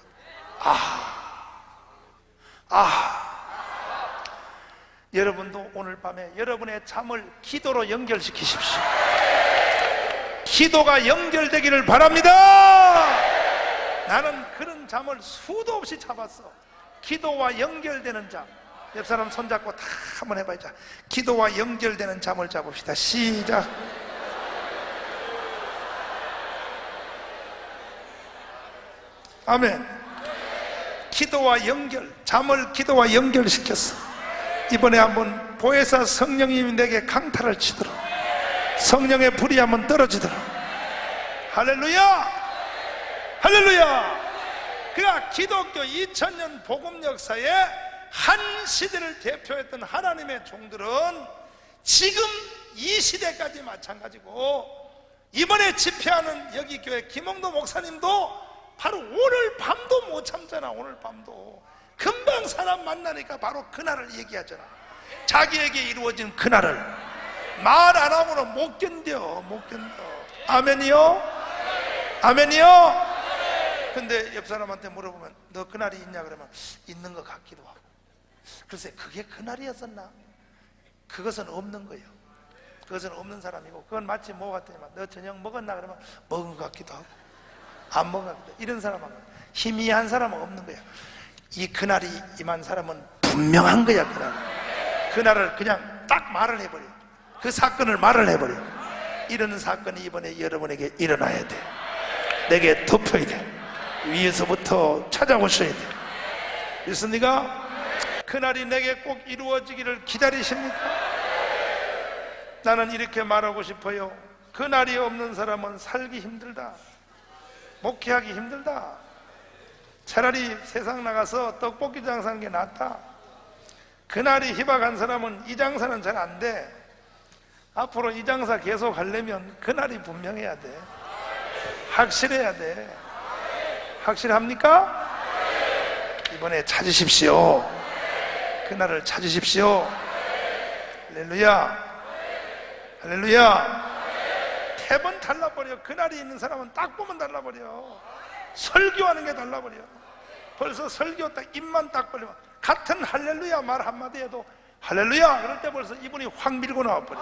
여러분도 오늘 밤에 여러분의 잠을 기도로 연결시키십시오. 기도가 연결되기를 바랍니다. 나는 그런 잠을 수도 없이 잡았어. 기도와 연결되는 잠. 옆 사람 손잡고 다 한번 해봐야죠. 기도와 연결되는 잠을 잡읍시다. 시작. 아멘. 기도와 연결, 잠을 기도와 연결시켰어. 이번에 한번 보혜사 성령님이 내게 강타를 치도록, 성령의 불이 한번 떨어지도록. 할렐루야! 할렐루야! 그가 기독교 2000년 복음 역사에 한 시대를 대표했던 하나님의 종들은 지금 이 시대까지 마찬가지고, 이번에 집회하는 여기 교회 김홍도 목사님도 바로 오늘 밤도 못 참잖아. 오늘 밤도 금방 사람 만나니까 바로 그날을 얘기하잖아. 자기에게 이루어진 그날을 말 안 하고는 못 견뎌. 아멘이요? 아멘이요? 근데 옆 사람한테 물어보면 너 그날이 있냐 그러면 있는 것 같기도 하고, 글쎄 그게 그날이었었나? 그것은 없는 거예요. 그것은 없는 사람이고, 그건 마치 뭐 같더니만 너 저녁 먹었나 그러면 먹은 것 같기도 하고 안 먹은 것 같기도 하고, 이런 사람은 희미한 사람은 없는 거예요. 이 그날이 임한 사람은 분명한 거야. 그날을 그냥 딱 말을 해버려. 그 사건을 말을 해버려. 이런 사건이 이번에 여러분에게 일어나야 돼. 내게 덮어야 돼. 위에서부터 찾아오셔야 돼. 믿습니까? 그날이 내게 꼭 이루어지기를 기다리십니까? 나는 이렇게 말하고 싶어요. 그날이 없는 사람은 살기 힘들다. 목회하기 힘들다. 차라리 세상 나가서 떡볶이 장사하는 게 낫다. 그날이 희박한 사람은 이 장사는 잘 안 돼. 앞으로 이 장사 계속 하려면 그날이 분명해야 돼. 확실해야 돼. 확실합니까? 이번에 찾으십시오. 그날을 찾으십시오. 할렐루야. 할렐루야. 태번 달라버려. 그날이 있는 사람은 딱 보면 달라버려. 설교하는 게 달라버려. 벌써 설교 딱 입만 딱 벌리면 같은 할렐루야 말 한마디 해도 할렐루야 그럴 때 벌써 이분이 확 밀고 나와버려.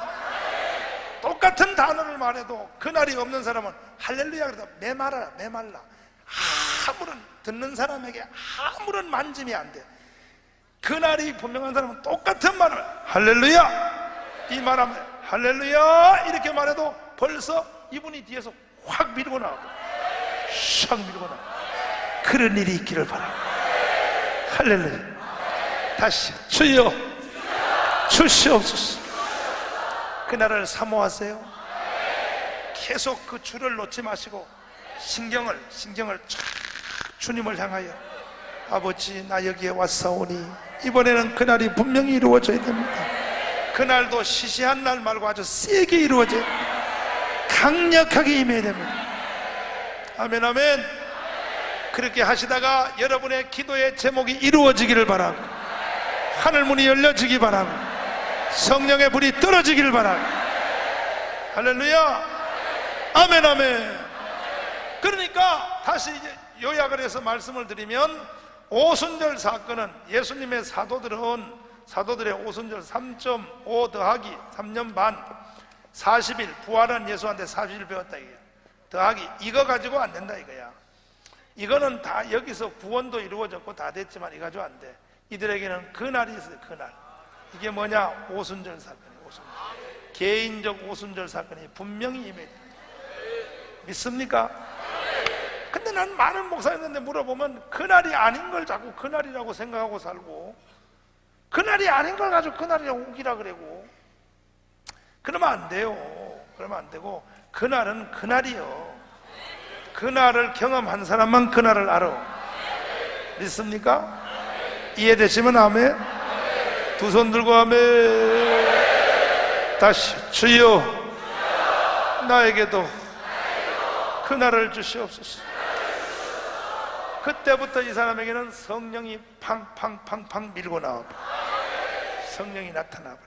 똑같은 단어를 말해도 그날이 없는 사람은 할렐루야 그러다 메말라. 아무런 듣는 사람에게 아무런 만짐이 안 돼. 그날이 분명한 사람은 똑같은 말을 할렐루야 이 말하면 할렐루야 이렇게 말해도 벌써 이분이 뒤에서 확 밀고 나오고 샥 밀고 나오고 그런 일이 있기를 바랍니다. 할렐루야. 다시 주여 주시옵소서. 그날을 사모하세요. 계속 그 주를 놓지 마시고 신경을 쫙 주님을 향하여 아버지 나 여기에 왔사오니 이번에는 그날이 분명히 이루어져야 됩니다. 그날도 시시한 날 말고 아주 세게 이루어져야 됩니다. 강력하게 임해야 됩니다. 아멘 아멘. 그렇게 하시다가 여러분의 기도의 제목이 이루어지기를 바라고 하늘문이 열려지기 바라고 성령의 불이 떨어지기를 바라고 할렐루야 아멘 아멘. 그러니까 다시 이제 요약을 해서 말씀을 드리면 오순절 사건은 예수님의 사도들의 오순절 3.5 더하기 3년 반 40일 부활한 예수한테 40일 배웠다 이거야. 더하기 이거 가지고 안 된다 이거야. 이거는 다 여기서 구원도 이루어졌고 다 됐지만 이거 가지고 안 돼. 이들에게는 그날이 있어요. 그날. 이게 뭐냐? 오순절 사건이에요. 오순절. 개인적 오순절 사건이 분명히 임해요. 믿습니까? 근데 난 많은 목사님들한테 물어보면 그날이 아닌 걸 자꾸 그날이라고 생각하고 살고 그날이 아닌 걸 가지고 그날이라고 우기라 그러고 그러면 안 돼요. 그러면 안 되고 그날은 그날이요. 그날을 경험한 사람만 그날을 알아. 믿습니까? 이해되시면 아멘. 두 손 들고 아멘. 다시 주여 나에게도 그날을 주시옵소서. 그때부터 이 사람에게는 성령이 팡팡팡팡 밀고 나와 성령이 나타나 버려.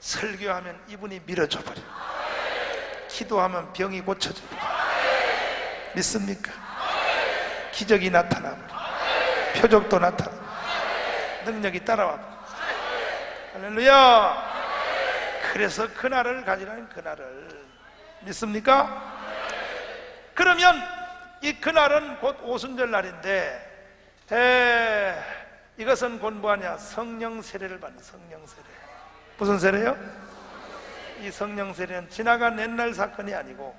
설교하면 이분이 밀어줘 버려. 기도하면 병이 고쳐져 버려. 믿습니까? 기적이 나타나 버려. 표적도 나타나 버려. 능력이 따라와 버려. 할렐루야. 그래서 그날을 가지라는 그날을 믿습니까? 그러면 이 그날은 곧 오순절 날인데 이것은 곧 뭐하냐? 성령 세례를 받는 성령 세례. 무슨 세례요? 이 성령 세례는 지나간 옛날 사건이 아니고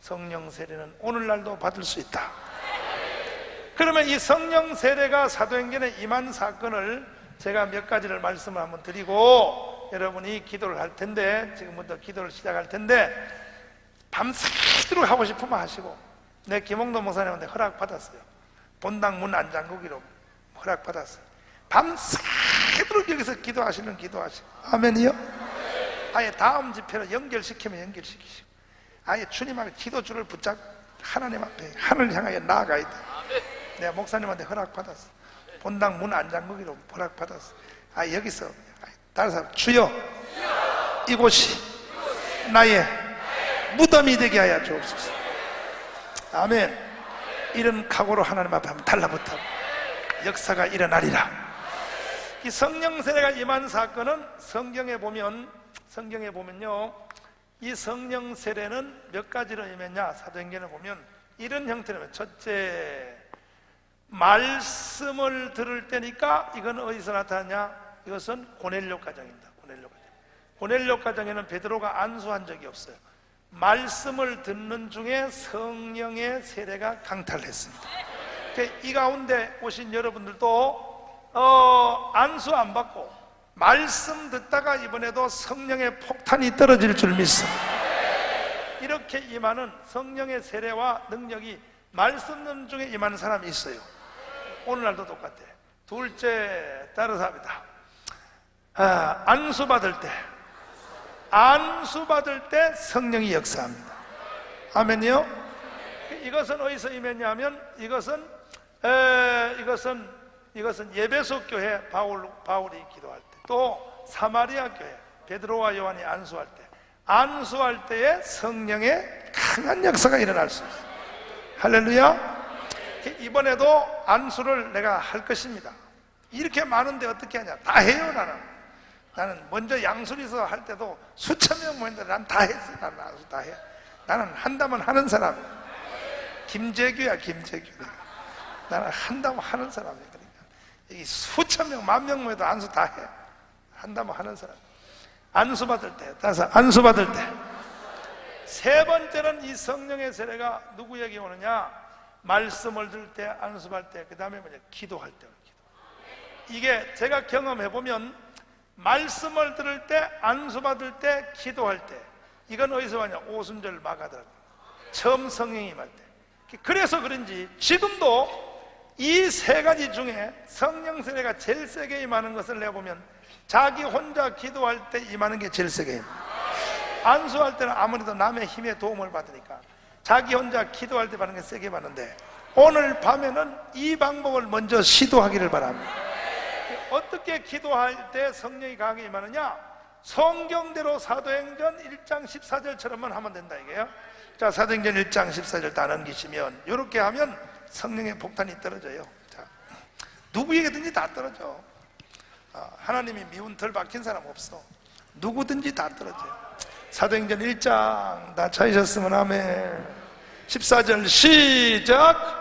성령 세례는 오늘날도 받을 수 있다. 그러면 이 성령 세례가 사도행전에 임한 사건을 제가 몇 가지를 말씀을 한번 드리고 여러분이 기도를 할 텐데 지금부터 기도를 시작할 텐데 밤새도록 하고 싶으면 하시고 내 김홍도 목사님한테 허락받았어요. 본당 문 안 잠그기로 허락받았어요. 밤새도록 여기서 기도하시는 기도하시고 아멘이요? 아예 다음 집회로 연결시키면 연결시키시고 아예 주님하고 기도줄을 붙잡고 하나님 앞에 하늘을 향하여 나아가야 돼. 내가 목사님한테 허락받았어. 본당 문 안 잠그기로 허락받았어. 아 여기서 다른 사람 주여 이곳이 나의 무덤이 되게 하여 주옵소서. 아멘. 이런 각오로 하나님 앞에 한번 달라붙어 역사가 일어나리라. 이 성령 세례가 임한 사건은 성경에 보면요 이 성령 세례는 몇 가지로 임했냐. 사도행전에 보면 이런 형태로 첫째 말씀을 들을 때니까 이건 어디서 나타나냐. 이것은 고넬료 가정입니다. 고넬료 가정에는 베드로가 안수한 적이 없어요. 말씀을 듣는 중에 성령의 세례가 강탈했습니다. 이 가운데 오신 여러분들도 안수 안 받고 말씀 듣다가 이번에도 성령의 폭탄이 떨어질 줄 믿습니다. 이렇게 임하는 성령의 세례와 능력이 말씀 듣는 중에 임하는 사람이 있어요. 오늘날도 똑같아요. 둘째 따라서 안수 받을 때 성령이 역사합니다. 아멘이요? 이것은 어디서 임했냐면 이것은 예배소 교회 바울이 기도할 때, 또 사마리아 교회 베드로와 요한이 안수할 때에 성령의 강한 역사가 일어날 수 있어요. 할렐루야. 이번에도 안수를 내가 할 것입니다. 이렇게 많은데 어떻게 하냐. 다 해요. 나는 먼저 양수리서 할 때도 수천 명 모였는데 난 다 했어. 나는 안수 다 해. 나는 한다면 하는 사람. 김재규야 김재규. 나는 한다면 하는 사람이야. 그러니까 이 수천 명, 만 명 모여도 안수 다 해. 한다면 하는 사람. 안수 받을 때, 안수 받을 때. 세 번째는 이 성령의 세례가 누구에게 오느냐? 말씀을 들을 때, 안수할 때, 그 다음에 뭐냐? 기도할 때. 이게 제가 경험해보면 말씀을 들을 때, 안수받을 때, 기도할 때, 이건 어디서 왔냐? 오순절 마가다락 처음 성령이 임할 때. 그래서 그런지 지금도 이 세 가지 중에 성령 세례가 제일 세게 임하는 것을 내보면 자기 혼자 기도할 때 임하는 게 제일 세게 임해요. 안수할 때는 아무래도 남의 힘의 도움을 받으니까 자기 혼자 기도할 때 받는 게 세게 받는데, 오늘 밤에는 이 방법을 먼저 시도하기를 바랍니다. 어떻게 기도할 때 성령이 강하게 임하느냐? 성경대로 사도행전 1장 14절처럼만 하면 된다 이게요. 자, 사도행전 1장 14절 다 넘기시면 이렇게 하면 성령의 폭탄이 떨어져요. 자, 누구에게든지 다 떨어져. 하나님이 미운 덜 박힌 사람 없어. 누구든지 다 떨어져요. 사도행전 1장 다 찾으셨으면 아멘. 14절 시작.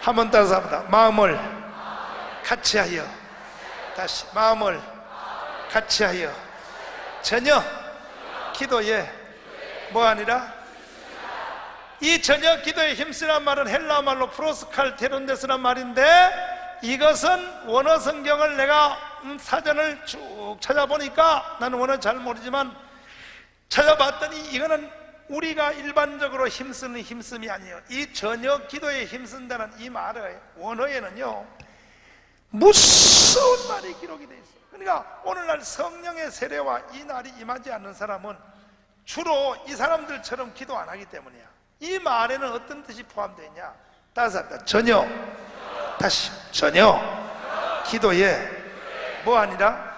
한 번 따라서 합니다. 마음을 같이하여, 다시 마음을 같이하여 전혀 기도에 뭐 아니라, 이 전혀 기도에 힘쓰란 말은 헬라어 말로 프로스칼테론데스란 말인데, 이것은 원어 성경을 내가 사전을 쭉 찾아보니까, 나는 원어 잘 모르지만 찾아봤더니 이거는 우리가 일반적으로 힘쓰는 힘씀이 아니에요. 이 전혀 기도에 힘쓴다는 이 말의 원어에는요 무서운 말이 기록이 되어 있어요. 그러니까 오늘날 성령의 세례와 이 날이 임하지 않는 사람은 주로 이 사람들처럼 기도 안 하기 때문이야. 이 말에는 어떤 뜻이 포함되어 있냐? 따라서 합니다. 전혀, 다시 전혀 기도에 뭐 아니라,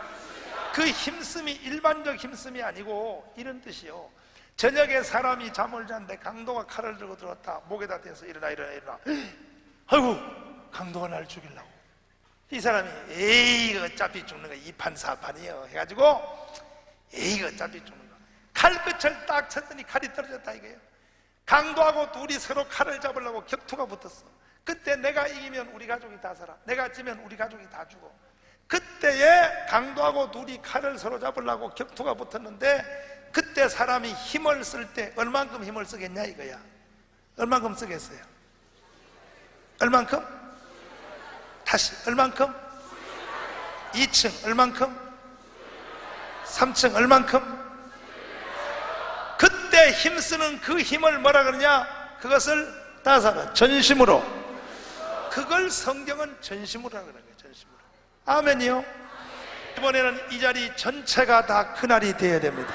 그 힘씀이 일반적 힘씀이 아니고 이런 뜻이요. 저녁에 사람이 잠을 잤는데 강도가 칼을 들고 들어왔다. 목에다 대서 일어나. 아이고, 강도가 날 죽이려고. 이 사람이 에이 어차피 죽는 거 2판 4판이요 해가지고 에이 어차피 죽는 거 칼끝을 딱 쳤더니 칼이 떨어졌다 이거예요. 강도하고 둘이 서로 칼을 잡으려고 격투가 붙었어. 그때 내가 이기면 우리 가족이 다 살아, 내가 지면 우리 가족이 다 죽어. 그때에 강도하고 둘이 칼을 서로 잡으려고 격투가 붙었는데, 그때 사람이 힘을 쓸 때 얼만큼 힘을 쓰겠냐 이거야. 얼만큼 쓰겠어요? 얼만큼? 다시 얼만큼? 2층 얼만큼? 3층 얼만큼? 그때 힘쓰는 그 힘을 뭐라 그러냐? 그것을 따라서 전심으로. 그걸 성경은 전심으로 그러는 거예요. 전심으로. 아멘이요. 이번에는 이 자리 전체가 다 그날이 되어야 됩니다.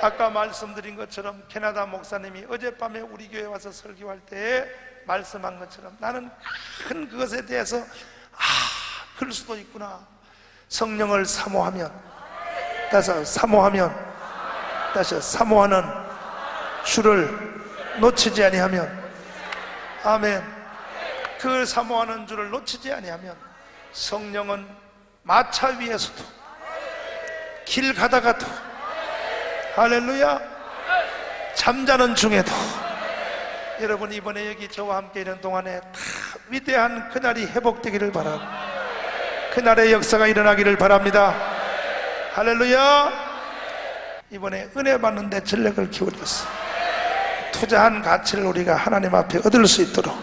아까 말씀드린 것처럼 캐나다 목사님이 어젯밤에 우리 교회 와서 설교할 때에 말씀한 것처럼 나는 큰 그것에 대해서 그럴 수도 있구나. 성령을 사모하면, 다시 사모하면, 다시 사모하는 주를 놓치지 아니하면, 아멘. 그 사모하는 주를 놓치지 아니하면 성령은 마차 위에서도 길 가다가도, 할렐루야, 잠자는 중에도, 여러분 이번에 여기 저와 함께 있는 동안에 다 위대한 그날이 회복되기를 바라고, 그날의 역사가 일어나기를 바랍니다. 할렐루야. 이번에 은혜 받는데 전력을 기울였어. 투자한 가치를 우리가 하나님 앞에 얻을 수 있도록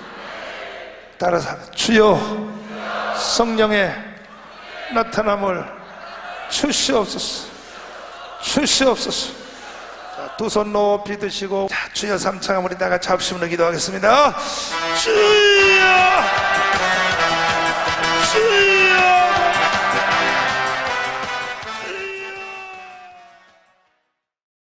따라서 주여 성령의 나타남을 주시옵소서. 주시옵소서. 두 손 높이 드시고, 자, 주여 삼창 우리 다 같이 합심으로 기도하겠습니다. 주여, 주여.